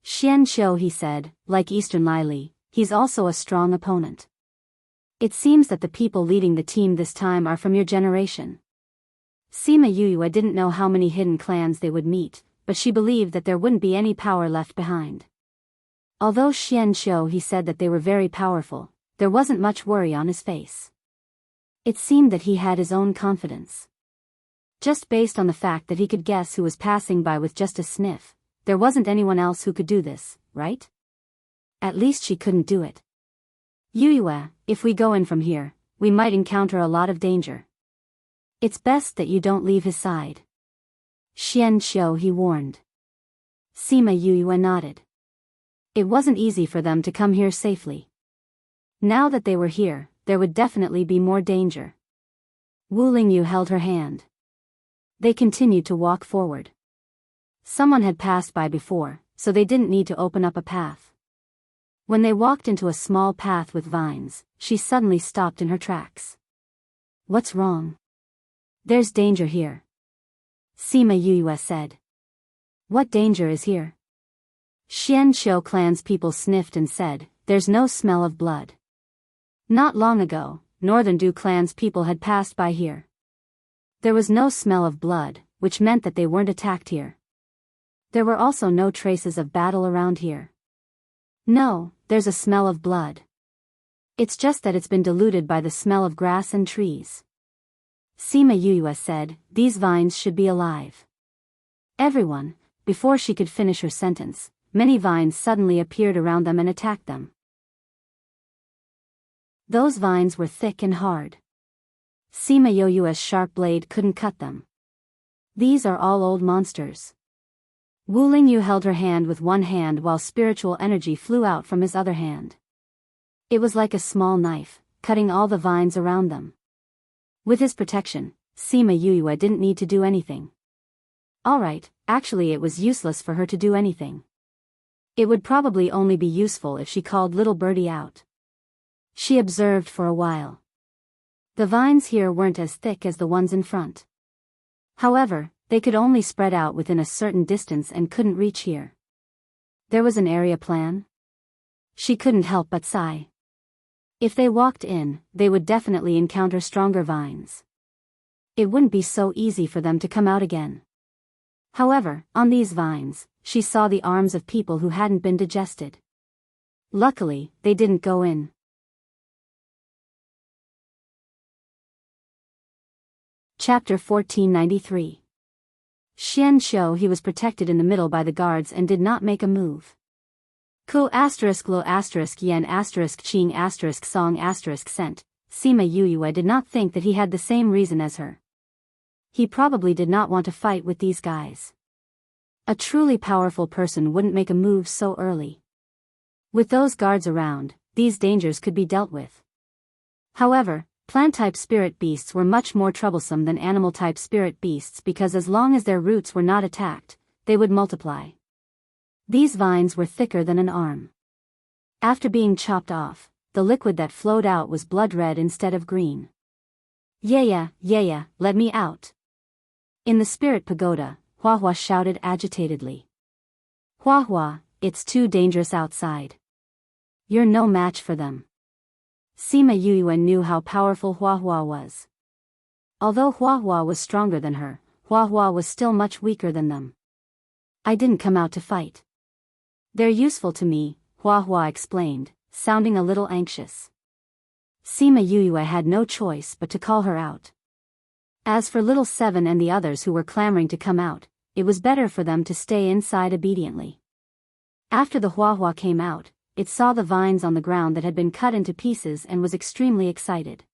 Xian he said, like Eastern Lily, he's also a strong opponent. It seems that the people leading the team this time are from your generation. Sima Yuyue didn't know how many hidden clans they would meet, but she believed that there wouldn't be any power left behind. Although Xian he said that they were very powerful, there wasn't much worry on his face. It seemed that he had his own confidence. Just based on the fact that he could guess who was passing by with just a sniff, there wasn't anyone else who could do this, right? At least she couldn't do it. Yuyue, if we go in from here, we might encounter a lot of danger. It's best that you don't leave his side. Xian he warned. Sima Yuyue nodded. It wasn't easy for them to come here safely. Now that they were here, there would definitely be more danger. Wu Lingyu held her hand. They continued to walk forward. Someone had passed by before, so they didn't need to open up a path. When they walked into a small path with vines, she suddenly stopped in her tracks. What's wrong? There's danger here. Sima Yuyue said. What danger is here? Xian clan's people sniffed and said, there's no smell of blood. Not long ago, Northern Du clan's people had passed by here. There was no smell of blood, which meant that they weren't attacked here. There were also no traces of battle around here. No, there's a smell of blood. It's just that it's been diluted by the smell of grass and trees. Sima Yuyue said, these vines should be alive. Everyone, before she could finish her sentence, many vines suddenly appeared around them and attacked them. Those vines were thick and hard. Sima Yuyue's sharp blade couldn't cut them. These are all old monsters. Wu Lingyu held her hand with one hand while spiritual energy flew out from his other hand. It was like a small knife, cutting all the vines around them. With his protection, Sima Yuyue didn't need to do anything. Alright, actually it was useless for her to do anything. It would probably only be useful if she called little birdie out. She observed for a while. The vines here weren't as thick as the ones in front. However, they could only spread out within a certain distance and couldn't reach here. There was an area plan? She couldn't help but sigh. If they walked in, they would definitely encounter stronger vines. It wouldn't be so easy for them to come out again. However, on these vines, she saw the arms of people who hadn't been digested. Luckily, they didn't go in. Chapter 1493. Xian he was protected in the middle by the guards and did not make a move. Ku *lo *yen *qing song *sent, Sima Yuyue did not think that he had the same reason as her. He probably did not want to fight with these guys. A truly powerful person wouldn't make a move so early. With those guards around, these dangers could be dealt with. However, plant-type spirit beasts were much more troublesome than animal-type spirit beasts because as long as their roots were not attacked, they would multiply. These vines were thicker than an arm. After being chopped off, the liquid that flowed out was blood red instead of green. Yeah, let me out. In the spirit pagoda, Hua shouted agitatedly. Hua, it's too dangerous outside. You're no match for them. Sima Yuyue knew how powerful Hua was. Although Hua was stronger than her, Hua was still much weaker than them. I didn't come out to fight. They're useful to me, Hua explained, sounding a little anxious. Sima Yuyue had no choice but to call her out. As for Little Seven and the others who were clamoring to come out, it was better for them to stay inside obediently. After the Hua came out, it saw the vines on the ground that had been cut into pieces and was extremely excited.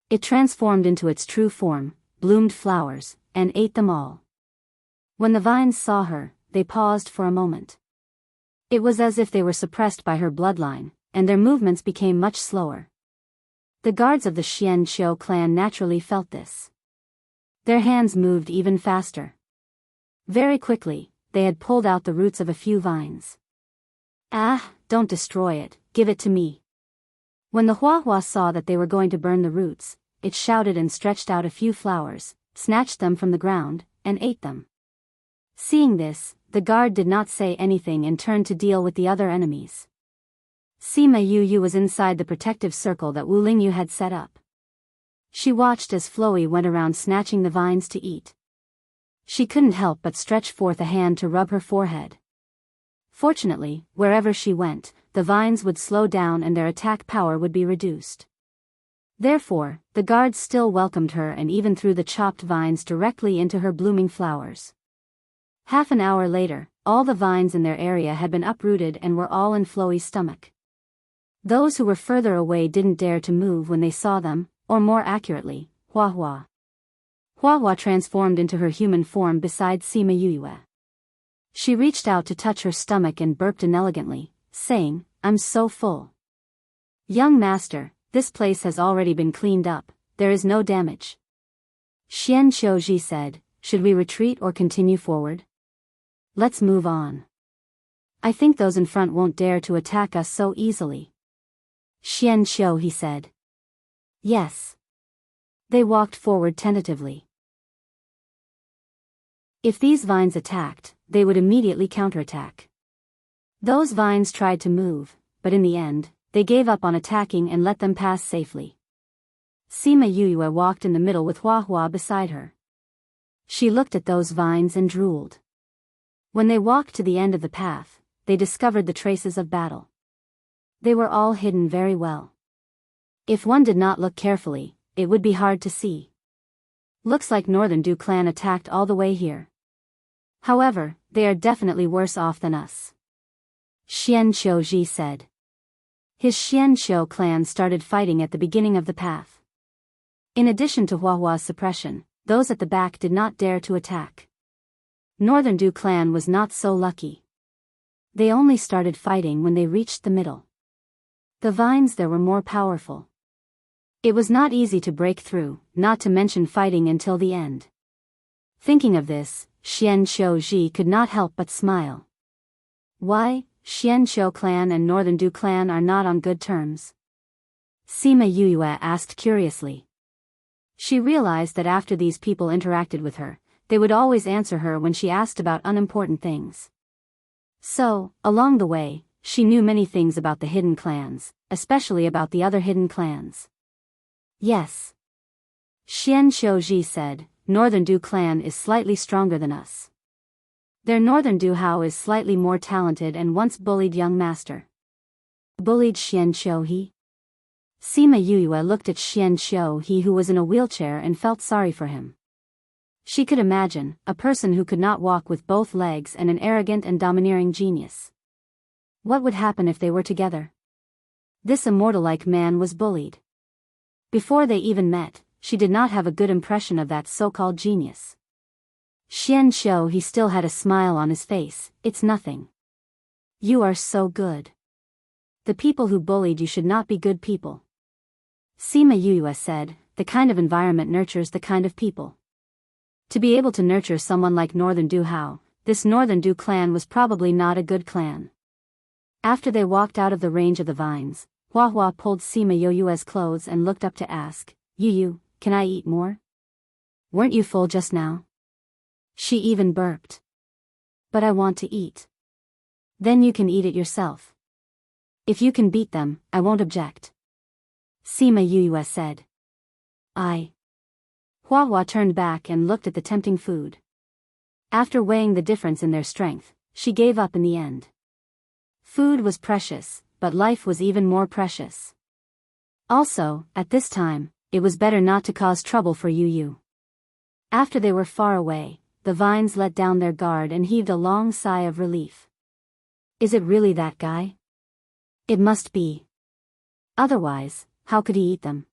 It transformed into its true form, bloomed flowers, and ate them all. When the vines saw her, they paused for a moment. It was as if they were suppressed by her bloodline, and their movements became much slower. The guards of the Xian clan naturally felt this. Their hands moved even faster. Very quickly, they had pulled out the roots of a few vines. Ah, don't destroy it, give it to me. When the Hua saw that they were going to burn the roots, it shouted and stretched out a few flowers, snatched them from the ground, and ate them. Seeing this, the guard did not say anything and turned to deal with the other enemies. Sima Yu was inside the protective circle that Wu Lingyu had set up. She watched as Floey went around snatching the vines to eat. She couldn't help but stretch forth a hand to rub her forehead. Fortunately, wherever she went, the vines would slow down and their attack power would be reduced. Therefore, the guards still welcomed her and even threw the chopped vines directly into her blooming flowers. Half an hour later, all the vines in their area had been uprooted and were all in Floey's stomach. Those who were further away didn't dare to move when they saw them, or more accurately, Hua Hua. Hua Hua transformed into her human form beside Sima Yue. She reached out to touch her stomach and burped inelegantly, saying, "I'm so full." "Young master, this place has already been cleaned up, there is no damage." Xian Qiuji said, "Should we retreat or continue forward?" "Let's move on. I think those in front won't dare to attack us so easily." Xian Qiu said. "Yes." They walked forward tentatively. If these vines attacked, they would immediately counterattack. Those vines tried to move, but in the end, they gave up on attacking and let them pass safely. Sima Yue walked in the middle with Hua Hua beside her. She looked at those vines and drooled. When they walked to the end of the path, they discovered the traces of battle. They were all hidden very well. If one did not look carefully, it would be hard to see. Looks like Northern Du clan attacked all the way here. However, they are definitely worse off than us. Xian Qiuji said. His Xian Qiu clan started fighting at the beginning of the path. In addition to Hua Hua's suppression, those at the back did not dare to attack. Northern Du clan was not so lucky. They only started fighting when they reached the middle. The vines there were more powerful. It was not easy to break through, not to mention fighting until the end. Thinking of this, Xian Qiuji could not help but smile. Why, Xian Qiu clan and Northern Du clan are not on good terms? Sima Yue asked curiously. She realized that after these people interacted with her, they would always answer her when she asked about unimportant things. So, along the way, she knew many things about the hidden clans, especially about the other hidden clans. Yes. Xian Qiuji said, Northern Du clan is slightly stronger than us. Their Northern Du Hao is slightly more talented and once bullied young master. Bullied Xian Qiuji? Sima Yue looked at Xian Qiuji who was in a wheelchair and felt sorry for him. She could imagine, a person who could not walk with both legs and an arrogant and domineering genius. What would happen if they were together? This immortal-like man was bullied. Before they even met, she did not have a good impression of that so-called genius. Xian Qiuji still had a smile on his face. It's nothing. You are so good. The people who bullied you should not be good people. Sima Yue said, the kind of environment nurtures the kind of people. To be able to nurture someone like Northern Du Hao, this Northern Du clan was probably not a good clan. After they walked out of the range of the vines, Hua Hua pulled Sima Yue's clothes and looked up to ask, Yu, can I eat more? Weren't you full just now? She even burped. But I want to eat. Then you can eat it yourself. If you can beat them, I won't object. Sima Yue said. Hua Hua turned back and looked at the tempting food. After weighing the difference in their strength, she gave up in the end. Food was precious, but life was even more precious. Also, at this time, it was better not to cause trouble for Yu. After they were far away, the vines let down their guard and heaved a long sigh of relief. Is it really that guy? It must be. Otherwise, how could he eat them?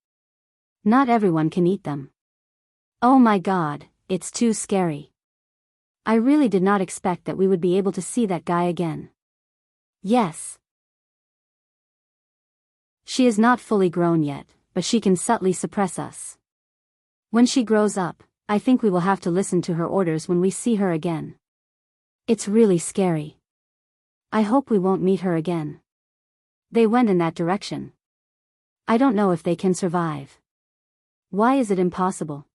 Not everyone can eat them. Oh my God, it's too scary. I really did not expect that we would be able to see that guy again. Yes. She is not fully grown yet, but she can subtly suppress us. When she grows up, I think we will have to listen to her orders when we see her again. It's really scary. I hope we won't meet her again. They went in that direction. I don't know if they can survive. Why is it impossible?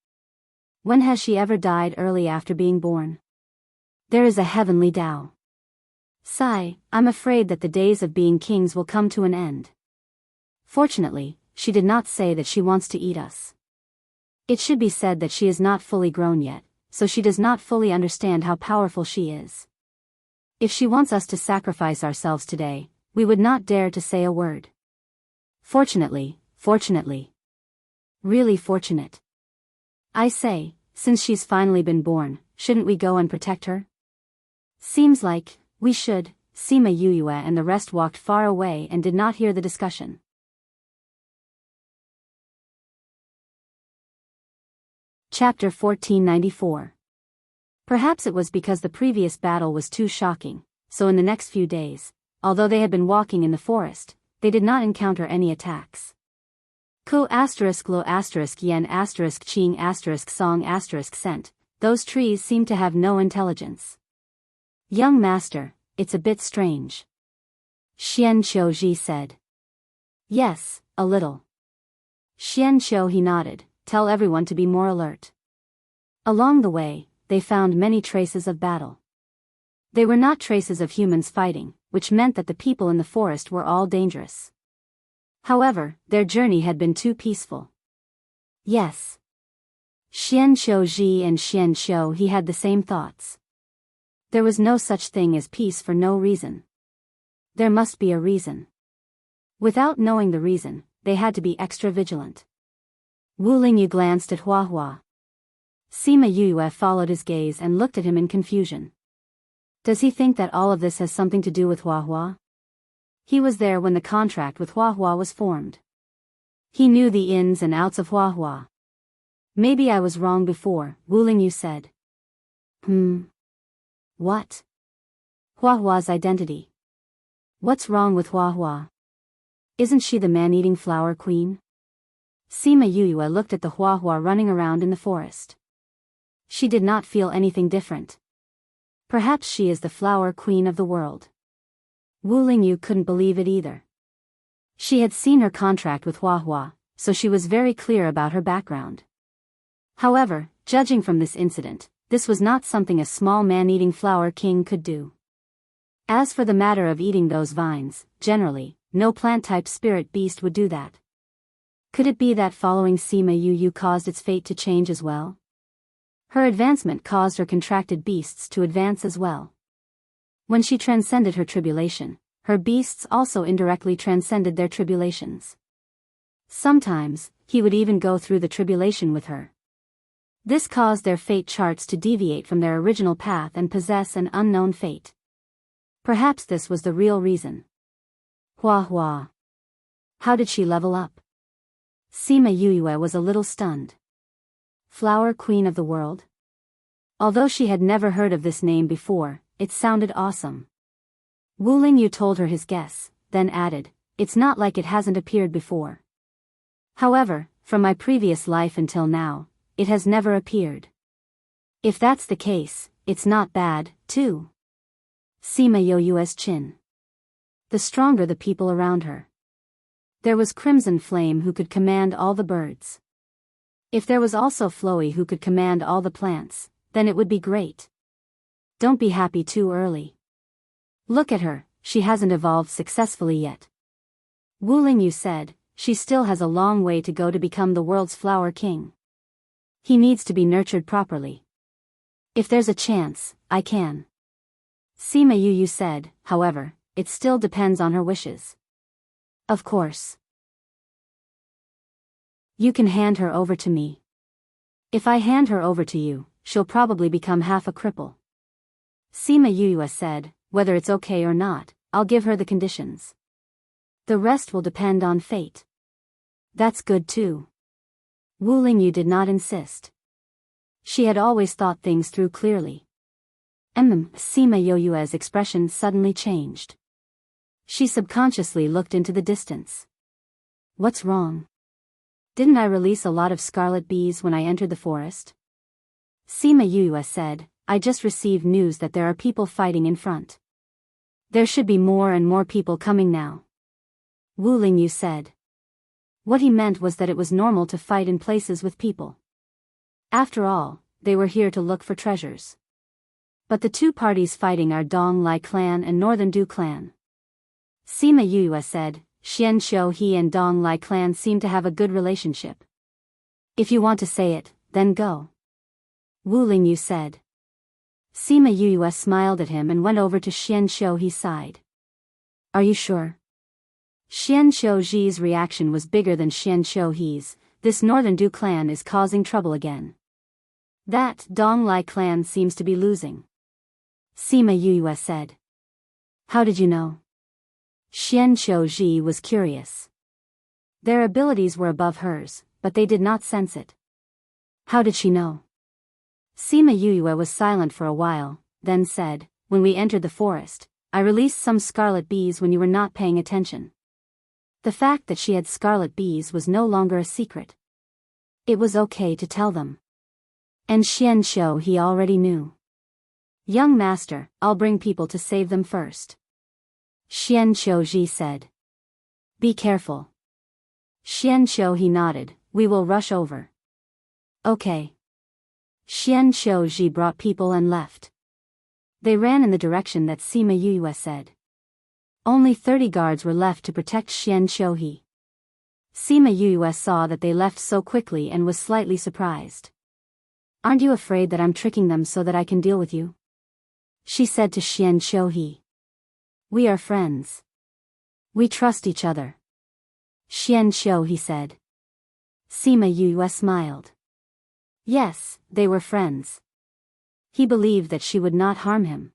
When has she ever died early after being born? There is a heavenly Tao. Sigh, I'm afraid that the days of being kings will come to an end. Fortunately, she did not say that she wants to eat us. It should be said that she is not fully grown yet, so she does not fully understand how powerful she is. If she wants us to sacrifice ourselves today, we would not dare to say a word. Fortunately. Really fortunate. I say, since she's finally been born, shouldn't we go and protect her? Seems like we should. Sima Yuyue and the rest walked far away and did not hear the discussion. Chapter 1494. Perhaps it was because the previous battle was too shocking, so in the next few days, although they had been walking in the forest, they did not encounter any attacks. Ko *lo *yen *ching song *sent, those trees seemed to have no intelligence. Young master, it's a bit strange. Xian Qiuji said. Yes, a little. Xian Qiu he nodded, tell everyone to be more alert. Along the way, they found many traces of battle. They were not traces of humans fighting, which meant that the people in the forest were all dangerous. However, their journey had been too peaceful. Yes. Xian Qiuji and Xian Qiu he had the same thoughts. There was no such thing as peace for no reason. There must be a reason. Without knowing the reason, they had to be extra vigilant. Wu Lingyu glanced at Hua Hua. Sima Yuyue followed his gaze and looked at him in confusion. Does he think that all of this has something to do with Hua Hua? He was there when the contract with Hua Hua was formed. He knew the ins and outs of Hua Hua. Maybe I was wrong before, Wu Lingyu said. What? Hua Hua's identity. What's wrong with Hua Hua? Isn't she the man-eating flower queen? Sima Yuyue looked at the Hua Hua running around in the forest. She did not feel anything different. Perhaps she is the flower queen of the world. Wu Lingyu couldn't believe it either. She had seen her contract with Hua Hua, so she was very clear about her background. However, judging from this incident, this was not something a small man-eating flower king could do. As for the matter of eating those vines, generally, no plant-type spirit beast would do that. Could it be that following Sima Yuyue caused its fate to change as well? Her advancement caused her contracted beasts to advance as well. When she transcended her tribulation, her beasts also indirectly transcended their tribulations. Sometimes, he would even go through the tribulation with her. This caused their fate charts to deviate from their original path and possess an unknown fate. Perhaps this was the real reason. Hua Hua. How did she level up? Sima Yuyue was a little stunned. Flower Queen of the World? Although she had never heard of this name before, it sounded awesome. Wu Lingyu told her his guess, then added, it's not like it hasn't appeared before. However, from my previous life until now, it has never appeared. If that's the case, it's not bad, too. Sima Yuyue's chin. The stronger the people around her. There was Crimson Flame who could command all the birds. If there was also Floey who could command all the plants, then it would be great. Don't be happy too early. Look at her, she hasn't evolved successfully yet. Wu Lingyu said, she still has a long way to go to become the world's flower king. He needs to be nurtured properly. If there's a chance, I can. Sima Yuyue said, however, it still depends on her wishes. Of course. You can hand her over to me. If I hand her over to you, she'll probably become half a cripple. Sima Yuyue said, whether it's okay or not, I'll give her the conditions. The rest will depend on fate. That's good too. Wu Lingyu did not insist. She had always thought things through clearly. Sima Yuyue's expression suddenly changed. She subconsciously looked into the distance. What's wrong? Didn't I release a lot of scarlet bees when I entered the forest? Sima Yuyue said, I just received news that there are people fighting in front. There should be more and more people coming now. Wu Lingyu said. What he meant was that it was normal to fight in places with people. After all, they were here to look for treasures. But the two parties fighting are Dong Lai clan and Northern Du clan. Sima Yue said, Xian Shou He and Dong Lai clan seem to have a good relationship. If you want to say it, then go. Wu Lingyu said. Sima Yue smiled at him and went over to Xian Shou He's side. Are you sure? Xian Shou Ji's reaction was bigger than Xian Shou He's. This Northern Du clan is causing trouble again. That Dong Lai clan seems to be losing. Sima Yue said. How did you know? Xian Shou Ji was curious. Their abilities were above hers, but they did not sense it. How did she know? Sima Yue was silent for a while, then said, when we entered the forest, I released some scarlet bees when you were not paying attention. The fact that she had scarlet bees was no longer a secret. It was okay to tell them. And Xian Shou he already knew. Young master, I'll bring people to save them first. Xian Shou Ji said. Be careful. Xian Shou he nodded, we will rush over. Okay. Xian Shou Ji brought people and left. They ran in the direction that Sima Yue said. Only 30 guards were left to protect Xian Shou He. Sima Yue saw that they left so quickly and was slightly surprised. Aren't you afraid that I'm tricking them so that I can deal with you? She said to Xian Shou He. We are friends. We trust each other. Xian Shou He said. Sima Yue smiled. Yes, they were friends. He believed that she would not harm him.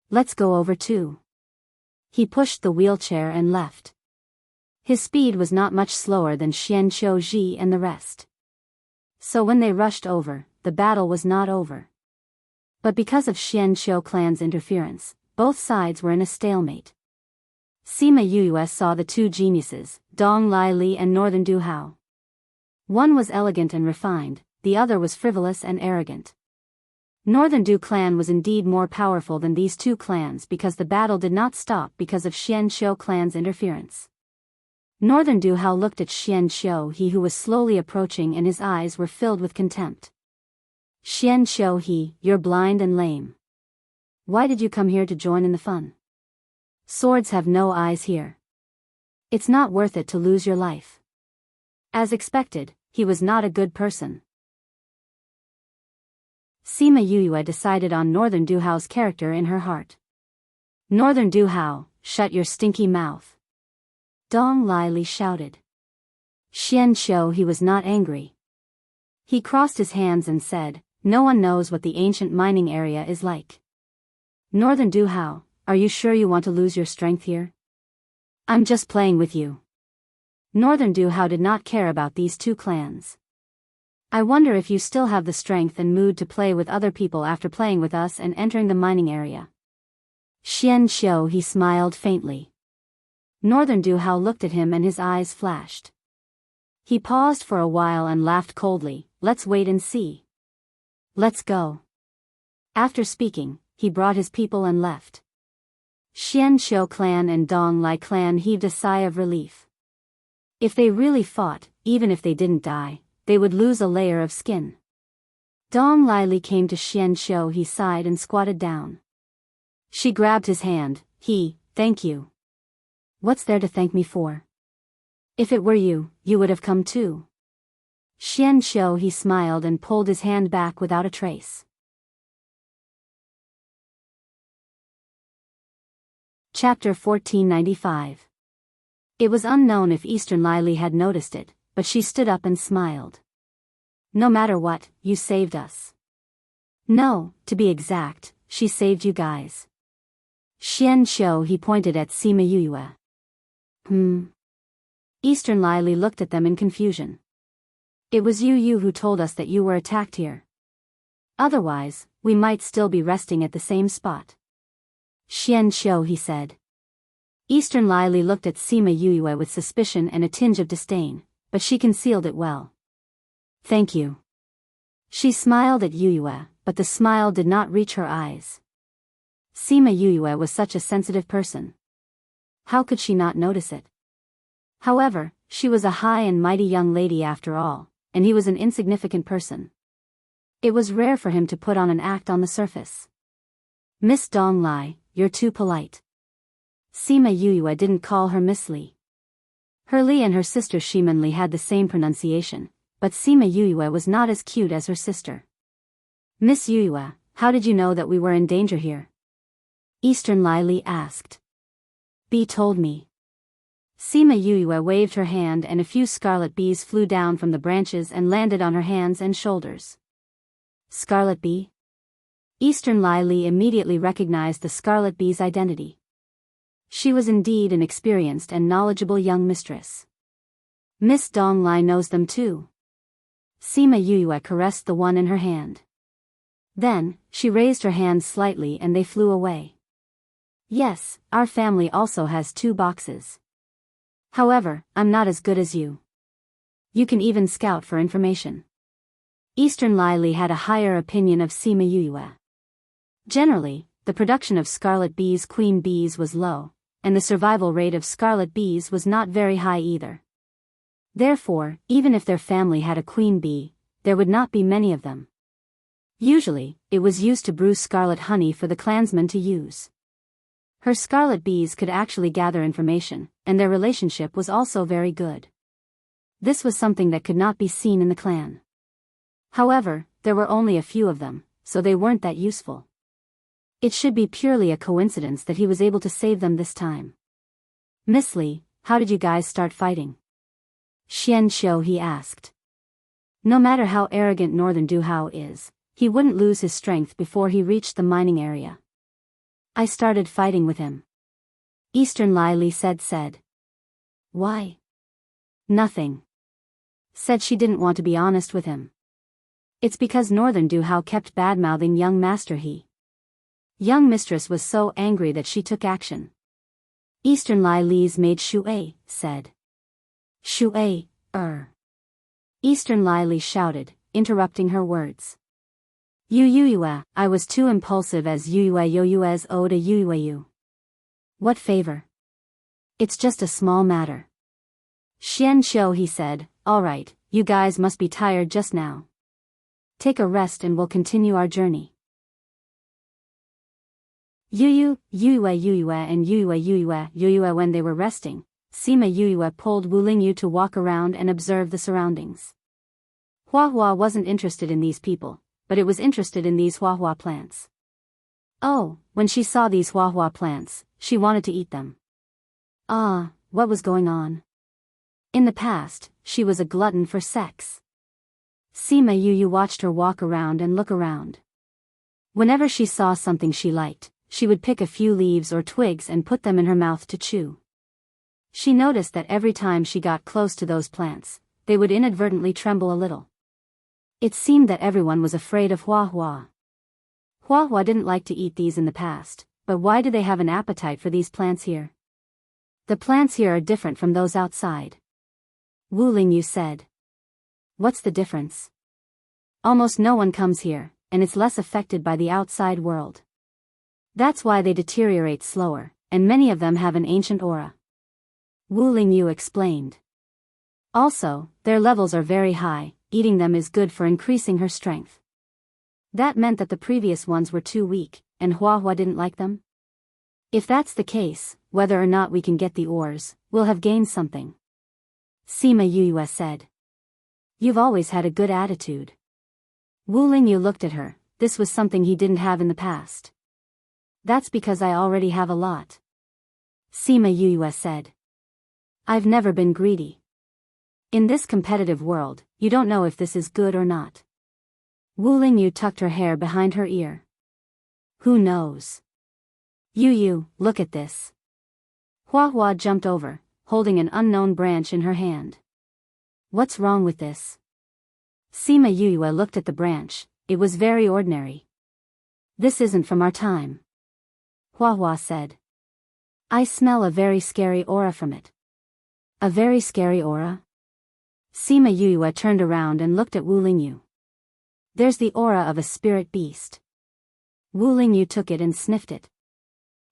Let's go over too. He pushed the wheelchair and left. His speed was not much slower than Xian Shou Ji and the rest. So when they rushed over, the battle was not over. But because of Xian Shou clan's interference, both sides were in a stalemate. Sima Yue saw the two geniuses, Dong Lai Li and Northern Du Hao. One was elegant and refined, the other was frivolous and arrogant. Northern Du clan was indeed more powerful than these two clans because the battle did not stop because of Xian Shou clan's interference. Northern Du Hao looked at Xian Shou He who was slowly approaching and his eyes were filled with contempt. Xian Shou He, you're blind and lame. Why did you come here to join in the fun? Swords have no eyes here. It's not worth it to lose your life. As expected, he was not a good person. Sima Yue decided on Northern Du Hao's character in her heart. Northern Du Hao, shut your stinky mouth. Dong Lai Li shouted. Xian Shou he was not angry. He crossed his hands and said, no one knows what the ancient mining area is like. Northern Du Hao, are you sure you want to lose your strength here? I'm just playing with you. Northern Du Hao did not care about these two clans. I wonder if you still have the strength and mood to play with other people after playing with us and entering the mining area. Xian Shou he smiled faintly. Northern Du Hao looked at him and his eyes flashed. He paused for a while and laughed coldly, let's wait and see. Let's go. After speaking, he brought his people and left. Xian Shou clan and Dong Lai clan heaved a sigh of relief. If they really fought, even if they didn't die, they would lose a layer of skin. Dong Lai Li came to Xian Shou he sighed and squatted down. She grabbed his hand, thank you. What's there to thank me for? If it were you, you would have come too. Xian Shou he smiled and pulled his hand back without a trace. Chapter 1495. It was unknown if Eastern Lai Li had noticed it, but she stood up and smiled. No matter what, you saved us. No, to be exact, she saved you guys. Xian Shou he pointed at Sima Yue. Eastern Lai Li looked at them in confusion. It was you who told us that you were attacked here. Otherwise, we might still be resting at the same spot. Xian Shou he said. Eastern Lai Li looked at Sima Yue with suspicion and a tinge of disdain, but she concealed it well. Thank you. She smiled at Yue, but the smile did not reach her eyes. Sima Yue was such a sensitive person. How could she not notice it? However, she was a high and mighty young lady after all, and he was an insignificant person. It was rare for him to put on an act on the surface. Miss Dong Lai, you're too polite. Sima Yuyue didn't call her Miss Li. Her Li and her sister Shiman Li had the same pronunciation, but Sima Yuyue was not as cute as her sister. Miss Yuyue, how did you know that we were in danger here? Eastern Lai Li asked. Bee told me. Sima Yuyue waved her hand and a few scarlet bees flew down from the branches and landed on her hands and shoulders. Scarlet bee? Eastern Lai Li immediately recognized the scarlet bee's identity. She was indeed an experienced and knowledgeable young mistress. Miss Dong Lai knows them too. Sima Yuyue caressed the one in her hand. Then, she raised her hands slightly and they flew away. Yes, our family also has 2 boxes. However, I'm not as good as you. You can even scout for information. Eastern Lai Li had a higher opinion of Sima Yuyue. Generally, the production of scarlet bees queen bees was low, and the survival rate of scarlet bees was not very high either. Therefore, even if their family had a queen bee, there would not be many of them. Usually, it was used to brew scarlet honey for the clansmen to use. Her scarlet bees could actually gather information, and their relationship was also very good. This was something that could not be seen in the clan. However, there were only a few of them, so they weren't that useful. It should be purely a coincidence that he was able to save them this time. Miss Li, how did you guys start fighting? Xian Qiu he asked. No matter how arrogant Northern Du Hao is, he wouldn't lose his strength before he reached the mining area. I started fighting with him. Eastern Lai Li said. Why? Nothing. Said she didn't want to be honest with him. It's because Northern Du Hao kept badmouthing young master he. Young mistress was so angry that she took action. Eastern Lai Li's maid Shui said. Shui, Eastern Lai Li shouted, interrupting her words. Yuyue, I was too impulsive as Yuyue Yoyue's ode Yuyue. What favor? It's just a small matter. Xian Qiu he said, alright, you guys must be tired just now. Take a rest and we'll continue our journey. Yuyue and Yuyue when they were resting, Sima Yuyue pulled Wu Lingyu to walk around and observe the surroundings. Huahua wasn't interested in these people, but it was interested in these huahua plants. Oh, when she saw these huahua plants, she wanted to eat them. What was going on? In the past, she was a glutton for sex. Sima Yuyue watched her walk around and look around. Whenever she saw something she liked, she would pick a few leaves or twigs and put them in her mouth to chew. She noticed that every time she got close to those plants, they would inadvertently tremble a little. It seemed that everyone was afraid of Huahua. Huahua didn't like to eat these in the past, but why do they have an appetite for these plants here? The plants here are different from those outside. Wu Lingyu said. What's the difference? Almost no one comes here, and it's less affected by the outside world. That's why they deteriorate slower, and many of them have an ancient aura. Wu Lingyu explained. Also, their levels are very high, eating them is good for increasing her strength. That meant that the previous ones were too weak, and Huahua didn't like them? If that's the case, whether or not we can get the ores, we'll have gained something. Sima Yuyue said. You've always had a good attitude. Wu Lingyu looked at her, this was something he didn't have in the past. That's because I already have a lot. Sima Yuyue said. I've never been greedy. In this competitive world, you don't know if this is good or not. Wu Lingyu tucked her hair behind her ear. Who knows? Yu, look at this. Huahua jumped over, holding an unknown branch in her hand. What's wrong with this? Sima Yuyue looked at the branch, it was very ordinary. This isn't from our time. Huahua said. I smell a very scary aura from it. A very scary aura? Sima Yuyue turned around and looked at Wu Lingyu. There's the aura of a spirit beast. Wu Lingyu took it and sniffed it.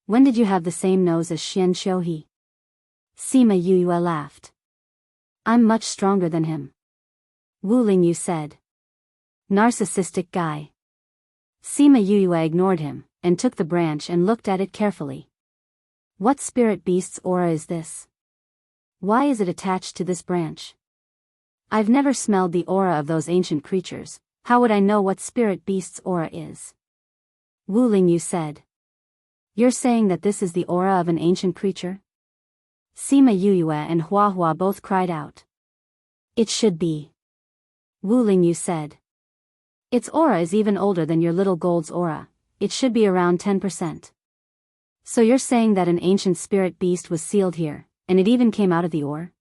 When did you have the same nose as Xian Qiu? Sima Yuyue laughed. I'm much stronger than him. Wu Lingyu said. Narcissistic guy. Sima Yuyue ignored him, and took the branch and looked at it carefully. What spirit beast's aura is this? Why is it attached to this branch? I've never smelled the aura of those ancient creatures. How would I know what spirit beast's aura is? Wu Lingyu said. You're saying that this is the aura of an ancient creature? Sima Yuyue and Hua Hua both cried out. It should be. Wu Lingyu said. Its aura is even older than your little gold's aura. It should be around 10%. So you're saying that an ancient spirit beast was sealed here, and it even came out of the ore?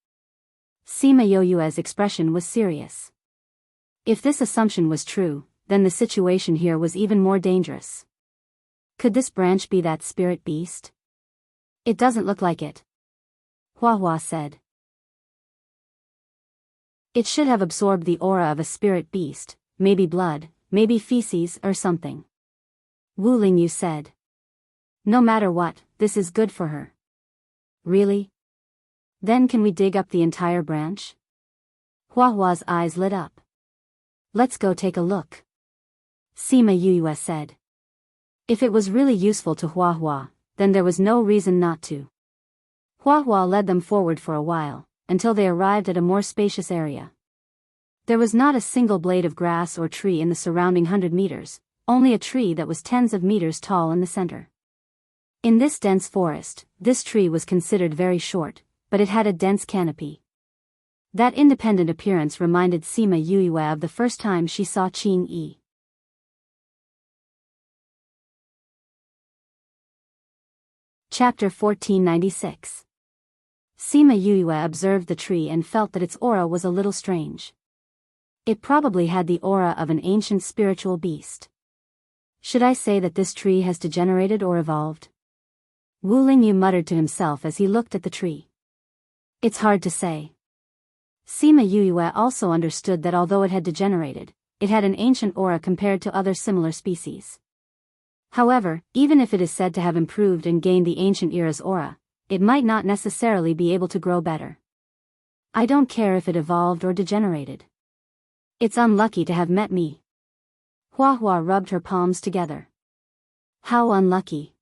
Sima Yoyue's expression was serious. If this assumption was true, then the situation here was even more dangerous. Could this branch be that spirit beast? It doesn't look like it. Hua Hua said. It should have absorbed the aura of a spirit beast, maybe blood, maybe feces or something. Wu Lingyu said. No matter what, this is good for her. Really? Then can we dig up the entire branch? Hua Hua's eyes lit up. Let's go take a look. Sima Yuyue said. If it was really useful to Hua Hua, then there was no reason not to. Hua Hua led them forward for a while, until they arrived at a more spacious area. There was not a single blade of grass or tree in the surrounding 100 meters, only a tree that was tens of meters tall in the center. In this dense forest, this tree was considered very short, but it had a dense canopy. That independent appearance reminded Sima Yuyue of the first time she saw Qing Yi. Chapter 1496. Sima Yuyue observed the tree and felt that its aura was a little strange. It probably had the aura of an ancient spiritual beast. Should I say that this tree has degenerated or evolved? Wu Lingyu muttered to himself as he looked at the tree. It's hard to say. Sima Yuyue also understood that although it had degenerated, it had an ancient aura compared to other similar species. However, even if it is said to have improved and gained the ancient era's aura, it might not necessarily be able to grow better. I don't care if it evolved or degenerated. It's unlucky to have met me. Hua Hua rubbed her palms together. How unlucky.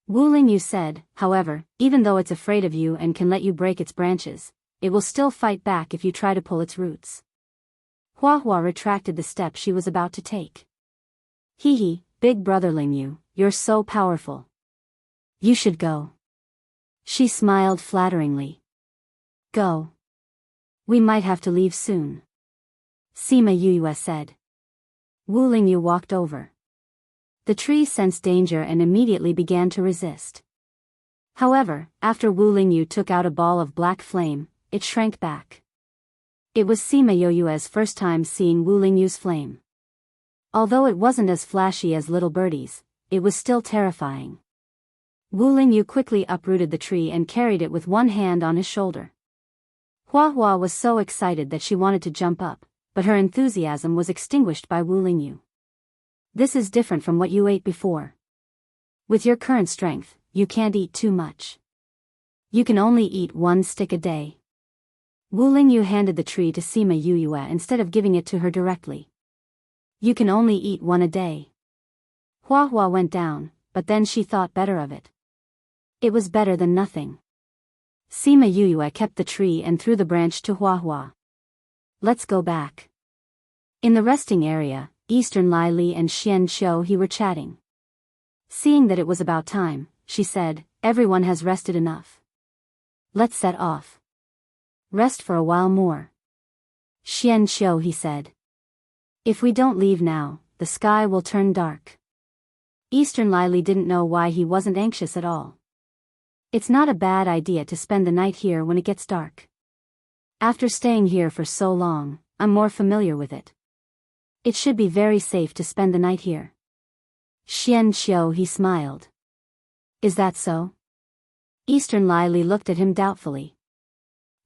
Wu Lingyu said, however, even though it's afraid of you and can let you break its branches, it will still fight back if you try to pull its roots. Hua Hua retracted the step she was about to take. Hee hee, big brother Lingyu, you're so powerful. You should go. She smiled flatteringly. Go. We might have to leave soon. Sima Yuyue said. Wu Lingyu walked over. The tree sensed danger and immediately began to resist. However, after Wu Lingyu took out a ball of black flame, it shrank back. It was Sima Yoyue's first time seeing Wu Lingyu's flame. Although it wasn't as flashy as Little Birdie's, it was still terrifying. Wu Lingyu quickly uprooted the tree and carried it with one hand on his shoulder. Hua Hua was so excited that she wanted to jump up, but her enthusiasm was extinguished by Wu Lingyu. This is different from what you ate before. With your current strength, you can't eat too much. You can only eat one stick a day. Wu Lingyu handed the tree to Sima Yuyue instead of giving it to her directly. You can only eat one a day. Hua Hua went down, but then she thought better of it. It was better than nothing. Sima Yuyue kept the tree and threw the branch to Hua Hua. Let's go back. In the resting area, Eastern Lai Li and Xian Qiu were chatting. Seeing that it was about time, she said, everyone has rested enough. Let's set off. Rest for a while more. Xian Qiu said. If we don't leave now, the sky will turn dark. Eastern Lai Li didn't know why he wasn't anxious at all. It's not a bad idea to spend the night here when it gets dark. After staying here for so long, I'm more familiar with it. It should be very safe to spend the night here. Xian Qiu smiled. Is that so? Eastern Lai Li looked at him doubtfully.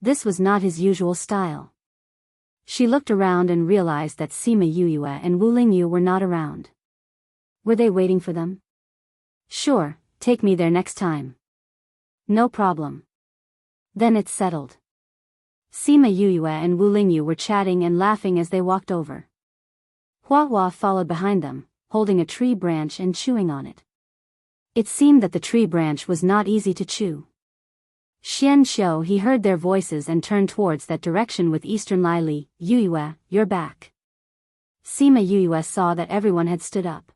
This was not his usual style. She looked around and realized that Sima Yuyue and Wu Lingyu were not around. Were they waiting for them? Sure, take me there next time. No problem. Then it's settled. Sima Yuyue and Wu Lingyu were chatting and laughing as they walked over. Hua Hua followed behind them, holding a tree branch and chewing on it. It seemed that the tree branch was not easy to chew. Xian Xiu he heard their voices and turned towards that direction with Eastern Lily. Yuyue, you're back. Sima Yuyue saw that everyone had stood up.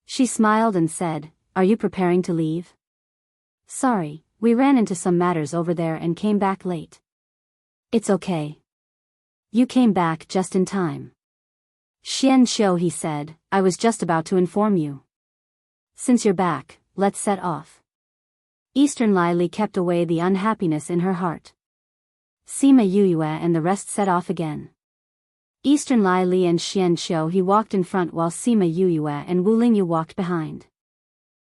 She smiled and said, "Are you preparing to leave?" "Sorry, we ran into some matters over there and came back late." "It's okay. You came back just in time." Xian Xiu he said, "I was just about to inform you. Since you're back, let's set off." Eastern Lily kept away the unhappiness in her heart. Sima Yuyue and the rest set off again. Eastern Lily and Xian Xiu he walked in front while Sima Yuyue and Wu Lingyu walked behind.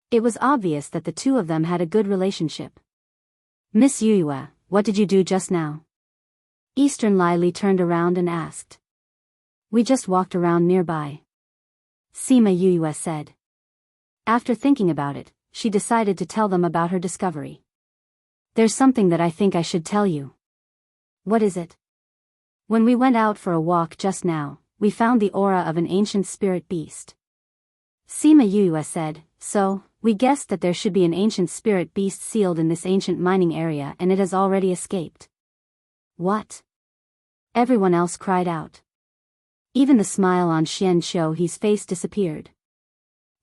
It was obvious that the two of them had a good relationship. "Miss Yuyue, what did you do just now?" Eastern Lily turned around and asked. "We just walked around nearby," Sima Yuyue said. After thinking about it, she decided to tell them about her discovery. "There's something that I think I should tell you." "What is it?" "When we went out for a walk just now, we found the aura of an ancient spirit beast." Sima Yuyue said, "So, we guessed that there should be an ancient spirit beast sealed in this ancient mining area and it has already escaped." "What?" everyone else cried out. Even the smile on Xian Xiu's face disappeared.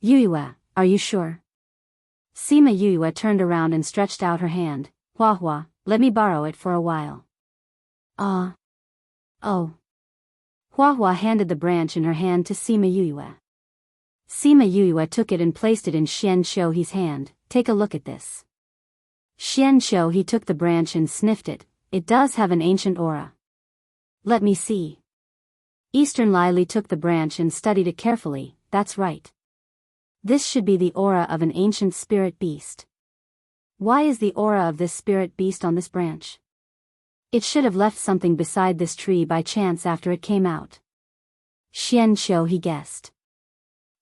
"Yuyue, are you sure?" Sima Yuyue turned around and stretched out her hand. "Hua, let me borrow it for a while." "Ah. Oh." Hua handed the branch in her hand to Sima Yuyue. Sima Yuyue took it and placed it in Xian Xiu's hand. "Take a look at this." Xian Xiu he took the branch and sniffed it. "It does have an ancient aura." "Let me see." Eastern Lily took the branch and studied it carefully. "That's right. This should be the aura of an ancient spirit beast. Why is the aura of this spirit beast on this branch? It should have left something beside this tree by chance after it came out." Xian Xiu he guessed.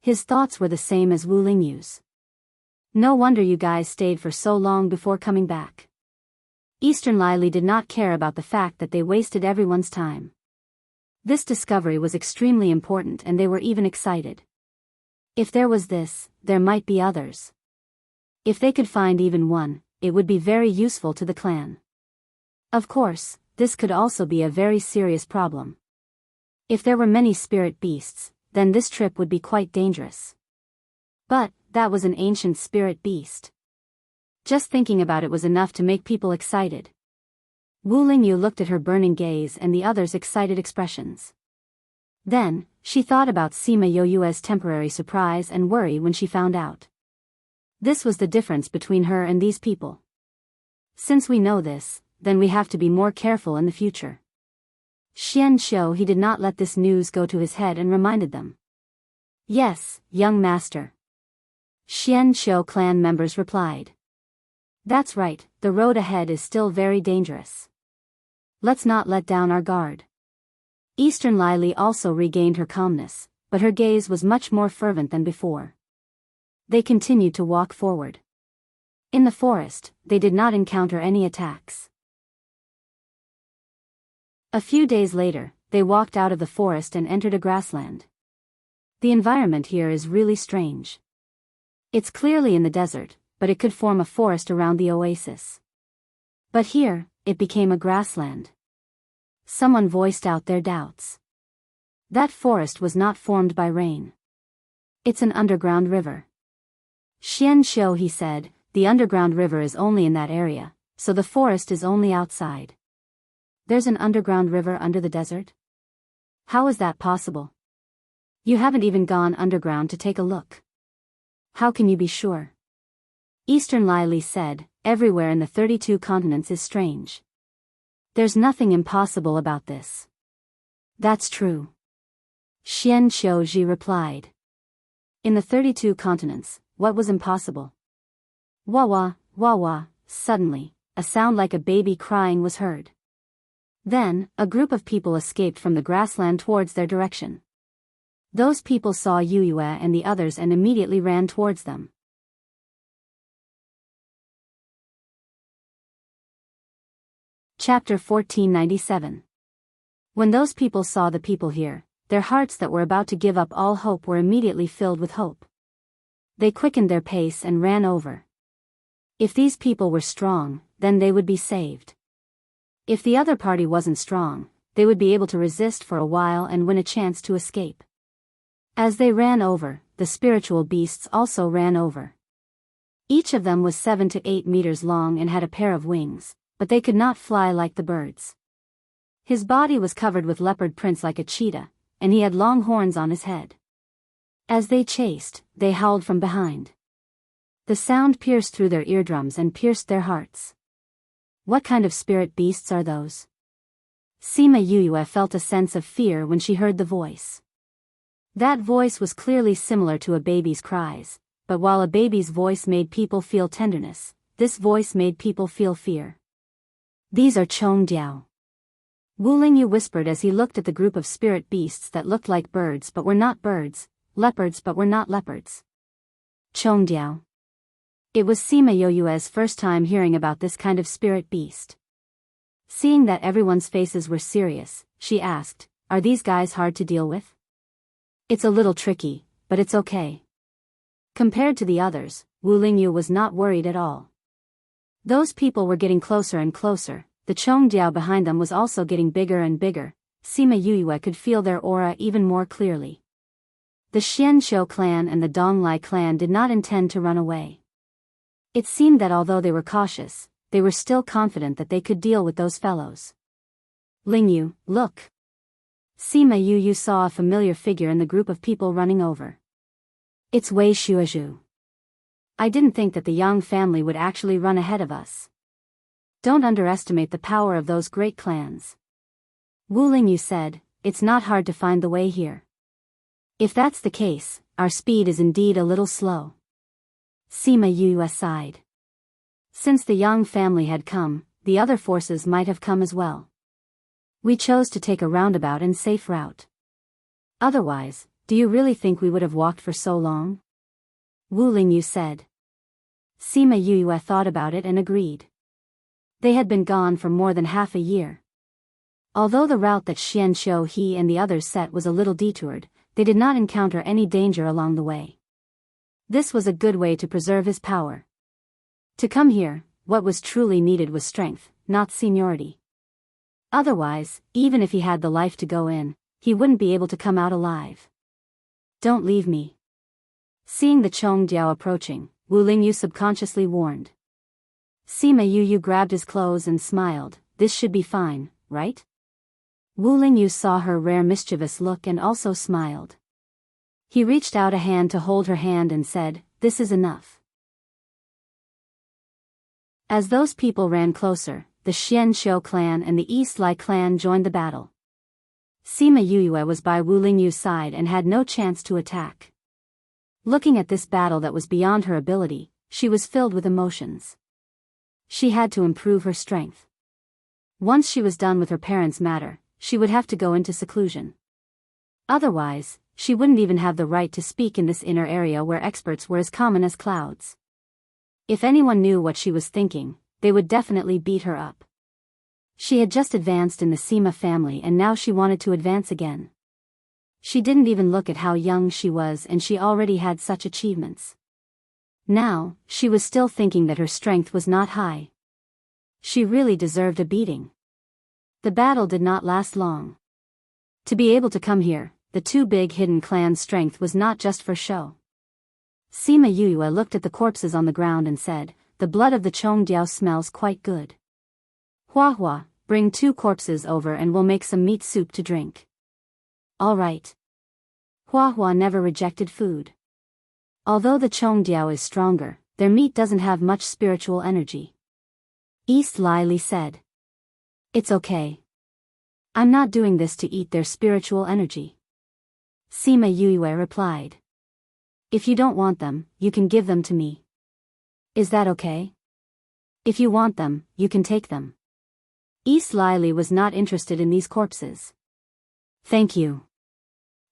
His thoughts were the same as Wu Lingyu's. "No wonder you guys stayed for so long before coming back." Eastern Lily did not care about the fact that they wasted everyone's time. This discovery was extremely important and they were even excited. If there was this, there might be others. If they could find even one, it would be very useful to the clan. Of course, this could also be a very serious problem. If there were many spirit beasts, then this trip would be quite dangerous. But, that was an ancient spirit beast. Just thinking about it was enough to make people excited. Wu Lingyu looked at her burning gaze and the others' excited expressions. Then, she thought about Sima Yoyue's temporary surprise and worry when she found out. This was the difference between her and these people. Since we know this, then we have to be more careful in the future. Xian Xiu he did not let this news go to his head and reminded them. "Yes, young master." Xian Xiu clan members replied. "That's right, the road ahead is still very dangerous. Let's not let down our guard." Eastern Lily also regained her calmness, but her gaze was much more fervent than before. They continued to walk forward. In the forest, they did not encounter any attacks. A few days later, they walked out of the forest and entered a grassland. The environment here is really strange. It's clearly in the desert, but it could form a forest around the oasis. But here, it became a grassland. Someone voiced out their doubts. That forest was not formed by rain. It's an underground river. Xian Xiu he said, "The underground river is only in that area, so the forest is only outside." "There's an underground river under the desert? How is that possible? You haven't even gone underground to take a look. How can you be sure?" Eastern Lily said, "Everywhere in the 32 continents is strange. There's nothing impossible about this." "That's true." Xian Xiuji replied. "In the 32 continents, what was impossible?" Wah wah, suddenly, a sound like a baby crying was heard. Then, a group of people escaped from the grassland towards their direction. Those people saw Yuyue and the others and immediately ran towards them. Chapter 1497. When those people saw the people here, their hearts that were about to give up all hope were immediately filled with hope. They quickened their pace and ran over. If these people were strong, then they would be saved. If the other party wasn't strong, they would be able to resist for a while and win a chance to escape. As they ran over, the spiritual beasts also ran over. Each of them was 7 to 8 meters long and had a pair of wings, but they could not fly like the birds. His body was covered with leopard prints like a cheetah, and he had long horns on his head. As they chased, they howled from behind. The sound pierced through their eardrums and pierced their hearts. What kind of spirit beasts are those? Sima Yue felt a sense of fear when she heard the voice. That voice was clearly similar to a baby's cries, but while a baby's voice made people feel tenderness, this voice made people feel fear. These are Chongdiao. Wu Lingyu whispered as he looked at the group of spirit beasts that looked like birds but were not birds, leopards but were not leopards. Chongdiao. It was Sima Yue's first time hearing about this kind of spirit beast. Seeing that everyone's faces were serious, she asked, "Are these guys hard to deal with?" "It's a little tricky, but it's okay." Compared to the others, Wu Lingyu was not worried at all. Those people were getting closer and closer, the Chongdiao behind them was also getting bigger and bigger. Sima Yue could feel their aura even more clearly. The Xianqiu clan and the Donglai clan did not intend to run away. It seemed that although they were cautious, they were still confident that they could deal with those fellows. "Lingyu, look!" Sima Yu saw a familiar figure in the group of people running over. "It's Wei Shuozhu. I didn't think that the Yang family would actually run ahead of us. Don't underestimate the power of those great clans." Wu Lingyu said, "It's not hard to find the way here. If that's the case, our speed is indeed a little slow." Sima Yue sighed. Since the Yang family had come, the other forces might have come as well. "We chose to take a roundabout and safe route. Otherwise, do you really think we would have walked for so long?" Wu Lingyu said. Sima Yue thought about it and agreed. They had been gone for more than half a year. Although the route that Xianqiu he and the others set was a little detoured, they did not encounter any danger along the way. This was a good way to preserve his power. To come here, what was truly needed was strength, not seniority. Otherwise, even if he had the life to go in, he wouldn't be able to come out alive. "Don't leave me." Seeing the Chongdiao approaching, Wu Lingyu subconsciously warned. Sima Yu grabbed his clothes and smiled. "This should be fine, right?" Wu Lingyu saw her rare mischievous look and also smiled. He reached out a hand to hold her hand and said, "This is enough." As those people ran closer, the Xianqiu clan and the East Lai clan joined the battle. Sima Yue was by Wu Lingyu's side and had no chance to attack. Looking at this battle that was beyond her ability, she was filled with emotions. She had to improve her strength. Once she was done with her parents' matter, she would have to go into seclusion. Otherwise, she wouldn't even have the right to speak in this inner area where experts were as common as clouds. If anyone knew what she was thinking, they would definitely beat her up. She had just advanced in the Sima family and now she wanted to advance again. She didn't even look at how young she was and she already had such achievements. Now, she was still thinking that her strength was not high. She really deserved a beating. The battle did not last long. To be able to come here, the two big hidden clans' strength was not just for show. Sima Yue looked at the corpses on the ground and said, "The blood of the Chongdiao smells quite good. Hua Hua, bring 2 corpses over and we'll make some meat soup to drink." "All right." Hua Hua never rejected food. Although the Chongdiao is stronger, their meat doesn't have much spiritual energy. East Lai Li said, "It's okay. I'm not doing this to eat their spiritual energy." Sima Yue replied, "If you don't want them, you can give them to me. Is that okay? If you want them, you can take them." East Lai Li was not interested in these corpses. "Thank you,"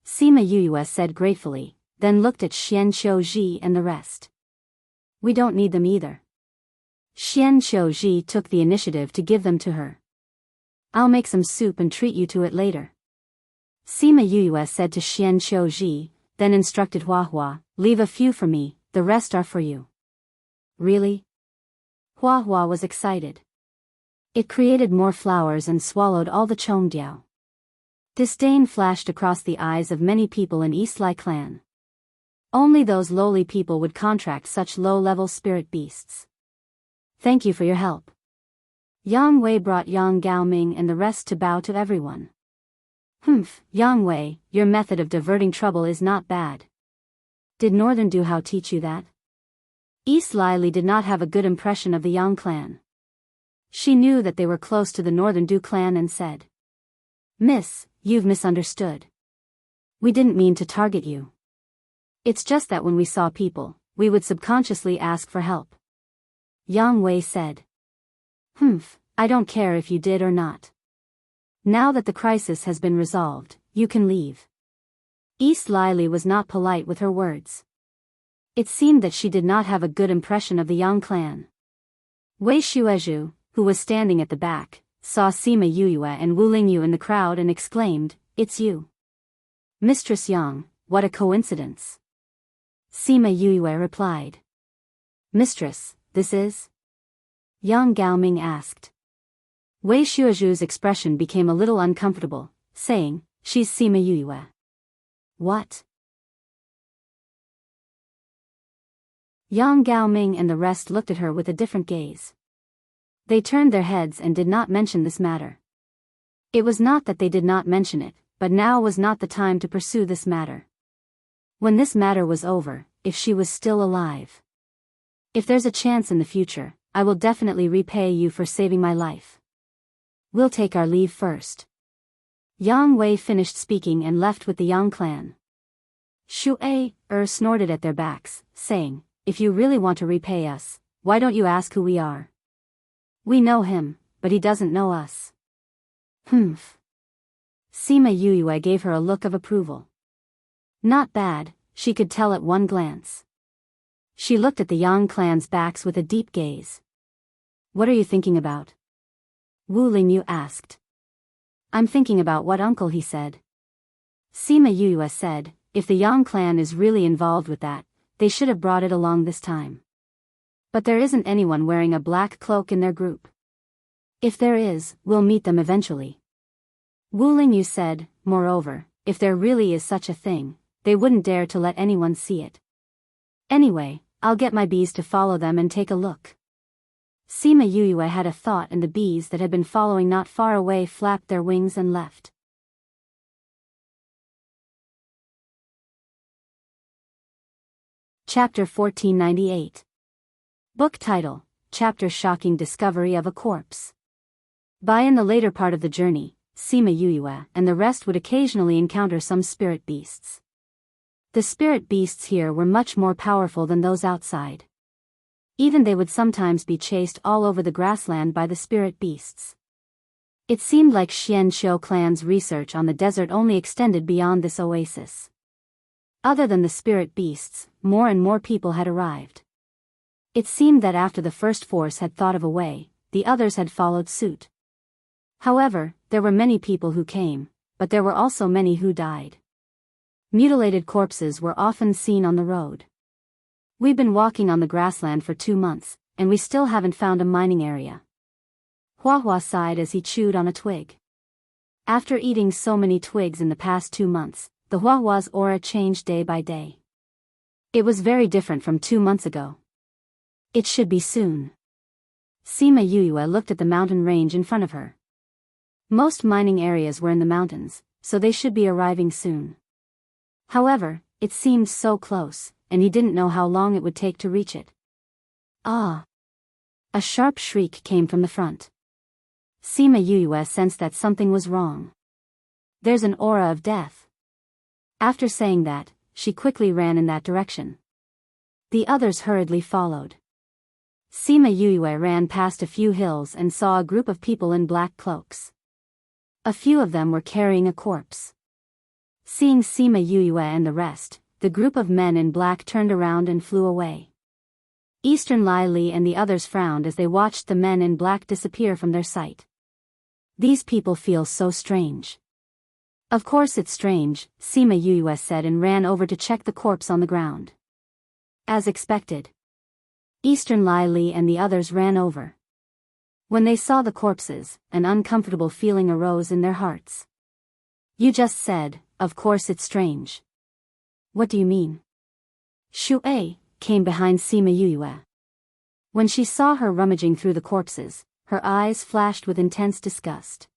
Sima Yue said gratefully, then looked at Xianqiu Ji and the rest. "We don't need them either." Xianqiu Ji took the initiative to give them to her. "I'll make some soup and treat you to it later." Sima Yuyue said to Xian Qiuji, then instructed Huahua, leave a few for me, the rest are for you. Really? Huahua was excited. It created more flowers and swallowed all the Chongdiao. Disdain flashed across the eyes of many people in East Lai clan. Only those lowly people would contract such low-level spirit beasts. Thank you for your help. Yang Wei brought Yang Gaoming and the rest to bow to everyone. Yang Wei, your method of diverting trouble is not bad. Did Northern Du Hao teach you that? East Lai Li did not have a good impression of the Yang clan. She knew that they were close to the Northern Du clan and said, Miss, you've misunderstood. We didn't mean to target you. It's just that when we saw people, we would subconsciously ask for help. Yang Wei said. I don't care if you did or not. Now that the crisis has been resolved, you can leave. East Lai Li was not polite with her words. It seemed that she did not have a good impression of the Yang clan. Wei Shuezhu, who was standing at the back, saw Sima Yuyue and Wu Lingyu in the crowd and exclaimed, It's you. Mistress Yang, what a coincidence. Sima Yuyue replied. Mistress, this is? Yang Gaoming asked. Wei Shuezhu's expression became a little uncomfortable, saying, She's Sima Yuyue. What? Yang Gaoming and the rest looked at her with a different gaze. They turned their heads and did not mention this matter. It was not that they did not mention it, but now was not the time to pursue this matter. When this matter was over, if she was still alive. If there's a chance in the future, I will definitely repay you for saving my life. We'll take our leave first. Yang Wei finished speaking and left with the Yang clan. Shu-ei, snorted at their backs, saying, If you really want to repay us, why don't you ask who we are? We know him, but he doesn't know us. Sima Yuyue gave her a look of approval. Not bad, she could tell at one glance. She looked at the Yang clan's backs with a deep gaze. What are you thinking about? Wu Lingyu asked. I'm thinking about what uncle he said. Sima Yuyue said, if the Yang clan is really involved with that, they should have brought it along this time. But there isn't anyone wearing a black cloak in their group. If there is, we'll meet them eventually. Wu Lingyu said, moreover, if there really is such a thing, they wouldn't dare to let anyone see it. Anyway, I'll get my bees to follow them and take a look. Sima Yuyue had a thought and the bees that had been following not far away flapped their wings and left. Chapter 1498. Book title, Chapter Shocking Discovery of a Corpse. In the later part of the journey, Sima Yuyue and the rest would occasionally encounter some spirit beasts. The spirit beasts here were much more powerful than those outside. Even they would sometimes be chased all over the grassland by the spirit beasts. It seemed like Xian Qiu clan's research on the desert only extended beyond this oasis. Other than the spirit beasts, more and more people had arrived. It seemed that after the first force had thought of a way, the others had followed suit. However, there were many people who came, but there were also many who died. Mutilated corpses were often seen on the road. We've been walking on the grassland for 2 months, and we still haven't found a mining area. Huahua sighed as he chewed on a twig. After eating so many twigs in the past 2 months, the Huahua's aura changed day by day. It was very different from 2 months ago. It should be soon. Sima Yuyue looked at the mountain range in front of her. Most mining areas were in the mountains, so they should be arriving soon. However, it seemed so close, and he didn't know how long it would take to reach it. Ah! A sharp shriek came from the front. Sima Yuyue sensed that something was wrong. There's an aura of death. After saying that, she quickly ran in that direction. The others hurriedly followed. Sima Yuyue ran past a few hills and saw a group of people in black cloaks. A few of them were carrying a corpse. Seeing Sima Yuyue and the rest, the group of men in black turned around and flew away. Eastern Lai Li and the others frowned as they watched the men in black disappear from their sight. These people feel so strange. Of course it's strange, Sima Yuyue said and ran over to check the corpse on the ground. As expected. Eastern Lai Li and the others ran over. When they saw the corpses, an uncomfortable feeling arose in their hearts. You just said, of course it's strange. What do you mean? Shu A came behind Sima Yuyue. When she saw her rummaging through the corpses, her eyes flashed with intense disgust.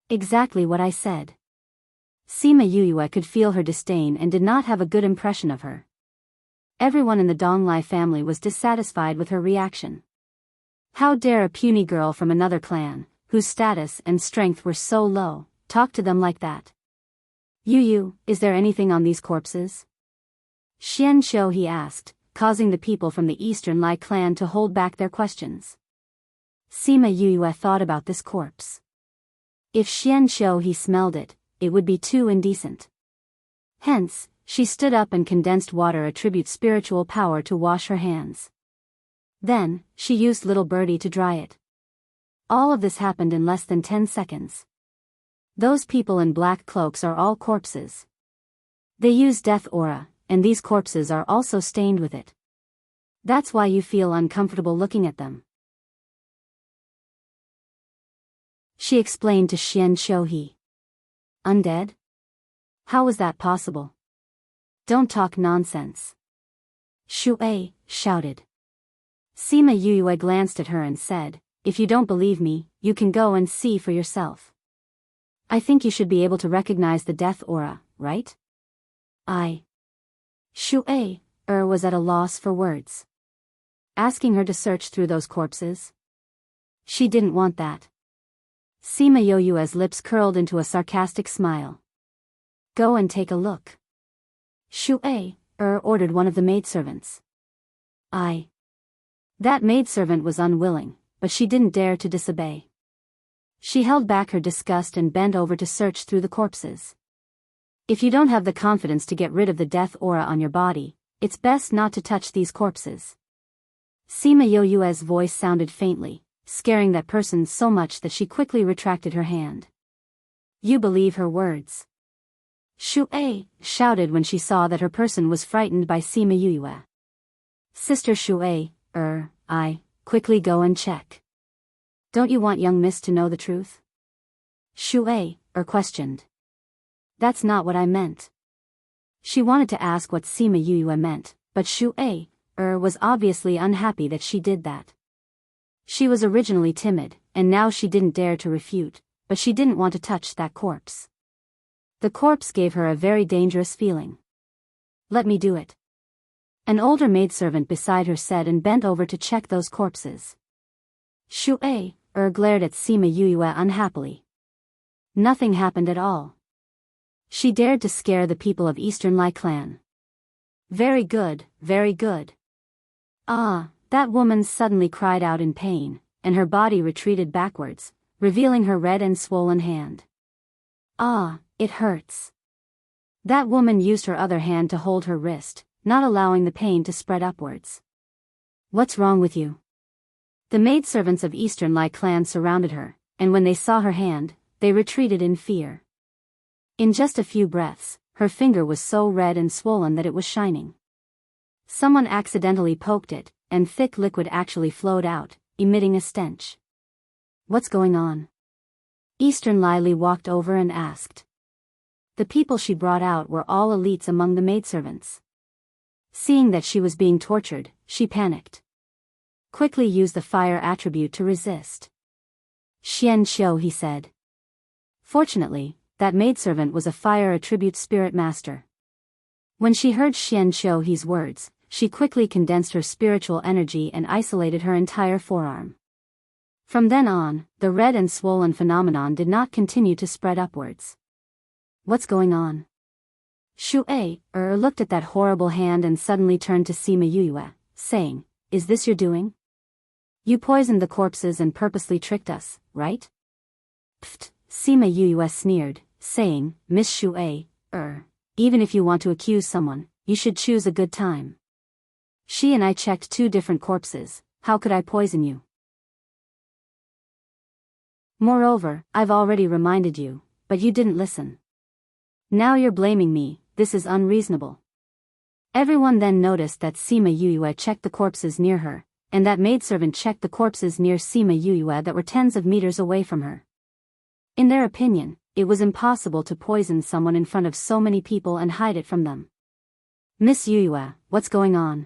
Exactly what I said. Sima Yuyue could feel her disdain and did not have a good impression of her. Everyone in the Donglai family was dissatisfied with her reaction. How dare a puny girl from another clan, whose status and strength were so low, talk to them like that? Yu, is there anything on these corpses? Xian Shou he asked, causing the people from the Eastern Lai clan to hold back their questions. Sima Yuyue thought about this corpse. If Xian Shou he smelled it, it would be too indecent. Hence, she stood up and condensed water attributes spiritual power to wash her hands. Then, she used Little Birdie to dry it. All of this happened in less than 10 seconds. Those people in black cloaks are all corpses. They use death aura, and these corpses are also stained with it. That's why you feel uncomfortable looking at them. She explained to Xian Shouhe. Undead? How was that possible? Don't talk nonsense. Shu A shouted. Sima Yuyue glanced at her and said, if you don't believe me, you can go and see for yourself. I think you should be able to recognize the death aura, right? Shu A was at a loss for words. Asking her to search through those corpses? She didn't want that. Sima Yuyue's lips curled into a sarcastic smile. Go and take a look. Shu A ordered one of the maidservants. That maidservant was unwilling, but she didn't dare to disobey. She held back her disgust and bent over to search through the corpses. If you don't have the confidence to get rid of the death aura on your body, it's best not to touch these corpses. Sima Yuyue's voice sounded faintly, scaring that person so much that she quickly retracted her hand. You believe her words. Shu A shouted when she saw that her person was frightened by Sima Yuyue. Sister Shu A, quickly go and check. Don't you want young miss to know the truth? Shu A questioned. That's not what I meant. She wanted to ask what Sima Yuyue meant, but Shu A was obviously unhappy that she did that. She was originally timid, and now she didn't dare to refute, but she didn't want to touch that corpse. The corpse gave her a very dangerous feeling. Let me do it. An older maidservant beside her said and bent over to check those corpses. Shu A glared at Sima Yuyue unhappily. Nothing happened at all. She dared to scare the people of Eastern Lai clan. Very good, very good. That woman suddenly cried out in pain, and her body retreated backwards, revealing her red and swollen hand. It hurts. That woman used her other hand to hold her wrist, not allowing the pain to spread upwards. What's wrong with you? The maidservants of Eastern Lai clan surrounded her, and when they saw her hand, they retreated in fear. In just a few breaths, her finger was so red and swollen that it was shining. Someone accidentally poked it, and thick liquid actually flowed out, emitting a stench. What's going on? Eastern Lai Li walked over and asked. The people she brought out were all elites among the maidservants. Seeing that she was being tortured, she panicked. Quickly used the fire attribute to resist. Xian Shou he said. Fortunately, that maidservant was a fire attribute spirit master. When she heard Xian Shouhe's words, she quickly condensed her spiritual energy and isolated her entire forearm. From then on, the red and swollen phenomenon did not continue to spread upwards. What's going on? Shu A looked at that horrible hand and suddenly turned to Sima Yuyue, saying, Is this your doing? You poisoned the corpses and purposely tricked us, right? Pfft, Sima Yuyue sneered, saying, Miss Shu A, even if you want to accuse someone, you should choose a good time. She and I checked 2 different corpses, how could I poison you? Moreover, I've already reminded you, but you didn't listen. Now you're blaming me, this is unreasonable. Everyone then noticed that Sima Yuyue checked the corpses near her, and that maidservant checked the corpses near Sima Yuyue that were tens of meters away from her. In their opinion, it was impossible to poison someone in front of so many people and hide it from them. Miss Yuyue, what's going on?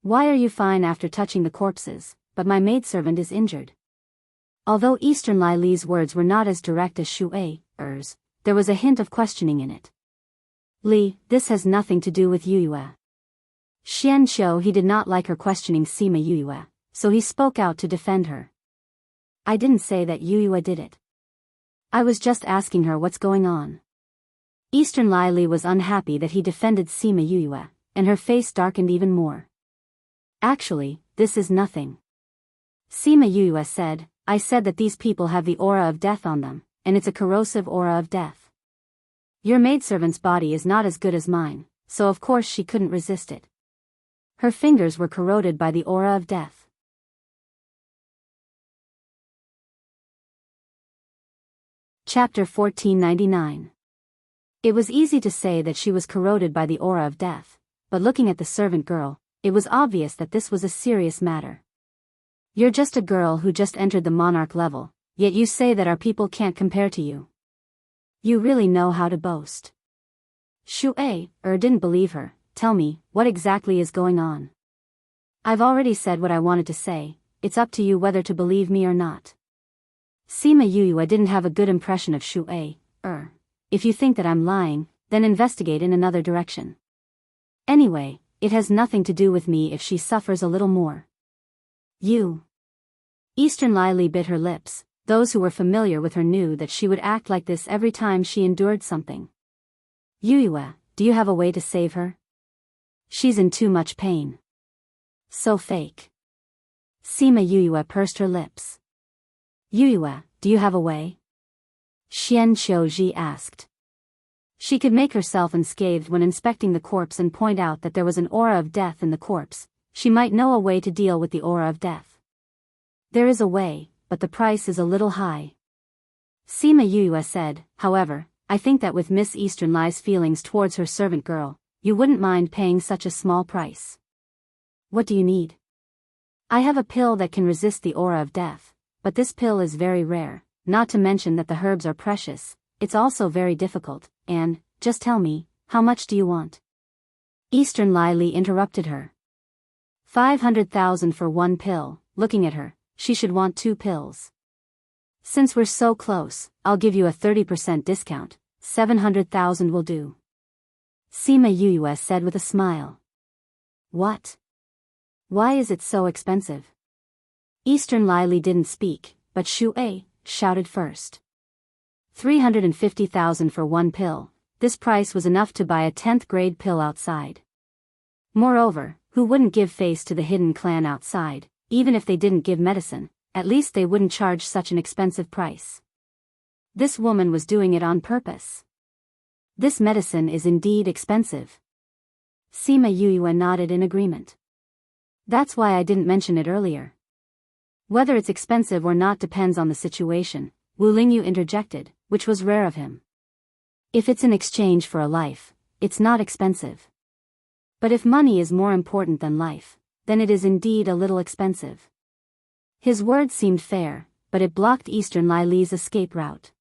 Why are you fine after touching the corpses, but my maidservant is injured? Although Eastern Lai Li's words were not as direct as Shu'ei's, there was a hint of questioning in it. Li, this has nothing to do with Yuyue. Xianqiu he did not like her questioning Sima Yuyue, so he spoke out to defend her. I didn't say that Yuyue did it. I was just asking her what's going on. Eastern Lai Li was unhappy that he defended Sima Yuyue, and her face darkened even more. Actually, this is nothing. Sima Yuyue said, I said that these people have the aura of death on them, and it's a corrosive aura of death. Your maidservant's body is not as good as mine, so of course she couldn't resist it. Her fingers were corroded by the aura of death. Chapter 1499. It was easy to say that she was corroded by the aura of death, but looking at the servant girl, it was obvious that this was a serious matter. You're just a girl who just entered the monarch level, yet you say that our people can't compare to you. You really know how to boast. Shu'ei didn't believe her. Tell me, what exactly is going on? I've already said what I wanted to say, it's up to you whether to believe me or not. Sima Yuyue didn't have a good impression of Shu'ei. If you think that I'm lying, then investigate in another direction. Anyway, it has nothing to do with me if she suffers a little more. You. Eastern Lai Li bit her lips. Those who were familiar with her knew that she would act like this every time she endured something. Yuyue, do you have a way to save her? She's in too much pain. So fake. Sima Yuyue pursed her lips. Yuyue, do you have a way? Xianqiu asked. She could make herself unscathed when inspecting the corpse and point out that there was an aura of death in the corpse. She might know a way to deal with the aura of death. There is a way, but the price is a little high. Sima Yuyue said, however, I think that with Miss Eastern Lai's feelings towards her servant girl, you wouldn't mind paying such a small price. What do you need? I have a pill that can resist the aura of death, but this pill is very rare, not to mention that the herbs are precious, it's also very difficult, and, just tell me, how much do you want? Eastern Lai Li interrupted her. 500,000 for one pill. Looking at her, she should want 2 pills. Since we're so close, I'll give you a 30% discount, 700,000 will do. Sima Yuyue said with a smile. What? Why is it so expensive? Eastern Lai Li didn't speak, but Shu'ei shouted first. 350,000 for one pill, this price was enough to buy a 10th grade pill outside. Moreover, who wouldn't give face to the hidden clan outside? Even if they didn't give medicine, at least they wouldn't charge such an expensive price. This woman was doing it on purpose. This medicine is indeed expensive. Sima Yuyue nodded in agreement. That's why I didn't mention it earlier. Whether it's expensive or not depends on the situation, Wu Lingyu interjected, which was rare of him. If it's in exchange for a life, it's not expensive. But if money is more important than life, then it is indeed a little expensive. His words seemed fair, but it blocked Eastern Lai Li's escape route.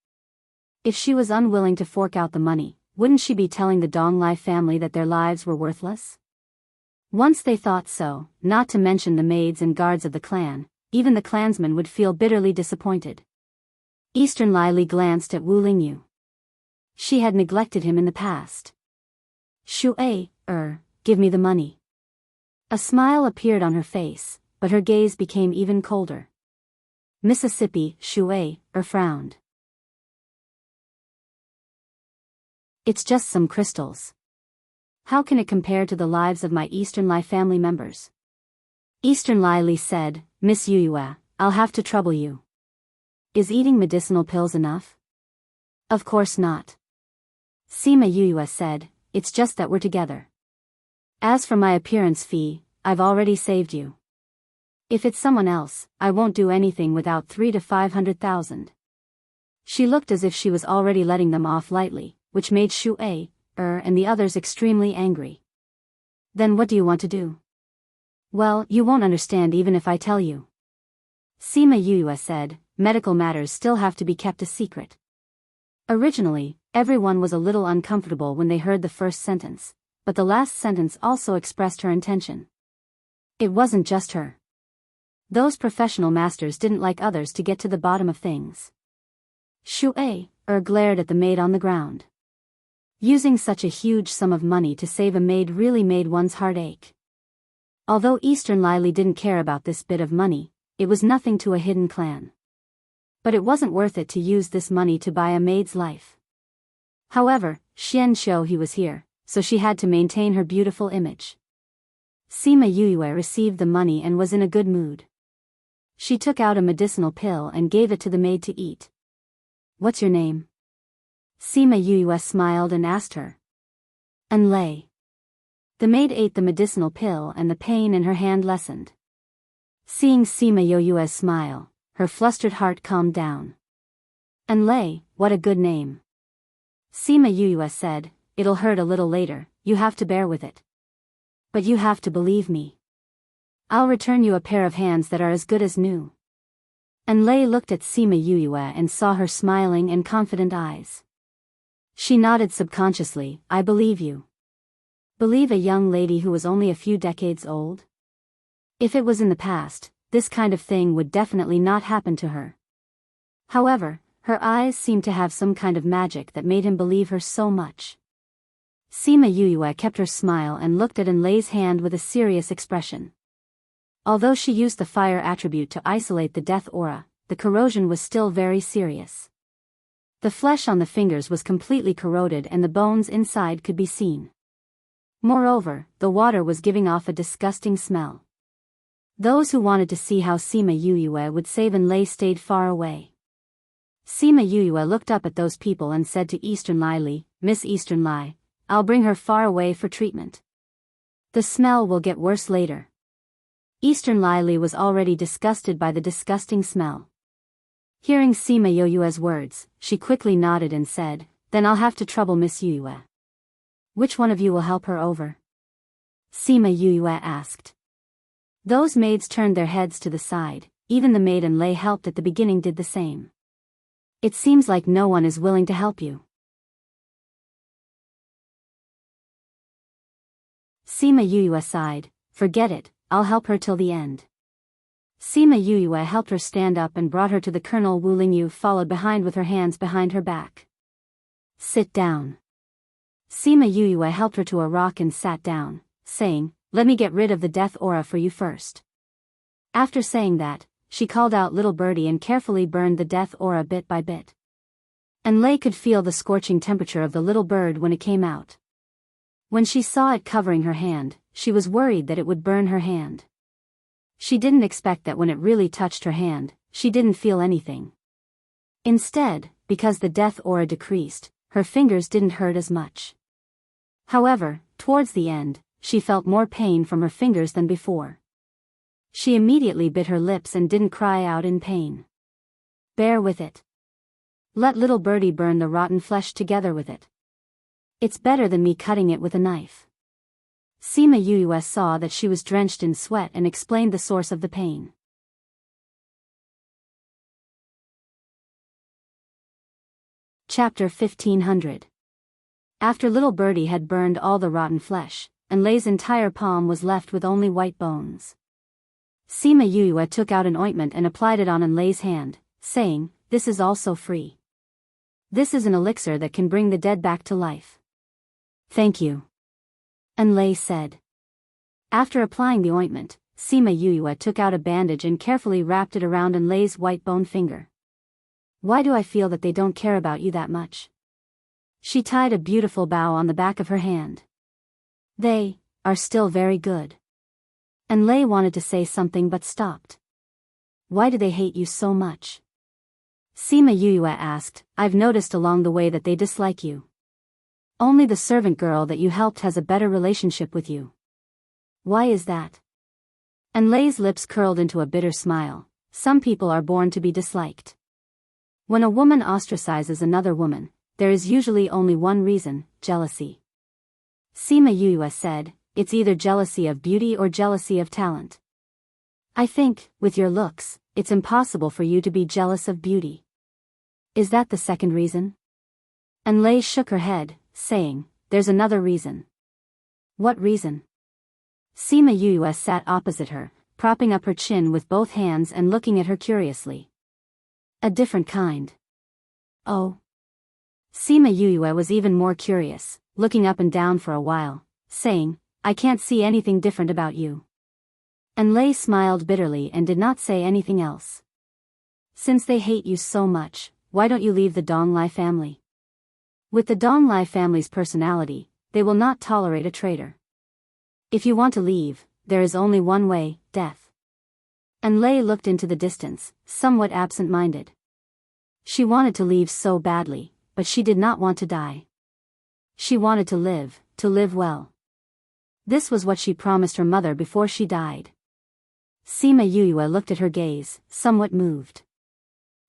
If she was unwilling to fork out the money, wouldn't she be telling the Dong Lai family that their lives were worthless? Once they thought so, not to mention the maids and guards of the clan, even the clansmen would feel bitterly disappointed. Eastern Lai Li glanced at Wu Lingyu. She had neglected him in the past. Shu'ei, give me the money. A smile appeared on her face, but her gaze became even colder. Mississippi, Shu'ei, frowned. It's just some crystals. How can it compare to the lives of my Eastern Lai family members? Eastern Lai Li said, Miss Yuyue, I'll have to trouble you. Is eating medicinal pills enough? Of course not. Sima Yuyue said, it's just that we're together. As for my appearance fee, I've already saved you. If it's someone else, I won't do anything without 300,000 to 500,000. She looked as if she was already letting them off lightly, which made Shu-A, and the others extremely angry. Then what do you want to do? Well, you won't understand even if I tell you. Sima Yuyue said, medical matters still have to be kept a secret. Originally, everyone was a little uncomfortable when they heard the first sentence, but the last sentence also expressed her intention. It wasn't just her. Those professional masters didn't like others to get to the bottom of things. Shu-A, glared at the maid on the ground. Using such a huge sum of money to save a maid really made one's heart ache. Although Eastern Lily didn't care about this bit of money, it was nothing to a hidden clan. But it wasn't worth it to use this money to buy a maid's life. However, Xian Xiu he was here, so she had to maintain her beautiful image. Sima Yuyue received the money and was in a good mood. She took out a medicinal pill and gave it to the maid to eat. What's your name? Sima Yuyue smiled and asked her. Enlei. The maid ate the medicinal pill and the pain in her hand lessened. Seeing Sima Yuyue's smile, her flustered heart calmed down. Enlei, what a good name. Sima Yuyue said, it'll hurt a little later, you have to bear with it. But you have to believe me. I'll return you a pair of hands that are as good as new. Enlei looked at Sima Yuyue and saw her smiling and confident eyes. She nodded subconsciously, I believe you. Believe a young lady who was only a few decades old? If it was in the past, this kind of thing would definitely not happen to her. However, her eyes seemed to have some kind of magic that made him believe her so much. Sima Yuyue kept her smile and looked at Enlei's hand with a serious expression. Although she used the fire attribute to isolate the death aura, the corrosion was still very serious. The flesh on the fingers was completely corroded and the bones inside could be seen. Moreover, the water was giving off a disgusting smell. Those who wanted to see how Sima Yuyue would save Enlei stayed far away. Sima Yuyue looked up at those people and said to Eastern Lily, Miss Eastern Lai, I'll bring her far away for treatment. The smell will get worse later. Eastern Lily was already disgusted by the disgusting smell. Hearing Sima Yuyue's words, she quickly nodded and said, then I'll have to trouble Miss Yuyue. Which one of you will help her over? Sima Yuyue asked. Those maids turned their heads to the side, even the maid Enlei helped at the beginning did the same. It seems like no one is willing to help you. Sima Yuyue sighed, forget it, I'll help her till the end. Sima Yuyue helped her stand up and brought her to the Colonel Wu Lingyu followed behind with her hands behind her back. Sit down. Sima Yuyue helped her to a rock and sat down, saying, let me get rid of the death aura for you first. After saying that, she called out little birdie and carefully burned the death aura bit by bit. Enlei could feel the scorching temperature of the little bird when it came out. When she saw it covering her hand, she was worried that it would burn her hand. She didn't expect that when it really touched her hand, she didn't feel anything. Instead, because the death aura decreased, her fingers didn't hurt as much. However, towards the end, she felt more pain from her fingers than before. She immediately bit her lips and didn't cry out in pain. Bear with it. Let little birdie burn the rotten flesh together with it. It's better than me cutting it with a knife. Sima Yuyue saw that she was drenched in sweat and explained the source of the pain. Chapter 1500. After little birdie had burned all the rotten flesh, Enlei's entire palm was left with only white bones. Sima Yuyue took out an ointment and applied it on Enlei's hand, saying, this is also free. This is an elixir that can bring the dead back to life. Thank you. Enlei said. After applying the ointment, Sima Yuyue took out a bandage and carefully wrapped it around Enlei's white bone finger. Why do I feel that they don't care about you that much? She tied a beautiful bow on the back of her hand. They are still very good. Enlei wanted to say something but stopped. Why do they hate you so much? Sima Yuyue asked, I've noticed along the way that they dislike you. Only the servant girl that you helped has a better relationship with you. Why is that? Enlei's lips curled into a bitter smile. Some people are born to be disliked. When a woman ostracizes another woman, there is usually only one reason, jealousy. Sima Yue said, it's either jealousy of beauty or jealousy of talent. I think, with your looks, it's impossible for you to be jealous of beauty. Is that the second reason? And Lei shook her head, saying, there's another reason. What reason? Sima Yue sat opposite her, propping up her chin with both hands and looking at her curiously. A different kind. Oh. Sima Yue was even more curious, looking up and down for a while, saying, I can't see anything different about you. And Lei smiled bitterly and did not say anything else. Since they hate you so much, why don't you leave the Donglai family? With the Donglai family's personality, they will not tolerate a traitor. If you want to leave, there is only one way, death. And Lei looked into the distance, somewhat absent-minded. She wanted to leave so badly, but she did not want to die. She wanted to live well. This was what she promised her mother before she died. Sima Yue looked at her gaze, somewhat moved.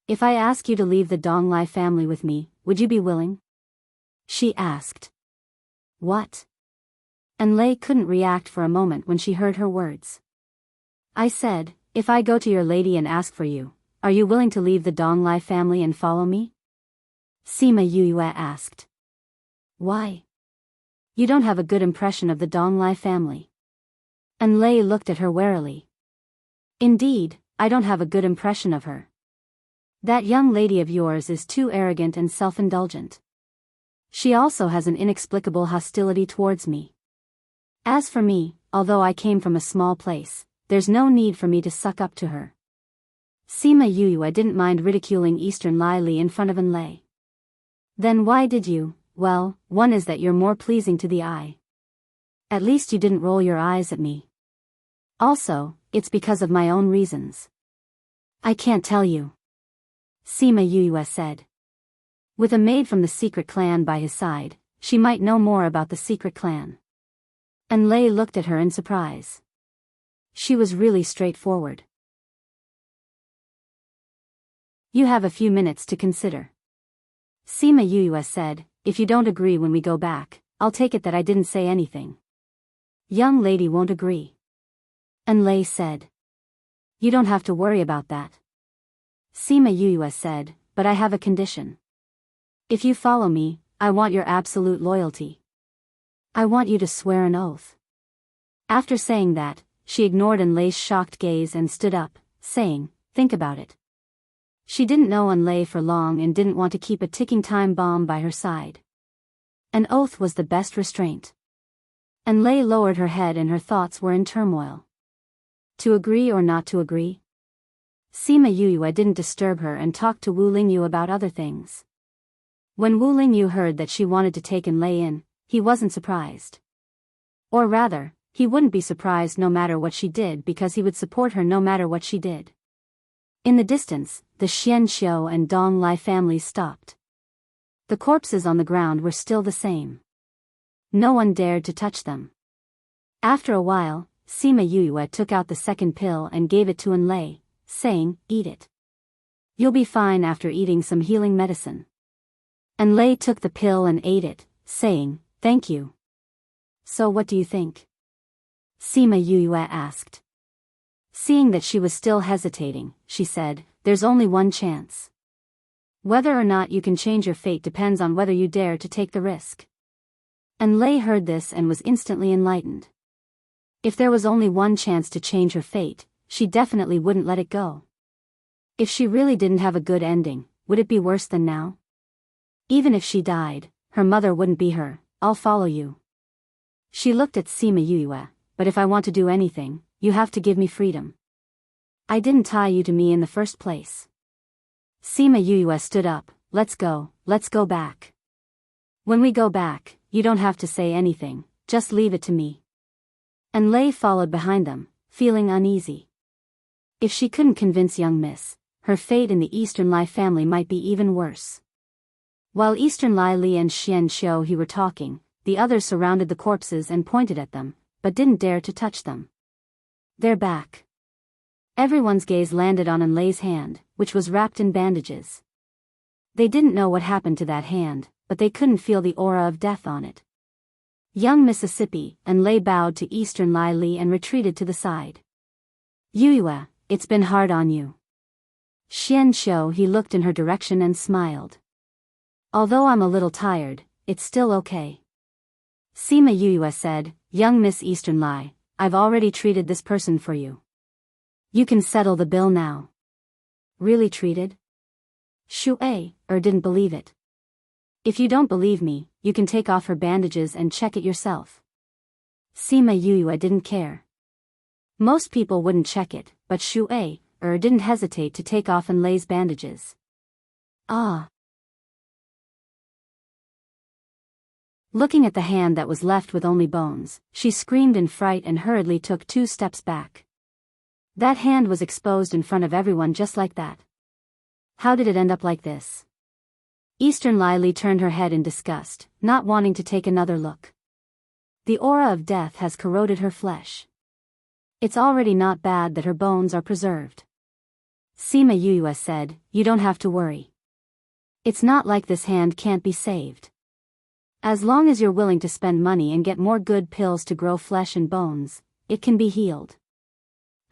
If I ask you to leave the Donglai family with me, would you be willing? She asked. What? And Lei couldn't react for a moment when she heard her words. I said, if I go to your lady and ask for you, are you willing to leave the Donglai family and follow me? Sima Yue asked. Why? You don't have a good impression of the Donglai family. And Lei looked at her warily. Indeed, I don't have a good impression of her. That young lady of yours is too arrogant and self-indulgent. She also has an inexplicable hostility towards me. As for me, although I came from a small place, there's no need for me to suck up to her. Sima Yue didn't mind ridiculing Eastern Lai Li in front of An Lei. Then why did you? Well, one is that you're more pleasing to the eye. At least you didn't roll your eyes at me. Also, it's because of my own reasons. I can't tell you. Sima Yue said. With a maid from the secret clan by his side, she might know more about the secret clan. And Lei looked at her in surprise. She was really straightforward. You have a few minutes to consider. Sima Yue said, if you don't agree when we go back, I'll take it that I didn't say anything. Young lady won't agree. And Lei said. You don't have to worry about that. Sima Yue said, but I have a condition. If you follow me, I want your absolute loyalty. I want you to swear an oath. After saying that, she ignored An Lei's shocked gaze and stood up, saying, think about it. She didn't know An Lei for long and didn't want to keep a ticking time bomb by her side. An oath was the best restraint. An Lei lowered her head and her thoughts were in turmoil. To agree or not to agree? Sima Yue didn't disturb her and talked to Wu Lingyu about other things. When Wu Lingyu heard that she wanted to take An Lei in, he wasn't surprised. Or rather, he wouldn't be surprised no matter what she did because he would support her no matter what she did. In the distance, the Xianxiu and Dong Lai families stopped. The corpses on the ground were still the same. No one dared to touch them. After a while, Sima Yue took out the second pill and gave it to An Lei, saying, eat it. You'll be fine after eating some healing medicine. An Lei took the pill and ate it, saying, thank you. So what do you think? Sima Yue asked. Seeing that she was still hesitating, she said, there's only one chance. Whether or not you can change your fate depends on whether you dare to take the risk. And Lei heard this and was instantly enlightened. If there was only one chance to change her fate, she definitely wouldn't let it go. If she really didn't have a good ending, would it be worse than now? Even if she died, her mother wouldn't be her, I'll follow you. She looked at Sima Yue, but if I want to do anything, you have to give me freedom. I didn't tie you to me in the first place. Sima Yue stood up, let's go back. When we go back, you don't have to say anything, just leave it to me. And Lei followed behind them, feeling uneasy. If she couldn't convince young miss, her fate in the Eastern Lai family might be even worse. While Eastern Lai Li and Xian Xiu were talking, the others surrounded the corpses and pointed at them, but didn't dare to touch them. They're back. Everyone's gaze landed on An Lei's hand, which was wrapped in bandages. They didn't know what happened to that hand, but they couldn't feel the aura of death on it. Young Mississippi, and Lei bowed to Eastern Lai Li and retreated to the side. Yue, it's been hard on you. Xian Qiu, he looked in her direction and smiled. Although I'm a little tired, it's still okay. Sima Yue said, young Miss Eastern Lai, I've already treated this person for you. You can settle the bill now. Really treated? Shu didn't believe it. If you don't believe me, you can take off her bandages and check it yourself. Sima Yue didn't care. Most people wouldn't check it, but Shu didn't hesitate to take off Lei's bandages. Ah. Looking at the hand that was left with only bones, she screamed in fright and hurriedly took 2 steps back. That hand was exposed in front of everyone just like that. How did it end up like this? Eastern Lai Li turned her head in disgust, not wanting to take another look. The aura of death has corroded her flesh. It's already not bad that her bones are preserved. Sima Yue said, you don't have to worry. It's not like this hand can't be saved. As long as you're willing to spend money and get more good pills to grow flesh and bones, it can be healed.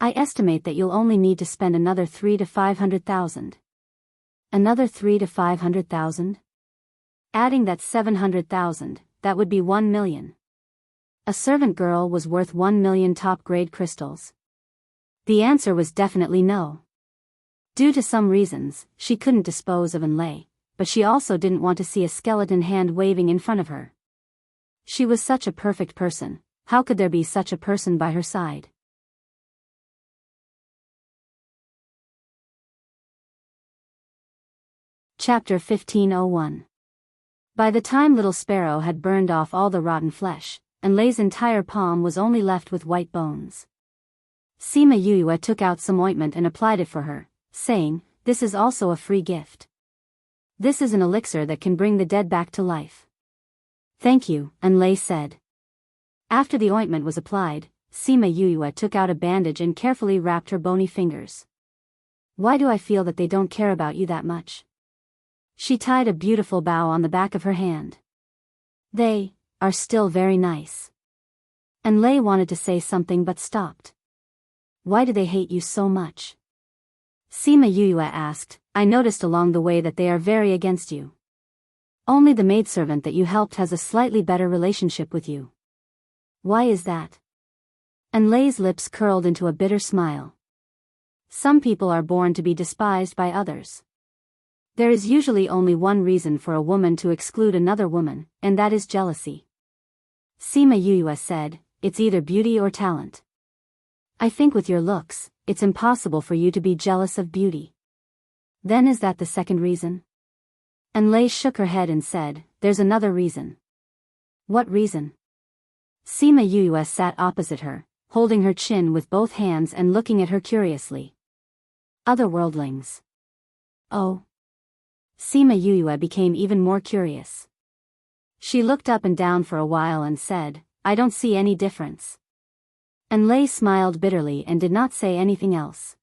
I estimate that you'll only need to spend another 3 to 500,000. Another 3 to 500,000? Adding that 700,000, that would be 1 million. A servant girl was worth 1 million top-grade crystals. The answer was definitely no. Due to some reasons, she couldn't dispose of Lei, but she also didn't want to see a skeleton hand waving in front of her. She was such a perfect person, how could there be such a person by her side? Chapter 1501. By the time Little Sparrow had burned off all the rotten flesh, Lei's entire palm was only left with white bones. Sima Yue took out some ointment and applied it for her, saying, this is also a free gift. This is an elixir that can bring the dead back to life. Thank you, Lei said. After the ointment was applied, Sima Yue took out a bandage and carefully wrapped her bony fingers. Why do I feel that they don't care about you that much? She tied a beautiful bow on the back of her hand. They are still very nice. Lei wanted to say something but stopped. Why do they hate you so much? Sima Yue asked, I noticed along the way that they are very against you. Only the maidservant that you helped has a slightly better relationship with you. Why is that? Lei's lips curled into a bitter smile. Some people are born to be despised by others. There is usually only one reason for a woman to exclude another woman, and that is jealousy. Sima Yue said, it's either beauty or talent. I think with your looks, it's impossible for you to be jealous of beauty. Then is that the second reason? Lei shook her head and said, there's another reason. What reason? Sima Yue sat opposite her, holding her chin with both hands and looking at her curiously. Otherworldlings. Oh. Sima Yue became even more curious. She looked up and down for a while and said, I don't see any difference. Lei smiled bitterly and did not say anything else.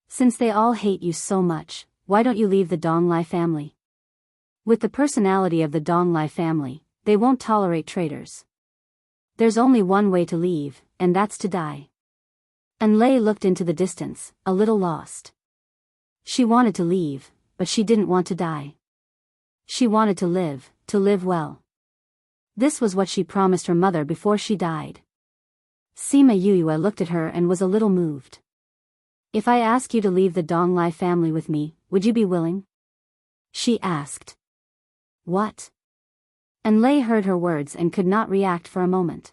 Since they all hate you so much, why don't you leave the Donglai family? With the personality of the Donglai family, they won't tolerate traitors. There's only one way to leave, and that's to die. Lei looked into the distance, a little lost. She wanted to leave, but she didn't want to die. She wanted to live well. This was what she promised her mother before she died. Sima Yue looked at her and was a little moved. If I ask you to leave the Donglai family with me, would you be willing? She asked. What? Lei heard her words and could not react for a moment.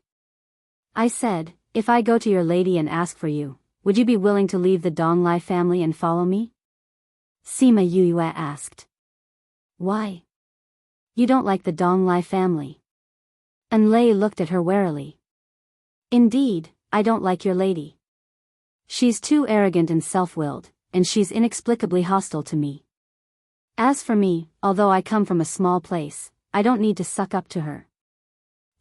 I said, if I go to your lady and ask for you, would you be willing to leave the Donglai family and follow me? Sima Yue asked. Why? You don't like the Donglai family. Lei looked at her warily. Indeed, I don't like your lady. She's too arrogant and self-willed, and she's inexplicably hostile to me. As for me, although I come from a small place, I don't need to suck up to her.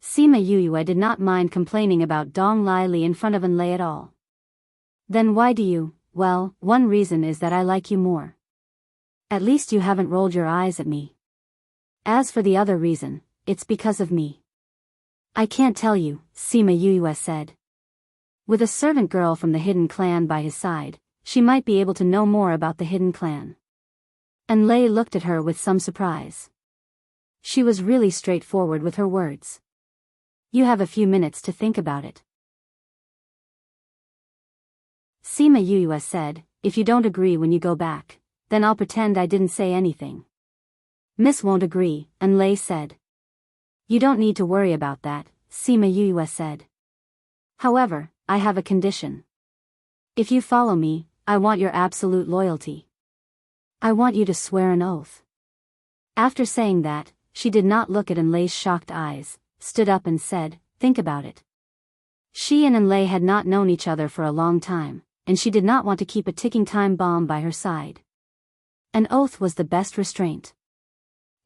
Sima Yue did not mind complaining about Dong Lai Li in front of Lei at all. Then why do you? Well, one reason is that I like you more. At least you haven't rolled your eyes at me. As for the other reason, it's because of me. I can't tell you, Sima Yuyue said. With a servant girl from the hidden clan by his side, she might be able to know more about the hidden clan. And Lei looked at her with some surprise. She was really straightforward with her words. You have a few minutes to think about it. Sima Yuyue said, if you don't agree when you go back, then I'll pretend I didn't say anything. Miss won't agree, and Lei said. You don't need to worry about that, Sima Yuyue said. However, I have a condition. If you follow me, I want your absolute loyalty. I want you to swear an oath. After saying that, she did not look at Enlei's shocked eyes, stood up and said, think about it. She and Enlei had not known each other for a long time, and she did not want to keep a ticking time bomb by her side. An oath was the best restraint.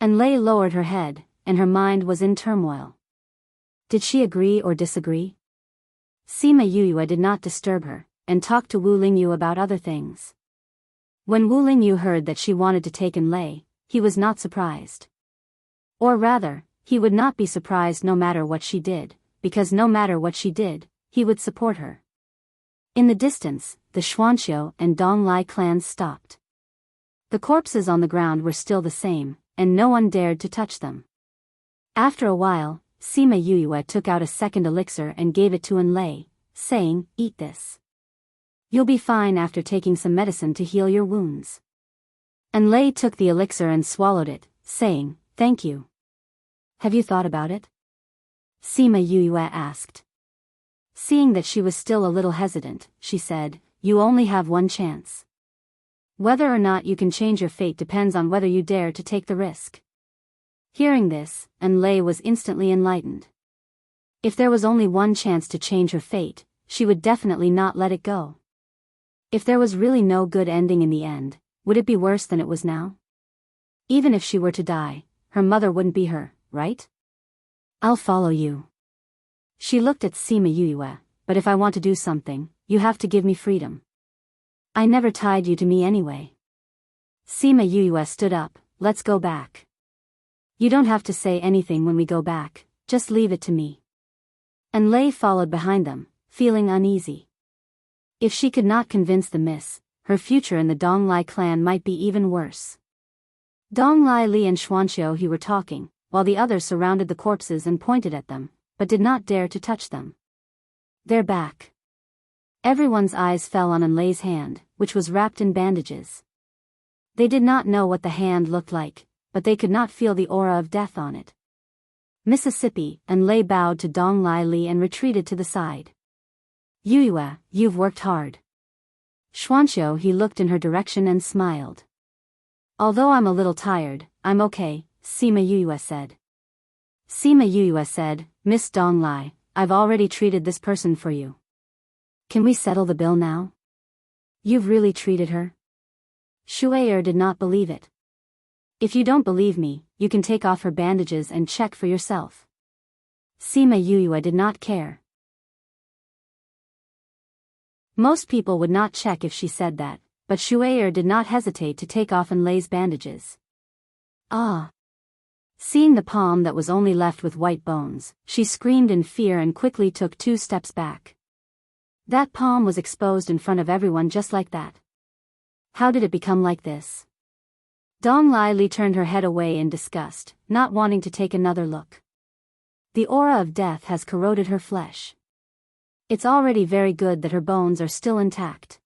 Enlei lowered her head, and her mind was in turmoil. Did she agree or disagree? Sima Yuyue did not disturb her, and talked to Wu Lingyu about other things. When Wu Lingyu heard that she wanted to take Enlei, he was not surprised. Or rather, he would not be surprised no matter what she did, because no matter what she did, he would support her. In the distance, the Xuanqiu and Donglai clans stopped. The corpses on the ground were still the same, and no one dared to touch them. After a while, Sima Yuyue took out a second elixir and gave it to Enlei, saying, eat this. You'll be fine after taking some medicine to heal your wounds. Enlei took the elixir and swallowed it, saying, thank you. Have you thought about it? Sima Yuyue asked. Seeing that she was still a little hesitant, she said, you only have one chance. Whether or not you can change your fate depends on whether you dare to take the risk. Hearing this, Enlei was instantly enlightened. If there was only one chance to change her fate, she would definitely not let it go. If there was really no good ending in the end, would it be worse than it was now? Even if she were to die, her mother wouldn't be her, right? I'll follow you. She looked at Sima Yuyue, but if I want to do something, you have to give me freedom. I never tied you to me anyway. Sima Yuyue stood up, let's go back. You don't have to say anything when we go back, just leave it to me. And Lei followed behind them, feeling uneasy. If she could not convince the miss, her future in the Donglai clan might be even worse. Donglai Li and Xuanqiu he were talking, while the others surrounded the corpses and pointed at them, but did not dare to touch them. They're back. Everyone's eyes fell on Enlei's hand, which was wrapped in bandages. They did not know what the hand looked like, but they could not feel the aura of death on it. Mississippi, Enlei bowed to Donglai Li and retreated to the side. Yuyue, you've worked hard. Xuanqiu he looked in her direction and smiled. Although I'm a little tired, I'm okay, Sima Yuyue said. Sima Yuyue said, Miss Donglai, I've already treated this person for you. Can we settle the bill now? You've really treated her? Shuayer did not believe it. If you don't believe me, you can take off her bandages and check for yourself. Sima Yuyue did not care. Most people would not check if she said that, but Shuayer did not hesitate to take off Enlei's bandages. Ah! Seeing the palm that was only left with white bones, she screamed in fear and quickly took 2 steps back. That palm was exposed in front of everyone just like that. How did it become like this? Donglai Li turned her head away in disgust, not wanting to take another look. The aura of death has corroded her flesh. It's already very good that her bones are still intact.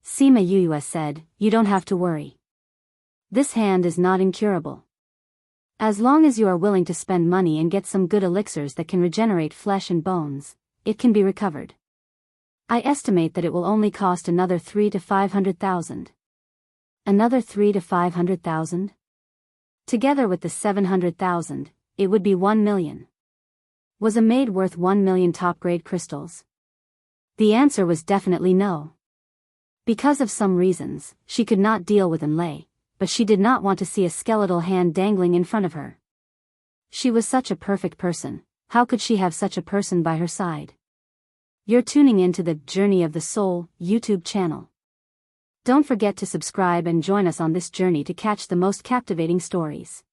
Sima Yuyue said, you don't have to worry. This hand is not incurable. As long as you are willing to spend money and get some good elixirs that can regenerate flesh and bones, it can be recovered. I estimate that it will only cost another 300,000 to 500,000. Another 300,000 to 500,000? Together with the 700,000, it would be 1 million. Was a maid worth 1 million top-grade crystals? The answer was definitely no. Because of some reasons, she could not deal with Enlei, but she did not want to see a skeletal hand dangling in front of her. She was such a perfect person, how could she have such a person by her side? You're tuning into the Journey of the Soul YouTube channel. Don't forget to subscribe and join us on this journey to catch the most captivating stories.